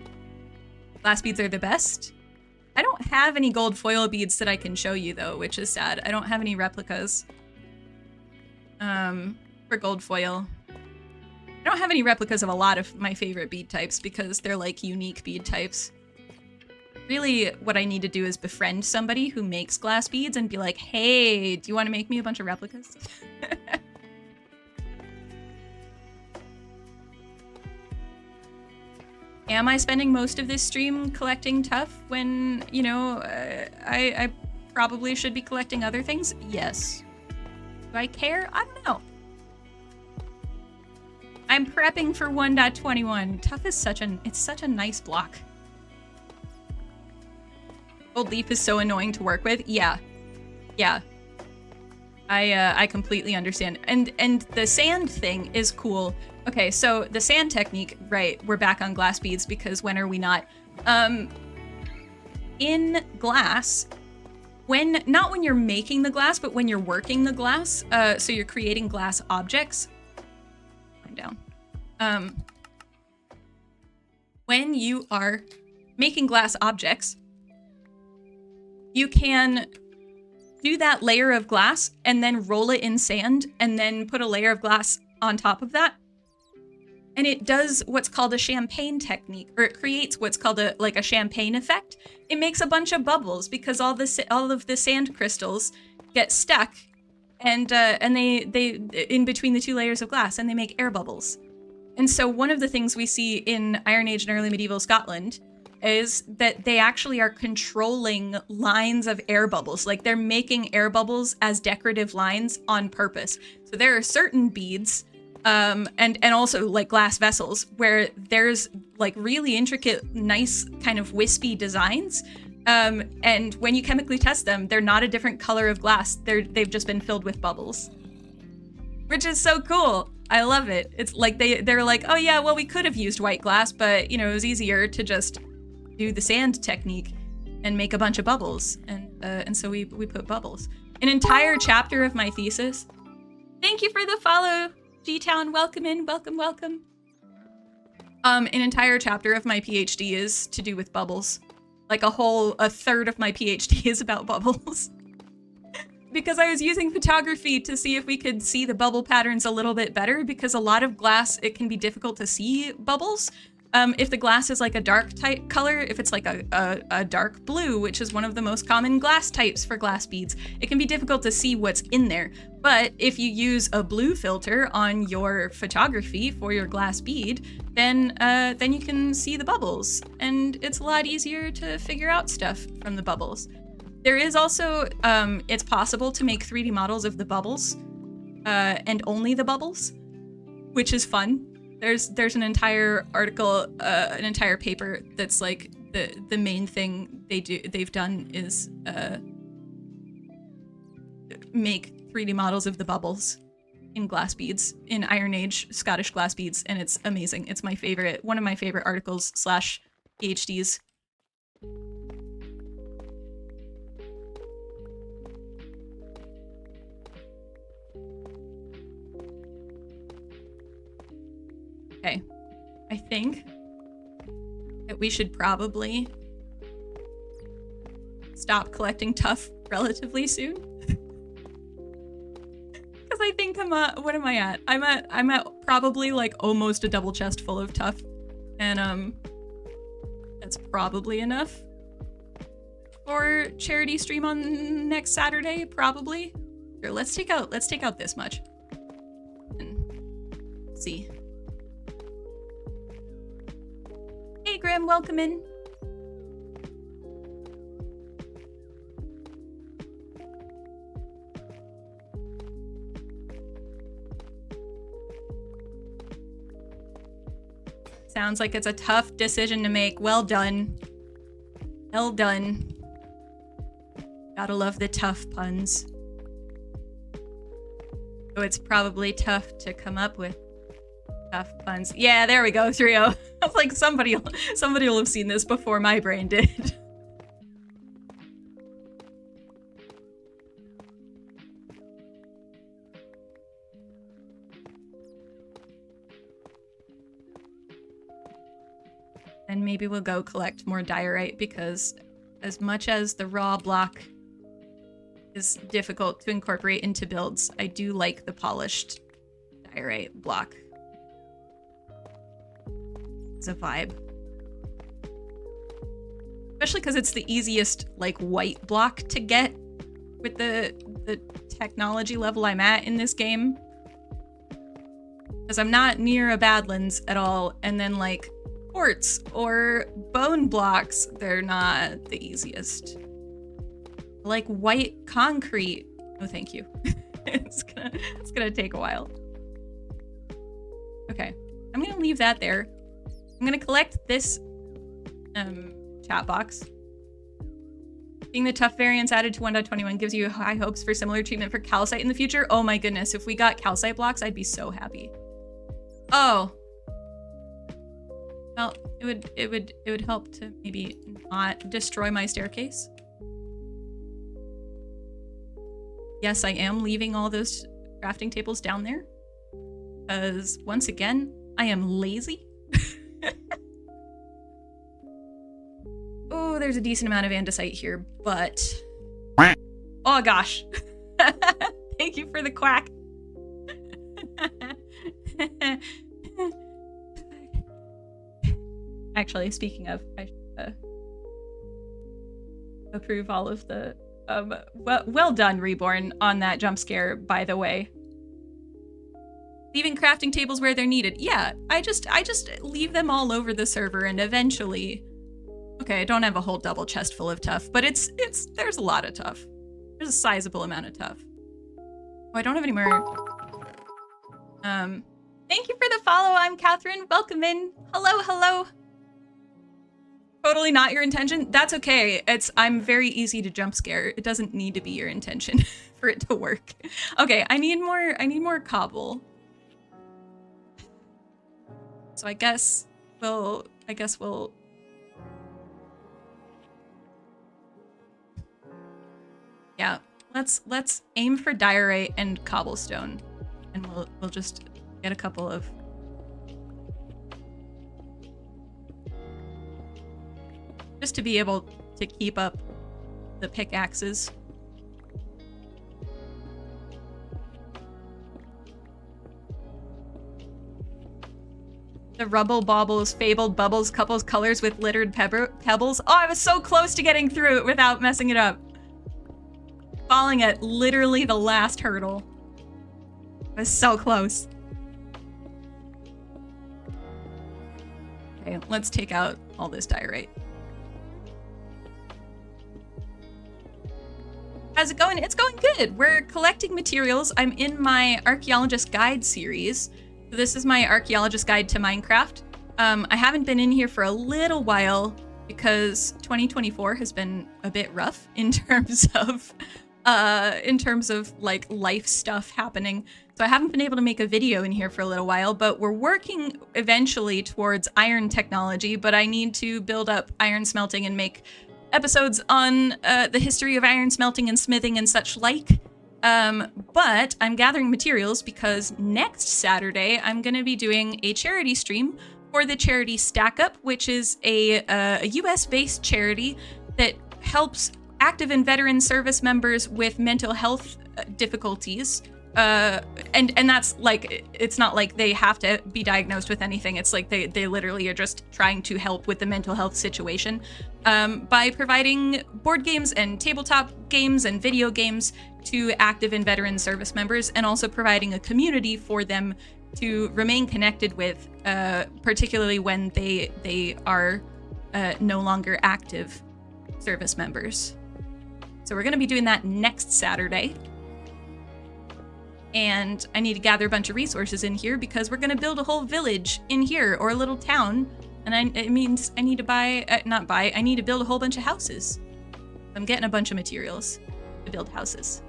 Glass beads are the best. I don't have any gold foil beads that I can show you though, which is sad. I don't have any replicas. For gold foil. I don't have any replicas of a lot of my favorite bead types because they're like unique bead types. Really, what I need to do is befriend somebody who makes glass beads and be like, hey, do you want to make me a bunch of replicas? Am I spending most of this stream collecting tuff when, you know, I probably should be collecting other things? Yes. Do I care? I don't know. I'm prepping for 1.21. Tuff is such a nice block. Gold leaf is so annoying to work with. Yeah. I completely understand. And the sand thing is cool. Okay, so the sand technique, right, we're back on glass beads because when are we not? In glass, not when you're making the glass, but when you're working the glass, so you're creating glass objects. I'm down. When you are making glass objects, you can do that layer of glass and then roll it in sand and then put a layer of glass on top of that. And it does what's called a champagne technique, or it creates what's called a champagne effect. It makes a bunch of bubbles because all of the sand crystals get stuck, and they in between the two layers of glass, and they make air bubbles. And so one of the things we see in Iron Age and early medieval Scotland is that they actually are controlling lines of air bubbles. Like they're making air bubbles as decorative lines on purpose. So there are certain beads. And also like glass vessels where there's like really intricate, nice kind of wispy designs. And when you chemically test them, they're not a different color of glass. They've just been filled with bubbles, which is so cool. I love it. It's like they're like, oh yeah, well we could have used white glass, but you know, it was easier to just do the sand technique and make a bunch of bubbles. And so we put bubbles. An entire chapter of my thesis. Thank you for the follow. G-Town, welcome in, welcome. An entire chapter of my PhD is to do with bubbles. Like a third of my PhD is about bubbles. Because I was using photography to see if we could see the bubble patterns a little bit better, because a lot of glass, it can be difficult to see bubbles. If the glass is like a dark type color, if it's like a dark blue, which is one of the most common glass types for glass beads, it can be difficult to see what's in there. But if you use a blue filter on your photography for your glass bead, then you can see the bubbles, and it's a lot easier to figure out stuff from the bubbles. There is also, it's possible to make 3D models of the bubbles, and only the bubbles, which is fun. There's an entire article, an entire paper that's like the main thing they've done is make 3D models of the bubbles in glass beads, in Iron Age Scottish glass beads, and it's amazing. It's my favorite, one of my favorite articles / PhDs. Okay, I think that we should probably stop collecting tuff relatively soon. Because I think I'm at, what am I at? I'm at probably like almost a double chest full of tough. And that's probably enough for charity stream on next Saturday, probably. Here, let's take out this much. And see. Hey Grim, welcome in. Sounds like it's a tough decision to make. Well done. Well done. Gotta love the tough puns. So it's probably tough to come up with tough puns. Yeah, there we go, 3-0. I was like, somebody will have seen this before my brain did. And maybe we'll go collect more diorite, because as much as the raw block is difficult to incorporate into builds, I do like the polished diorite block. It's a vibe. Especially because it's the easiest like white block to get with the technology level I'm at in this game. Because I'm not near a Badlands at all, and then like quartz or bone blocks, they're not the easiest. Like white concrete. Oh, thank you. it's gonna take a while. Okay, I'm gonna leave that there. I'm gonna collect this chat box. Being the tough variants added to 1.21 gives you high hopes for similar treatment for calcite in the future. Oh my goodness, if we got calcite blocks, I'd be so happy. Oh. Well, it would help to maybe not destroy my staircase. Yes, I am leaving all those crafting tables down there. Because once again, I am lazy. Oh, there's a decent amount of andesite here, but oh gosh. Thank you for the quack. Actually, speaking of, I should approve all of the well done, Reborn, on that jump scare, by the way. Leaving crafting tables where they're needed. Yeah, I just leave them all over the server, and eventually, okay, I don't have a whole double chest full of tough, but there's a lot of tough. There's a sizable amount of tough. Oh, I don't have any more. Thank you for the follow. I'm Catherine. Welcome in. Hello, hello. Totally not your intention. That's okay. I'm very easy to jump scare. It doesn't need to be your intention for it to work. Okay, I need more cobble. So I guess we'll yeah, let's aim for diorite and cobblestone, and we'll just get a couple of just to be able to keep up the pickaxes. The rubble baubles, fabled bubbles, couples colors with littered pebbles. Oh, I was so close to getting through it without messing it up. Falling at literally the last hurdle. I was so close. Okay, let's take out all this diorite. How's it going? It's going good. We're collecting materials. I'm in my Archaeologist Guide series. So this is my Archaeologist Guide to Minecraft. I haven't been in here for a little while because 2024 has been a bit rough in terms of like life stuff happening. So I haven't been able to make a video in here for a little while, but we're working eventually towards iron technology, but I need to build up iron smelting and make episodes on the history of iron smelting and smithing and such like. But I'm gathering materials because next Saturday I'm going to be doing a charity stream for the charity Stack Up, which is a US-based charity that helps active and veteran service members with mental health difficulties and that's like, it's not like they have to be diagnosed with anything. It's like they literally are just trying to help with the mental health situation by providing board games and tabletop games and video games to active and veteran service members, and also providing a community for them to remain connected with, particularly when they are no longer active service members. So we're going to be doing that next Saturday. And I need to gather a bunch of resources in here because we're going to build a whole village in here, or a little town. And it means I need to I need to build a whole bunch of houses. I'm getting a bunch of materials to build houses.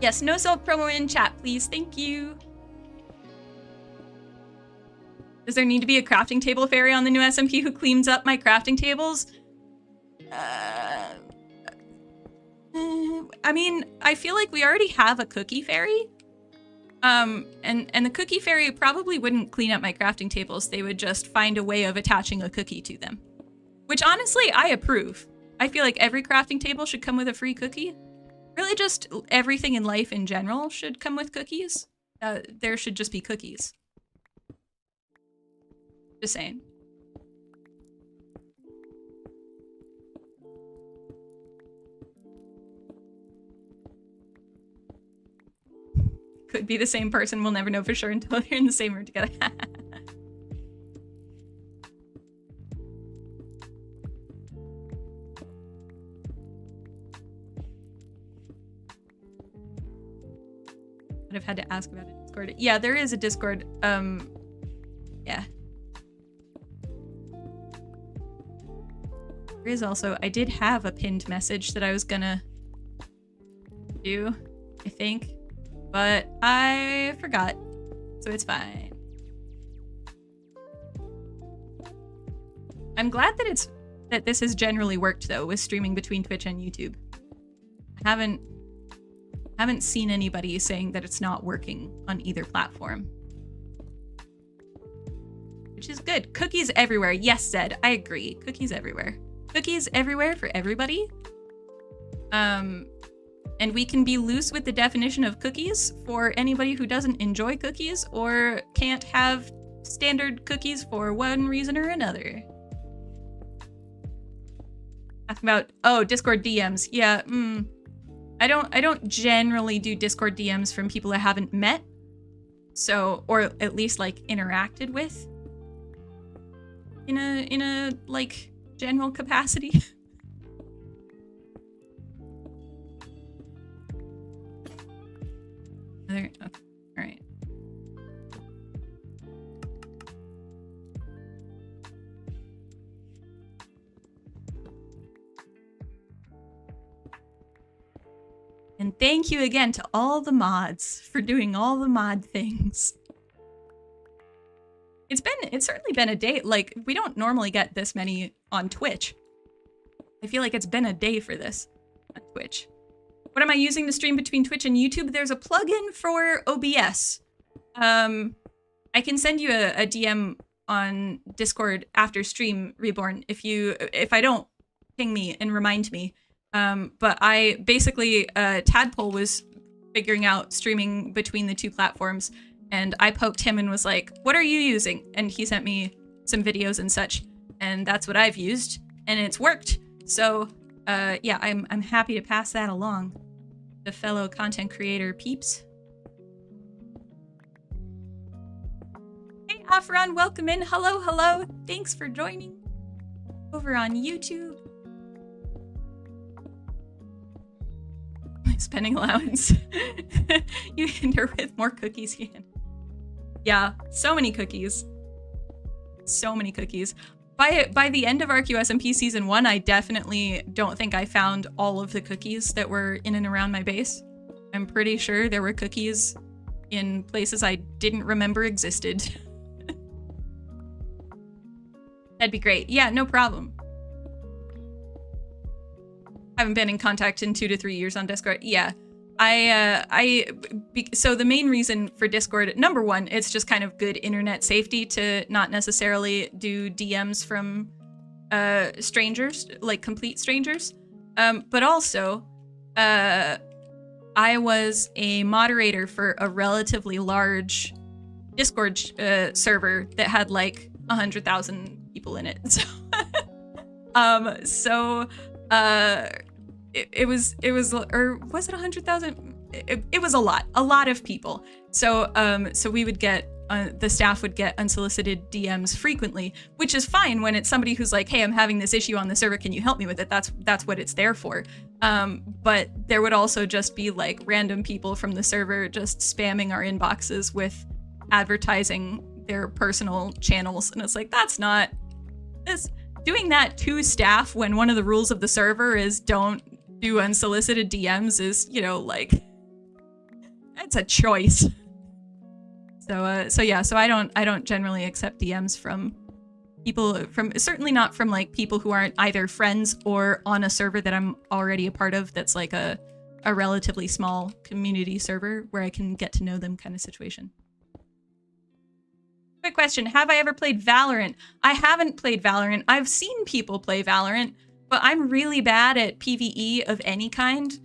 Yes, no self-promo in chat, please. Thank you. Does there need to be a crafting table fairy on the new SMP who cleans up my crafting tables? I mean, I feel like we already have a cookie fairy. And the cookie fairy probably wouldn't clean up my crafting tables. They would just find a way of attaching a cookie to them. Which honestly, I approve. I feel like every crafting table should come with a free cookie. Really, just everything in life in general should come with cookies. There should just be cookies. Just saying. Could be the same person. We'll never know for sure until they're in the same room together. I'd have had to ask about a Discord. Yeah, there is a Discord. Yeah. There is also, I did have a pinned message that I was gonna do, I think, but I forgot, so it's fine. I'm glad that this has generally worked though, with streaming between Twitch and YouTube. I haven't seen anybody saying that it's not working on either platform. Which is good. Cookies everywhere. Yes, Zed, I agree. Cookies everywhere. Cookies everywhere for everybody. And we can be loose with the definition of cookies for anybody who doesn't enjoy cookies or can't have standard cookies for one reason or another. Asking about, oh, Discord DMs. Yeah, I don't generally do Discord DMs from people I haven't met. So, or at least like interacted with in a like general capacity. Okay, all right. And thank you again to all the mods for doing all the mod things. It's certainly been a day. Like, we don't normally get this many on Twitch. I feel like it's been a day for this on Twitch. What am I using to stream between Twitch and YouTube? There's a plugin for OBS. I can send you a DM on Discord after stream, Reborn, if I don't, ping me and remind me. But I basically, Tadpole was figuring out streaming between the two platforms, and I poked him and was like, what are you using? And he sent me some videos and such, and that's what I've used, and it's worked. So, yeah, I'm happy to pass that along to fellow content creator peeps. Hey, Afron, welcome in. Hello, hello. Thanks for joining over on YouTube. My spending allowance. You hinder with more cookies, Ian. Yeah, so many cookies. So many cookies. By the end of ArchaeoSMP Season 1, I definitely don't think I found all of the cookies that were in and around my base. I'm pretty sure there were cookies in places I didn't remember existed. That'd be great. Yeah, no problem. Haven't been in contact in 2 to 3 years on Discord. Yeah. So the main reason for Discord, number one, it's just kind of good internet safety to not necessarily do DMs from strangers, like complete strangers. But also, I was a moderator for a relatively large Discord server that had like 100,000 people in it. It was, or was it 100,000? It was a lot of people. So we would get, the staff would get unsolicited DMs frequently, which is fine when it's somebody who's like, hey, I'm having this issue on the server. Can you help me with it? That's what it's there for. But there would also just be like random people from the server just spamming our inboxes with advertising their personal channels. And it's like, doing that to staff when one of the rules of the server is don't do unsolicited DMs is, like, it's a choice. So I don't generally accept DMs from people, certainly not from like people who aren't either friends or on a server that I'm already a part of that's like a relatively small community server where I can get to know them kind of situation. Quick question, have I ever played Valorant? I haven't played Valorant. I've seen people play Valorant, but I'm really bad at PvE of any kind.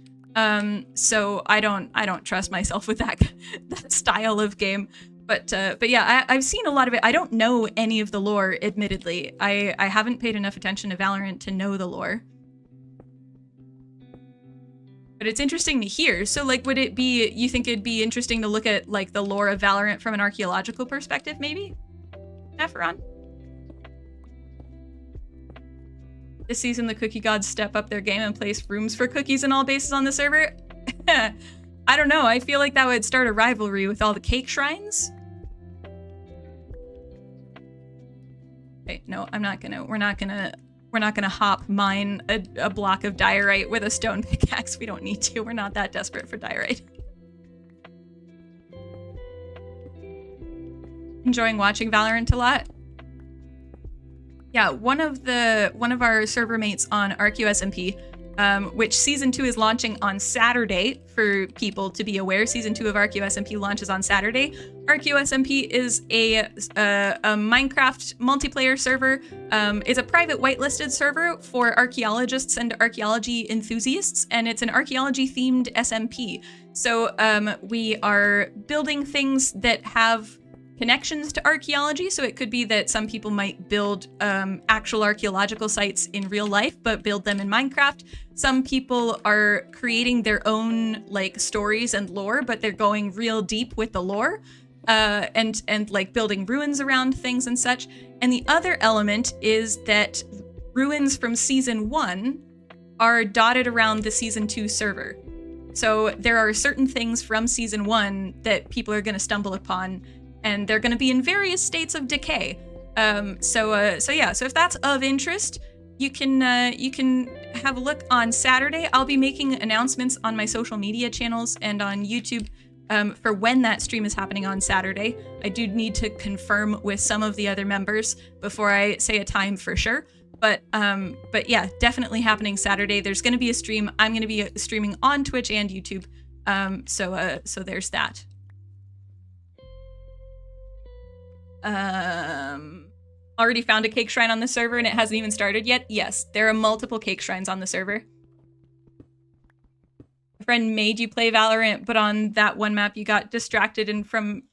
So I don't trust myself with that style of game. But yeah, I've seen a lot of it. I don't know any of the lore, admittedly. I haven't paid enough attention to Valorant to know the lore. But it's interesting to hear. So like, you think it'd be interesting to look at like the lore of Valorant from an archaeological perspective, maybe? Neferon? This season, the cookie gods step up their game and place rooms for cookies in all bases on the server? I don't know. I feel like that would start a rivalry with all the cake shrines. Okay, no, we're not gonna hop mine a block of diorite with a stone pickaxe. We don't need to. We're not that desperate for diorite. Enjoying watching Valorant a lot? Yeah, one of our server mates on ArchaeoSMP, which season 2 is launching on Saturday for people to be aware. Season 2 of ArchaeoSMP launches on Saturday. ArchaeoSMP is a Minecraft multiplayer server. It's a private whitelisted server for archaeologists and archaeology enthusiasts, and it's an archaeology-themed SMP. So we are building things that have connections to archaeology. So it could be that some people might build actual archaeological sites in real life, but build them in Minecraft. Some people are creating their own like stories and lore, but they're going real deep with the lore and like building ruins around things and such. And the other element is that ruins from season 1 are dotted around the season 2 server. So there are certain things from season 1 that people are going to stumble upon, and they're going to be in various states of decay. So if that's of interest, you can have a look on Saturday. I'll be making announcements on my social media channels and on YouTube for when that stream is happening on Saturday. I do need to confirm with some of the other members before I say a time for sure. But yeah, definitely happening Saturday. There's going to be a stream. I'm going to be streaming on Twitch and YouTube. So there's that. Already found a cake shrine on the server and it hasn't even started yet? Yes, there are multiple cake shrines on the server. A friend made you play Valorant, but on that one map you got distracted and from...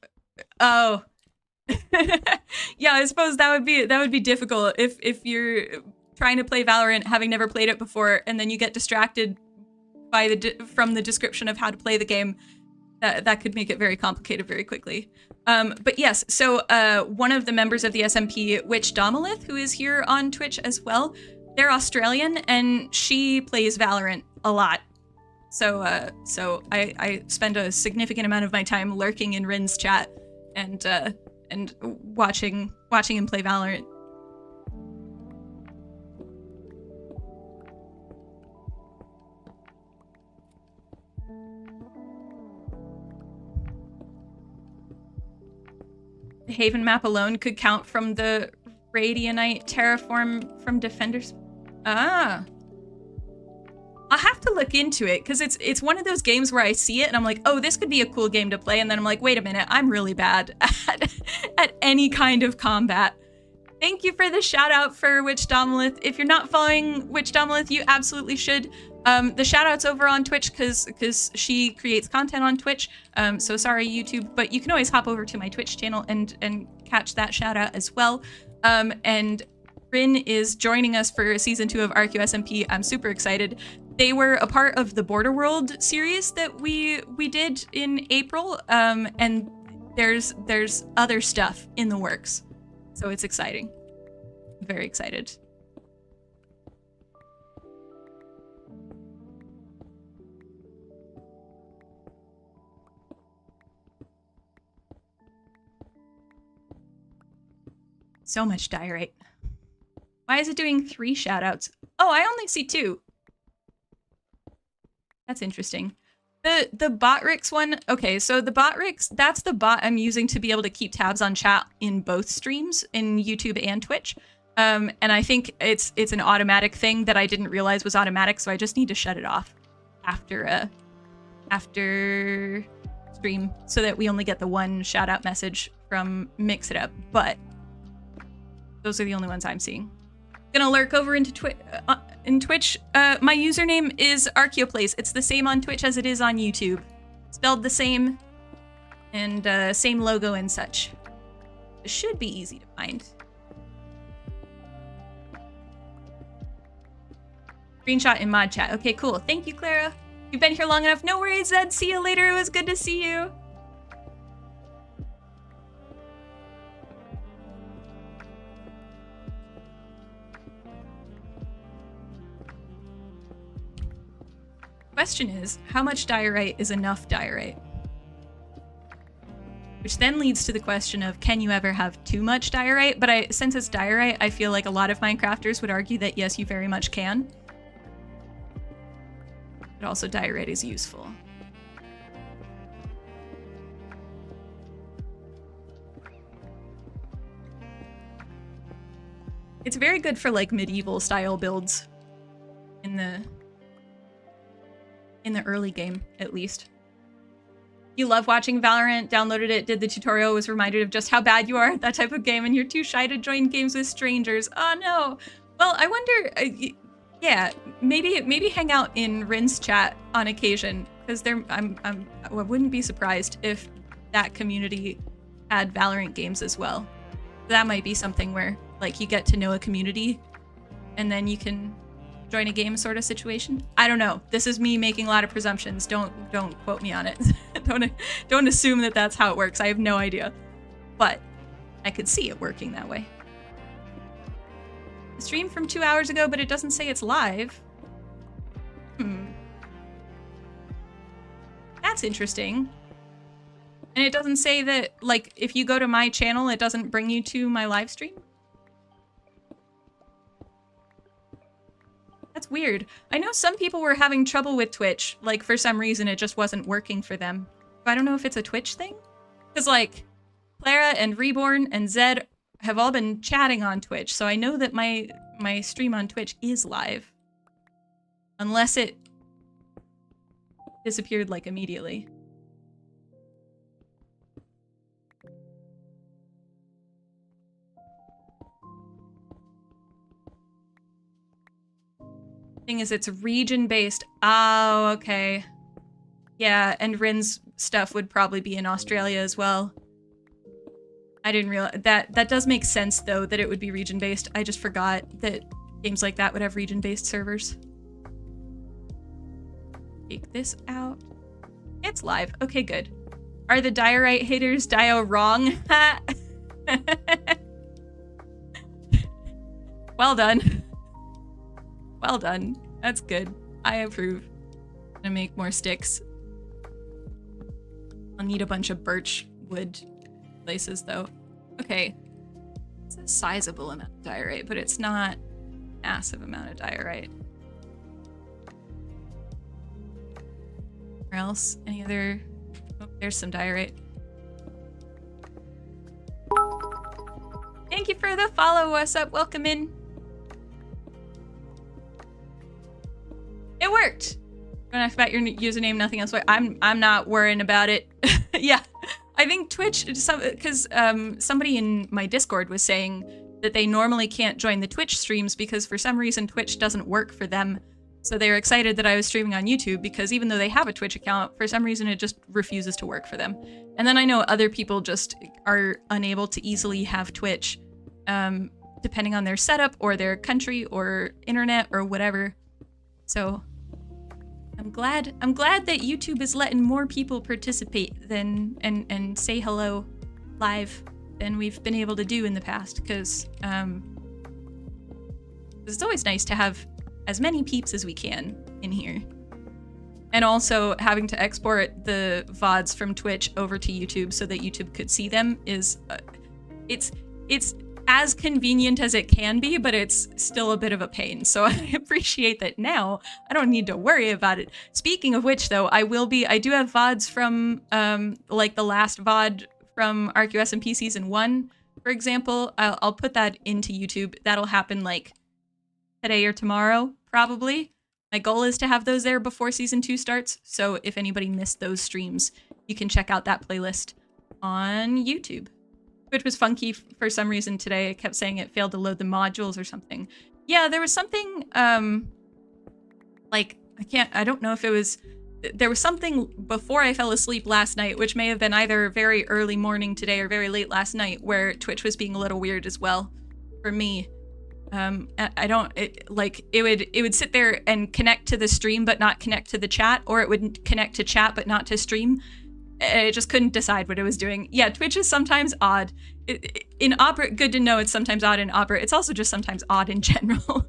Oh. Yeah, I suppose that would be difficult if you're trying to play Valorant having never played it before and then you get distracted by from the description of how to play the game. That could make it very complicated very quickly. But yes, so one of the members of the SMP, Witch Domalith, who is here on Twitch as well, they're Australian and she plays Valorant a lot. So I spend a significant amount of my time lurking in Rin's chat and watching him play Valorant. The Haven map alone could count from the Radianite terraform from Defenders. Ah. I'll have to look into it, because it's one of those games where I see it and I'm like, oh, this could be a cool game to play, and then I'm like, wait a minute, I'm really bad at any kind of combat. Thank you for the shout out for Witch Domalith. If you're not following Witch Domalith, you absolutely should. The shout out's over on Twitch because she creates content on Twitch. So sorry, YouTube, but you can always hop over to my Twitch channel and catch that shout out as well. And Rin is joining us for season 2 of ArchaeoSMP. I'm super excited. They were a part of the Border World series that we did in April. And there's other stuff in the works. So it's exciting. I'm very excited. So much diorite. Why is it doing 3 shoutouts? Oh, I only see 2. That's interesting. The Botrix one, okay, so the Botrix, that's the bot I'm using to be able to keep tabs on chat in both streams, in YouTube and Twitch. And I think it's an automatic thing that I didn't realize was automatic, so I just need to shut it off after stream so that we only get the 1 shout out message from Mix It Up. But those are the only ones I'm seeing. Gonna lurk over into Twitch. My username is ArchaeoPlays. It's the same on Twitch as it is on YouTube. Spelled the same, and same logo and such. It should be easy to find. Screenshot in mod chat. Okay, cool. Thank you, Clara. You've been here long enough. No worries, Zed. See you later. It was good to see you. Question is, how much diorite is enough diorite? Which then leads to the question of, can you ever have too much diorite? But since it's diorite, I feel like a lot of Minecrafters would argue that yes, you very much can. But also diorite is useful. It's very good for like medieval style builds in the early game, at least. You love watching Valorant, downloaded it, did the tutorial, was reminded of just how bad you are at that type of game, and you're too shy to join games with strangers. Oh no. Well, I wonder, yeah, maybe hang out in Rin's chat on occasion, because I wouldn't be surprised if that community had Valorant games as well. That might be something where, like, you get to know a community, and then you can join a game sort of situation. I don't know. This is me making a lot of presumptions. Don't quote me on it. don't assume that that's how it works. I have no idea. But I could see it working that way. A stream from 2 hours ago, but it doesn't say it's live. That's interesting. And it doesn't say that, like, if you go to my channel, it doesn't bring you to my live stream? That's weird. I know some people were having trouble with Twitch. Like, for some reason, it just wasn't working for them. But I don't know if it's a Twitch thing. Because, like, Clara and Reborn and Zed have all been chatting on Twitch. So I know that my stream on Twitch is live. Unless it disappeared, like, immediately. Thing is, it's region-based. Oh, okay. Yeah, and Rin's stuff would probably be in Australia as well. I didn't realize that does make sense though, that it would be region-based. I just forgot that games like that would have region-based servers. Take this out. It's live. Okay, good. Are the diorite haters dio wrong? Well done. Well done. That's good. I approve. I'm gonna make more sticks. I'll need a bunch of birch wood places though. Okay. It's a sizable amount of diorite, but it's not a massive amount of diorite. Where else? Any other? Oh, there's some diorite. Thank you for the follow. What's up? Welcome in. It worked. Don't ask about your username, nothing else. I'm not worrying about it. Yeah, I think Twitch, because somebody in my Discord was saying that they normally can't join the Twitch streams because for some reason Twitch doesn't work for them. So they were excited that I was streaming on YouTube because even though they have a Twitch account, for some reason it just refuses to work for them. And then I know other people just are unable to easily have Twitch, depending on their setup or their country or internet or whatever. So I'm glad that YouTube is letting more people participate than and say hello live than we've been able to do in the past, because it's always nice to have as many peeps as we can in here. And also having to export the VODs from Twitch over to YouTube so that YouTube could see them is, it's as convenient as it can be, but it's still a bit of a pain. So I appreciate that now I don't need to worry about it. Speaking of which though, I do have VODs from, like the last VOD from ArchaeoSMP Season 1, for example. I'll put that into YouTube. That'll happen like today or tomorrow, probably. My goal is to have those there before Season 2 starts, so if anybody missed those streams, you can check out that playlist on YouTube. Which was funky for some reason today. It kept saying it failed to load the modules or something. Yeah, there was something, like, I don't know if it was, there was something before I fell asleep last night, which may have been either very early morning today or very late last night, where Twitch was being a little weird as well for me. It would sit there and connect to the stream but not connect to the chat, or it would connect to chat but not to stream. It just couldn't decide what it was doing. Yeah, Twitch is sometimes odd. In Opera, good to know it's sometimes odd in Opera. It's also just sometimes odd in general.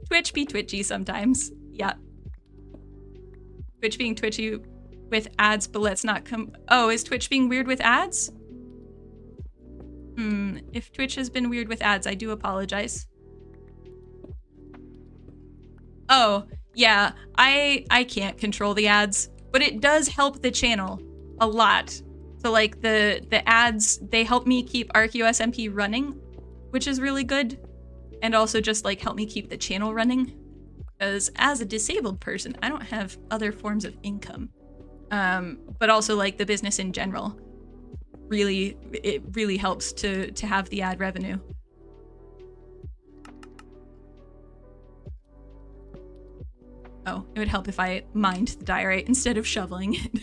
Twitch be twitchy sometimes. Yeah. Twitch being twitchy with ads, but let's not come. Oh, is Twitch being weird with ads? If Twitch has been weird with ads, I do apologize. Oh, yeah, I can't control the ads, but it does help the channel a lot. So like the ads, they help me keep ArchaeoSMP running, which is really good. And also just like help me keep the channel running. Because as a disabled person, I don't have other forms of income. But also like the business in general. It really helps to have the ad revenue. Oh, it would help if I mined the diorite instead of shoveling it.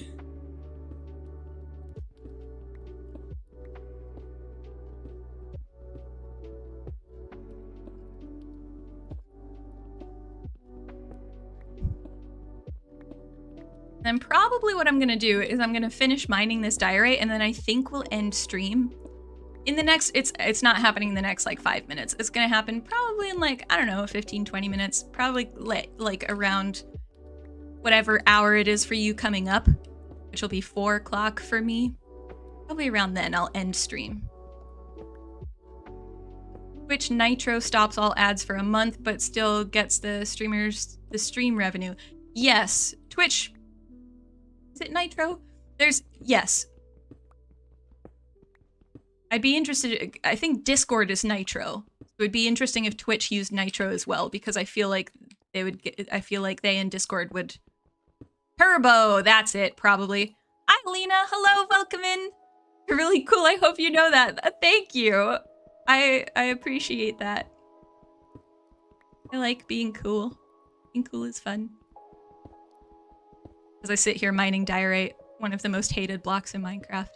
Then probably what I'm gonna do is I'm gonna finish mining this diorite, and then I think we'll end stream. In the next, it's not happening in the next like 5 minutes. It's gonna happen probably in like, I don't know, 15, 20 minutes. Probably like around whatever hour it is for you coming up, which will be 4 o'clock for me. Probably around then I'll end stream. Twitch Nitro stops all ads for a month, but still gets the stream revenue. Yes, Twitch. Is it Nitro? Yes. I'd be interested. I think Discord is Nitro. It would be interesting if Twitch used Nitro as well, because I feel like they would I feel like they and Discord would. Turbo, that's it, probably. Hi, Lena. Hello, welcome in. You're really cool. I hope you know that. Thank you. I appreciate that. I like being cool. Being cool is fun. As I sit here mining diorite, one of the most hated blocks in Minecraft.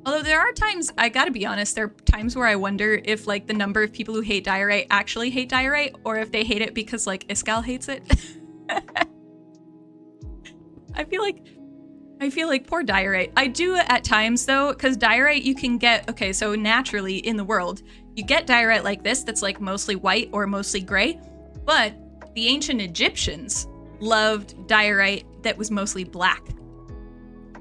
Although there are times, I gotta be honest, there are times where I wonder if like the number of people who hate diorite actually hate diorite, or if they hate it because like Iskal hates it. I feel like poor diorite. I do at times though, because diorite you can get, okay, so naturally in the world, you get diorite like this that's like mostly white or mostly gray, but the ancient Egyptians loved diorite that was mostly black.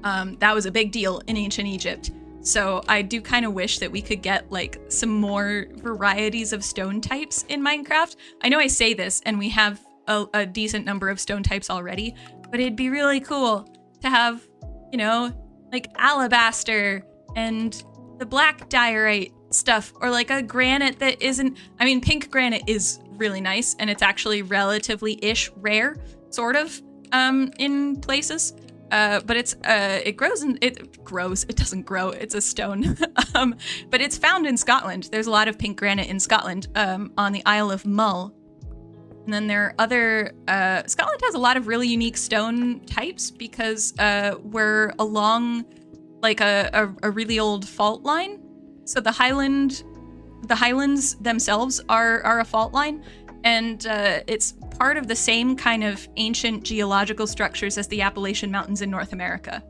That was a big deal in ancient Egypt. So I do kind of wish that we could get like some more varieties of stone types in Minecraft. I know I say this and we have a decent number of stone types already, but it'd be really cool to have, you know, like alabaster and the black diorite stuff, or like a granite that isn't, I mean, pink granite is really nice and it's actually relatively-ish rare, sort of. in places. But it grows and it doesn't grow, it's a stone. But it's found in Scotland. There's a lot of pink granite in Scotland, on the Isle of Mull. And then there are other, Scotland has a lot of really unique stone types because we're along like a really old fault line. So the Highlands themselves are a fault line, and it's part of the same kind of ancient geological structures as the Appalachian Mountains in North America.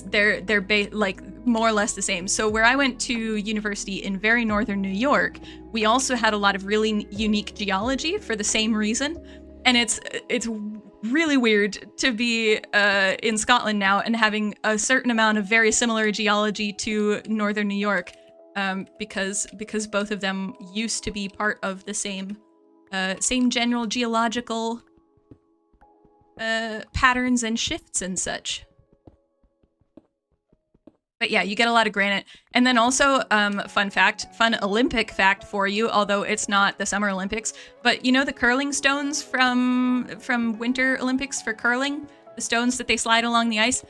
They're like more or less the same. So where I went to university in very northern New York, we also had a lot of really unique geology for the same reason. And it's really weird to be in Scotland now and having a certain amount of very similar geology to northern New York, because both of them used to be part of the same general geological patterns and shifts and such. But yeah, you get a lot of granite. And then also, fun Olympic fact for you, although it's not the Summer Olympics, but you know the curling stones from Winter Olympics for curling? The stones that they slide along the ice?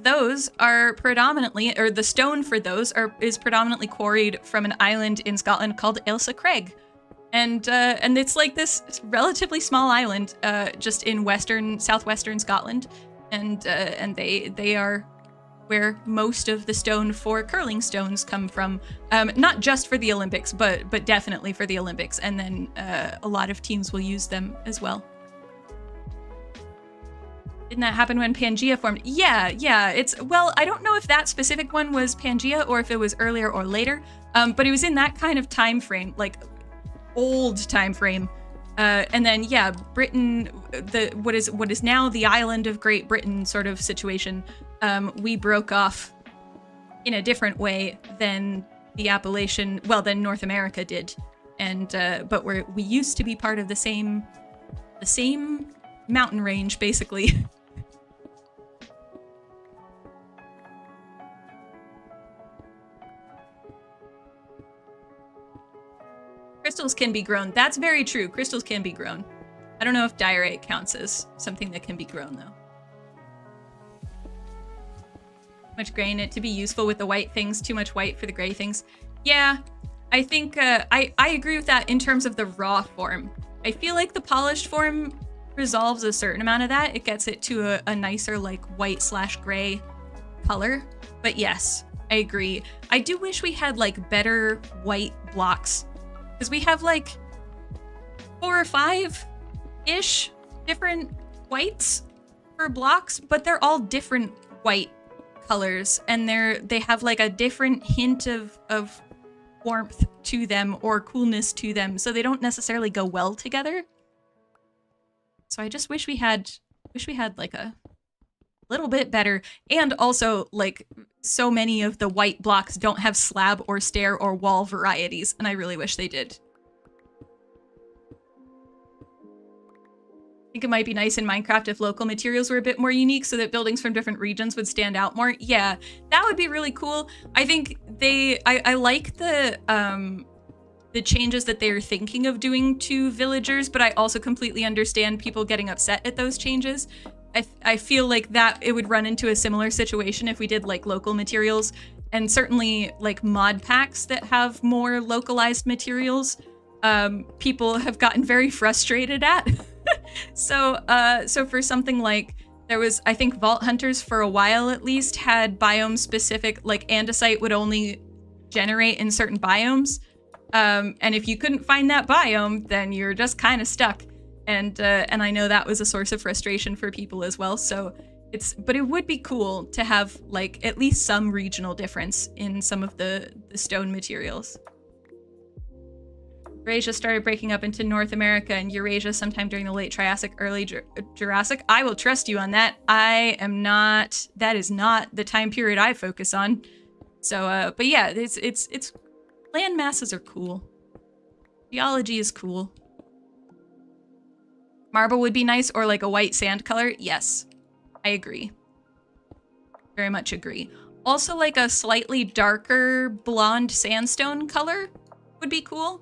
Those are predominantly, or the stone for those is predominantly quarried from an island in Scotland called Ailsa Craig. And it's like this relatively small island, just in southwestern Scotland. And they are where most of the stone for curling stones come from, not just for the Olympics, but definitely for the Olympics. And then a lot of teams will use them as well. Didn't that happen when Pangea formed? Yeah. Well, I don't know if that specific one was Pangea or if it was earlier or later, but it was in that kind of time frame, like old time frame. And then, yeah, Britain, what is now the island of Great Britain sort of situation, we broke off in a different way than than North America did. And, but we used to be part of the same mountain range, basically. Crystals can be grown. That's very true. Crystals can be grown. I don't know if diorite counts as something that can be grown, though. Much granite to be useful with the white things, too much white for the gray things. Yeah, I think I agree with that in terms of the raw form. I feel like the polished form resolves a certain amount of that. It gets it to a nicer, like, white/gray color. But yes, I agree. I do wish we had, like, better white blocks. Because we have, like, 4 or 5-ish different whites for blocks, but they're all different white colors, and they have, like, a different hint of warmth to them or coolness to them, so they don't necessarily go well together. So I just wish we had like a little bit better. And also, like, so many of the white blocks don't have slab or stair or wall varieties, and I really wish they did. I think it might be nice in Minecraft if local materials were a bit more unique so that buildings from different regions would stand out more. Yeah, that would be really cool. I think I like the changes that they're thinking of doing to villagers, but I also completely understand people getting upset at those changes. I feel like that it would run into a similar situation if we did, like, local materials, and certainly, like, mod packs that have more localized materials, people have gotten very frustrated at. So for something like, there was, I think, Vault Hunters for a while at least had biome specific, like, andesite would only generate in certain biomes. And if you couldn't find that biome, then you're just kind of stuck. And I know that was a source of frustration for people as well. So but it would be cool to have, like, at least some regional difference in some of the stone materials. Eurasia started breaking up into North America and Eurasia sometime during the late Triassic, early Jurassic. I will trust you on that. That is not the time period I focus on. So, but yeah, it's land masses are cool. Geology is cool. Marble would be nice, or like a white sand color. Yes, I agree. Very much agree. Also, like a slightly darker blonde sandstone color would be cool.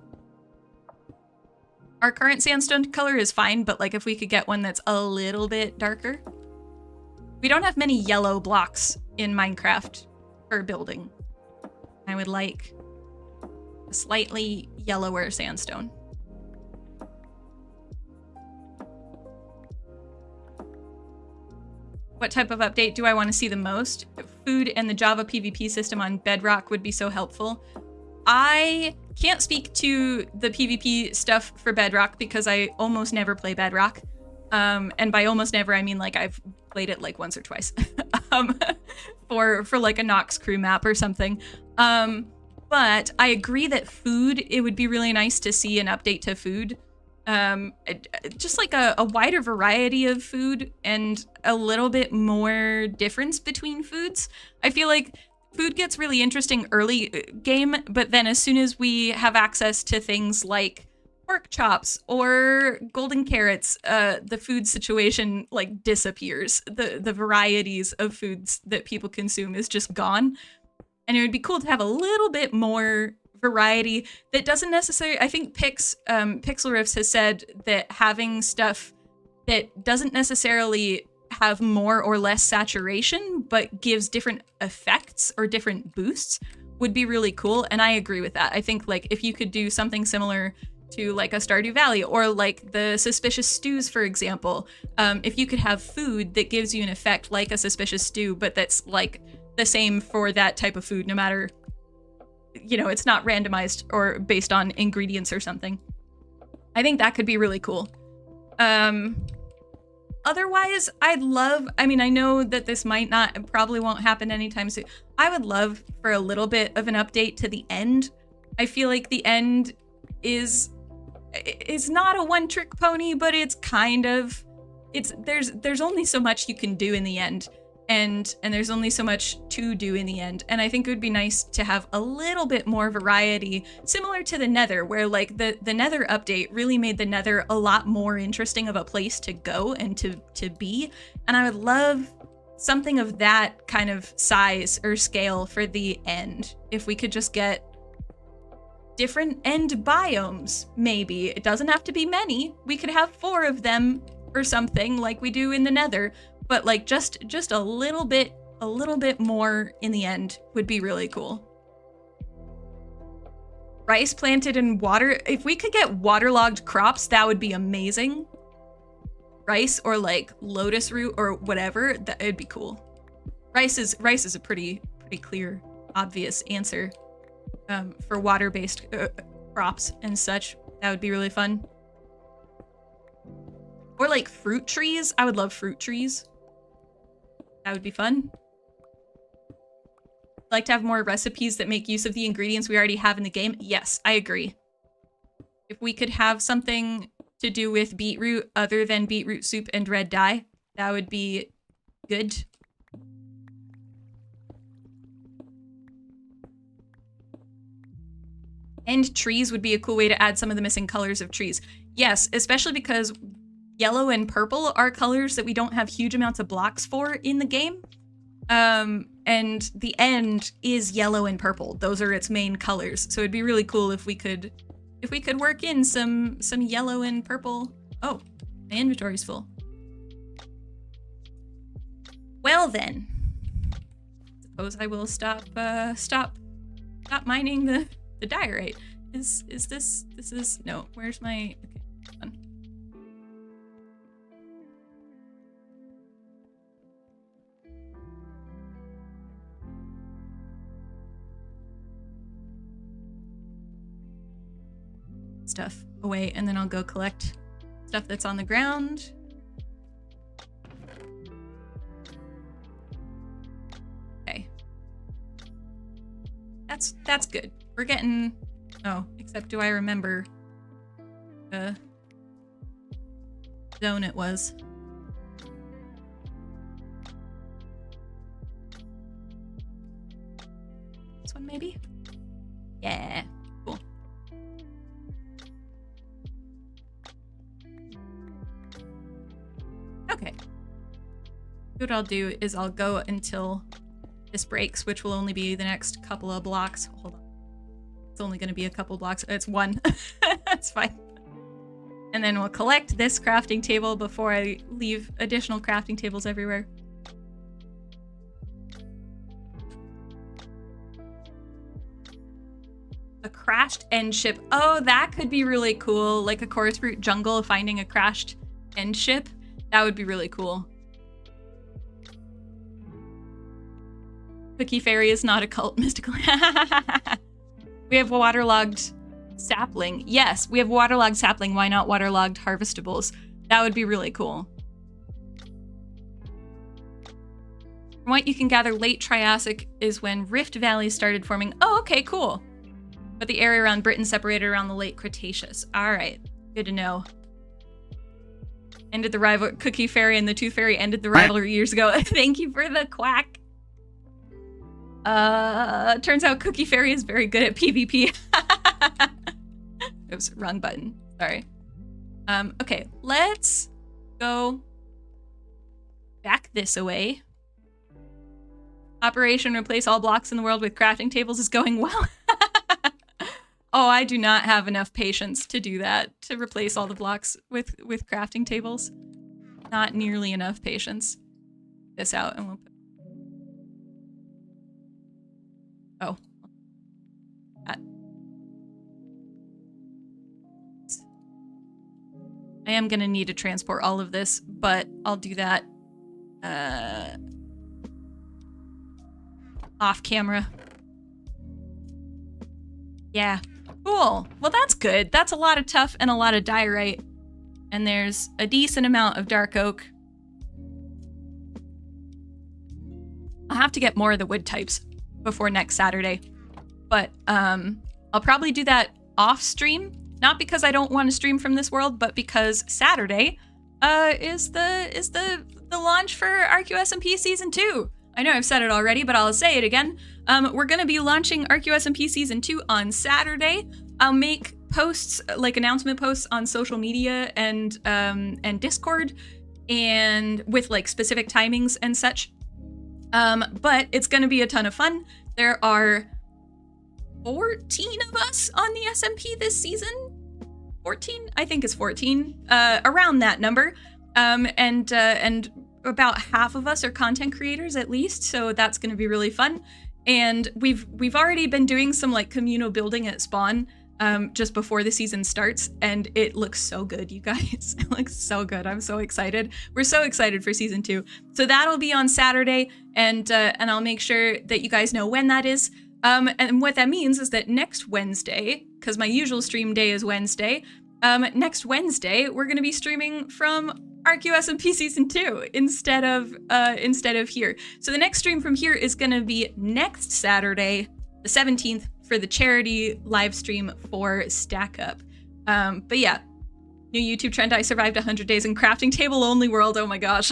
Our current sandstone color is fine, but like if we could get one that's a little bit darker. We don't have many yellow blocks in Minecraft for building. I would like a slightly yellower sandstone. What type of update do I want to see the most? Food and the Java PvP system on Bedrock would be so helpful. I can't speak to the PvP stuff for Bedrock because I almost never play Bedrock. And by almost never, I mean like I've played it like once or twice for like a Nox crew map or something. But I agree that food, it would be really nice to see an update to food. Just like a wider variety of food and a little bit more difference between foods. I feel like food gets really interesting early game, but then as soon as we have access to things like pork chops or golden carrots, the food situation like disappears. The varieties of foods that people consume is just gone. And it would be cool to have a little bit more variety that doesn't necessarily, I think Pixel Riffs has said that having stuff that doesn't necessarily have more or less saturation, but gives different effects or different boosts would be really cool. And I agree with that. I think like if you could do something similar to like a Stardew Valley or like the Suspicious Stews, for example, if you could have food that gives you an effect like a Suspicious Stew, but that's like the same for that type of food, no matter, you know, it's not randomized or based on ingredients or something. I think that could be really cool. Otherwise, I mean, I know that this probably won't happen anytime soon. I would love for a little bit of an update to the end. I feel like the end is not a one-trick pony, but it's kind of, there's only so much you can do in the end. And there's only so much to do in the end. And I think it would be nice to have a little bit more variety, similar to the Nether, where like the Nether update really made the Nether a lot more interesting of a place to go and to be. And I would love something of that kind of size or scale for the end. If we could just get different end biomes, maybe. It doesn't have to be many. We could have 4 of them or something like we do in the Nether. But like just a little bit more in the end would be really cool. Rice planted in water. If we could get waterlogged crops, that would be amazing. Rice or like lotus root or whatever, it'd be cool. Rice is a pretty clear, obvious answer for water-based crops and such. That would be really fun. Or like fruit trees. I would love fruit trees. That would be fun. I'd like to have more recipes that make use of the ingredients we already have in the game. Yes, I agree. If we could have something to do with beetroot other than beetroot soup and red dye, that would be good. And trees would be a cool way to add some of the missing colors of trees. Yes, especially because yellow and purple are colors that we don't have huge amounts of blocks for in the game. And the end is yellow and purple. Those are its main colors. So it'd be really cool if we could work in some yellow and purple. Oh, my inventory's full. Well then, suppose I will stop mining the diorite. Is this no, where's my, okay, hold on. Stuff away, and then I'll go collect stuff that's on the ground. Okay. That's good. We're getting, oh, except do I remember the zone it was? This one maybe? Yeah. Cool. Okay. What I'll do is I'll go until this breaks, which will only be the next couple of blocks. Hold on. It's only going to be a couple blocks. It's one. That's fine. And then we'll collect this crafting table before I leave additional crafting tables everywhere. A crashed end ship. Oh, that could be really cool. Like a chorus route jungle finding a crashed end ship. That would be really cool. Cookie Fairy is not a cult, mystical. We have waterlogged sapling. Yes, we have waterlogged sapling. Why not waterlogged harvestables? That would be really cool. From what you can gather, late Triassic is when rift valleys started forming. Oh, okay, cool. But the area around Britain separated around the late Cretaceous. All right, good to know. Ended the rival. Cookie Fairy and the Tooth Fairy ended the rivalry years ago. Thank you for the quack. Turns out Cookie Fairy is very good at PvP. Oops, wrong button. Sorry. Okay, let's go back this way. Operation Replace All Blocks in the World with Crafting Tables is going well. Oh, I do not have enough patience to do that, to replace all the blocks with crafting tables. Not nearly enough patience. This out and we'll put... Oh. That. I am gonna need to transport all of this, but I'll do that off camera. Yeah. Cool. Well, that's good. That's a lot of tough and a lot of diorite. And there's a decent amount of dark oak. I'll have to get more of the wood types before next Saturday. But I'll probably do that off stream. Not because I don't want to stream from this world, but because Saturday is the launch for ArchaeoSMP Season 2. I know I've said it already, but I'll say it again. We're going to be launching ArchaeoSMP Season 2 on Saturday. I'll make posts, like announcement posts on social media and Discord, and with like specific timings and such. But it's going to be a ton of fun. There are 14 of us on the SMP this season. 14? I think it's 14. Around that number. And about half of us are content creators at least, so that's going to be really fun. And we've already been doing some like communal building at spawn just before the season starts, and it looks so good, you guys. It looks so good. I'm so excited. We're so excited for season 2. So that'll be on Saturday, and I'll make sure that you guys know when that is. And what that means is that next Wednesday, because my usual stream day is Wednesday, next Wednesday we're going to be streaming from ArchaeoSMP Season 2 instead of here. So the next stream from here is going to be next Saturday, the 17th, for the charity live stream for Stack Up. But yeah, new YouTube trend, I survived 100 days in crafting table only world. Oh my gosh.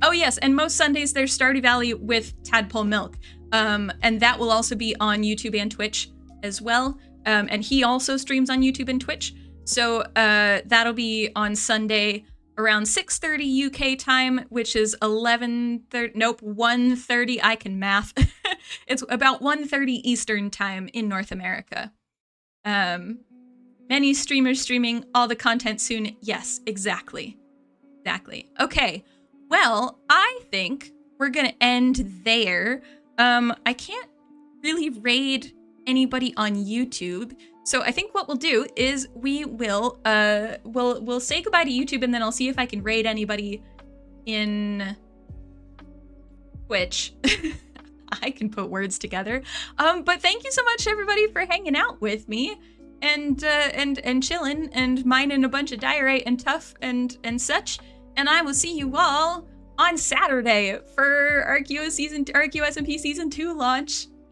Oh yes, and most Sundays there's Stardew Valley with Tadpole Milk. And that will also be on YouTube and Twitch as well. And he also streams on YouTube and Twitch. So that'll be on Sunday around 6:30 UK time, which is 11:30. Nope, 1:30. I can math. It's about 1:30 Eastern time in North America. Many streamers streaming all the content soon. Yes, exactly. Exactly. Okay. Well, I think we're gonna end there. I can't really raid anybody on YouTube. So I think what we'll do is we will we'll say goodbye to YouTube, and then I'll see if I can raid anybody in Twitch. I can put words together. But thank you so much everybody for hanging out with me and chilling and mining a bunch of diorite and tough and such. And I will see you all on Saturday for ArchaeoSMP Season 2 launch.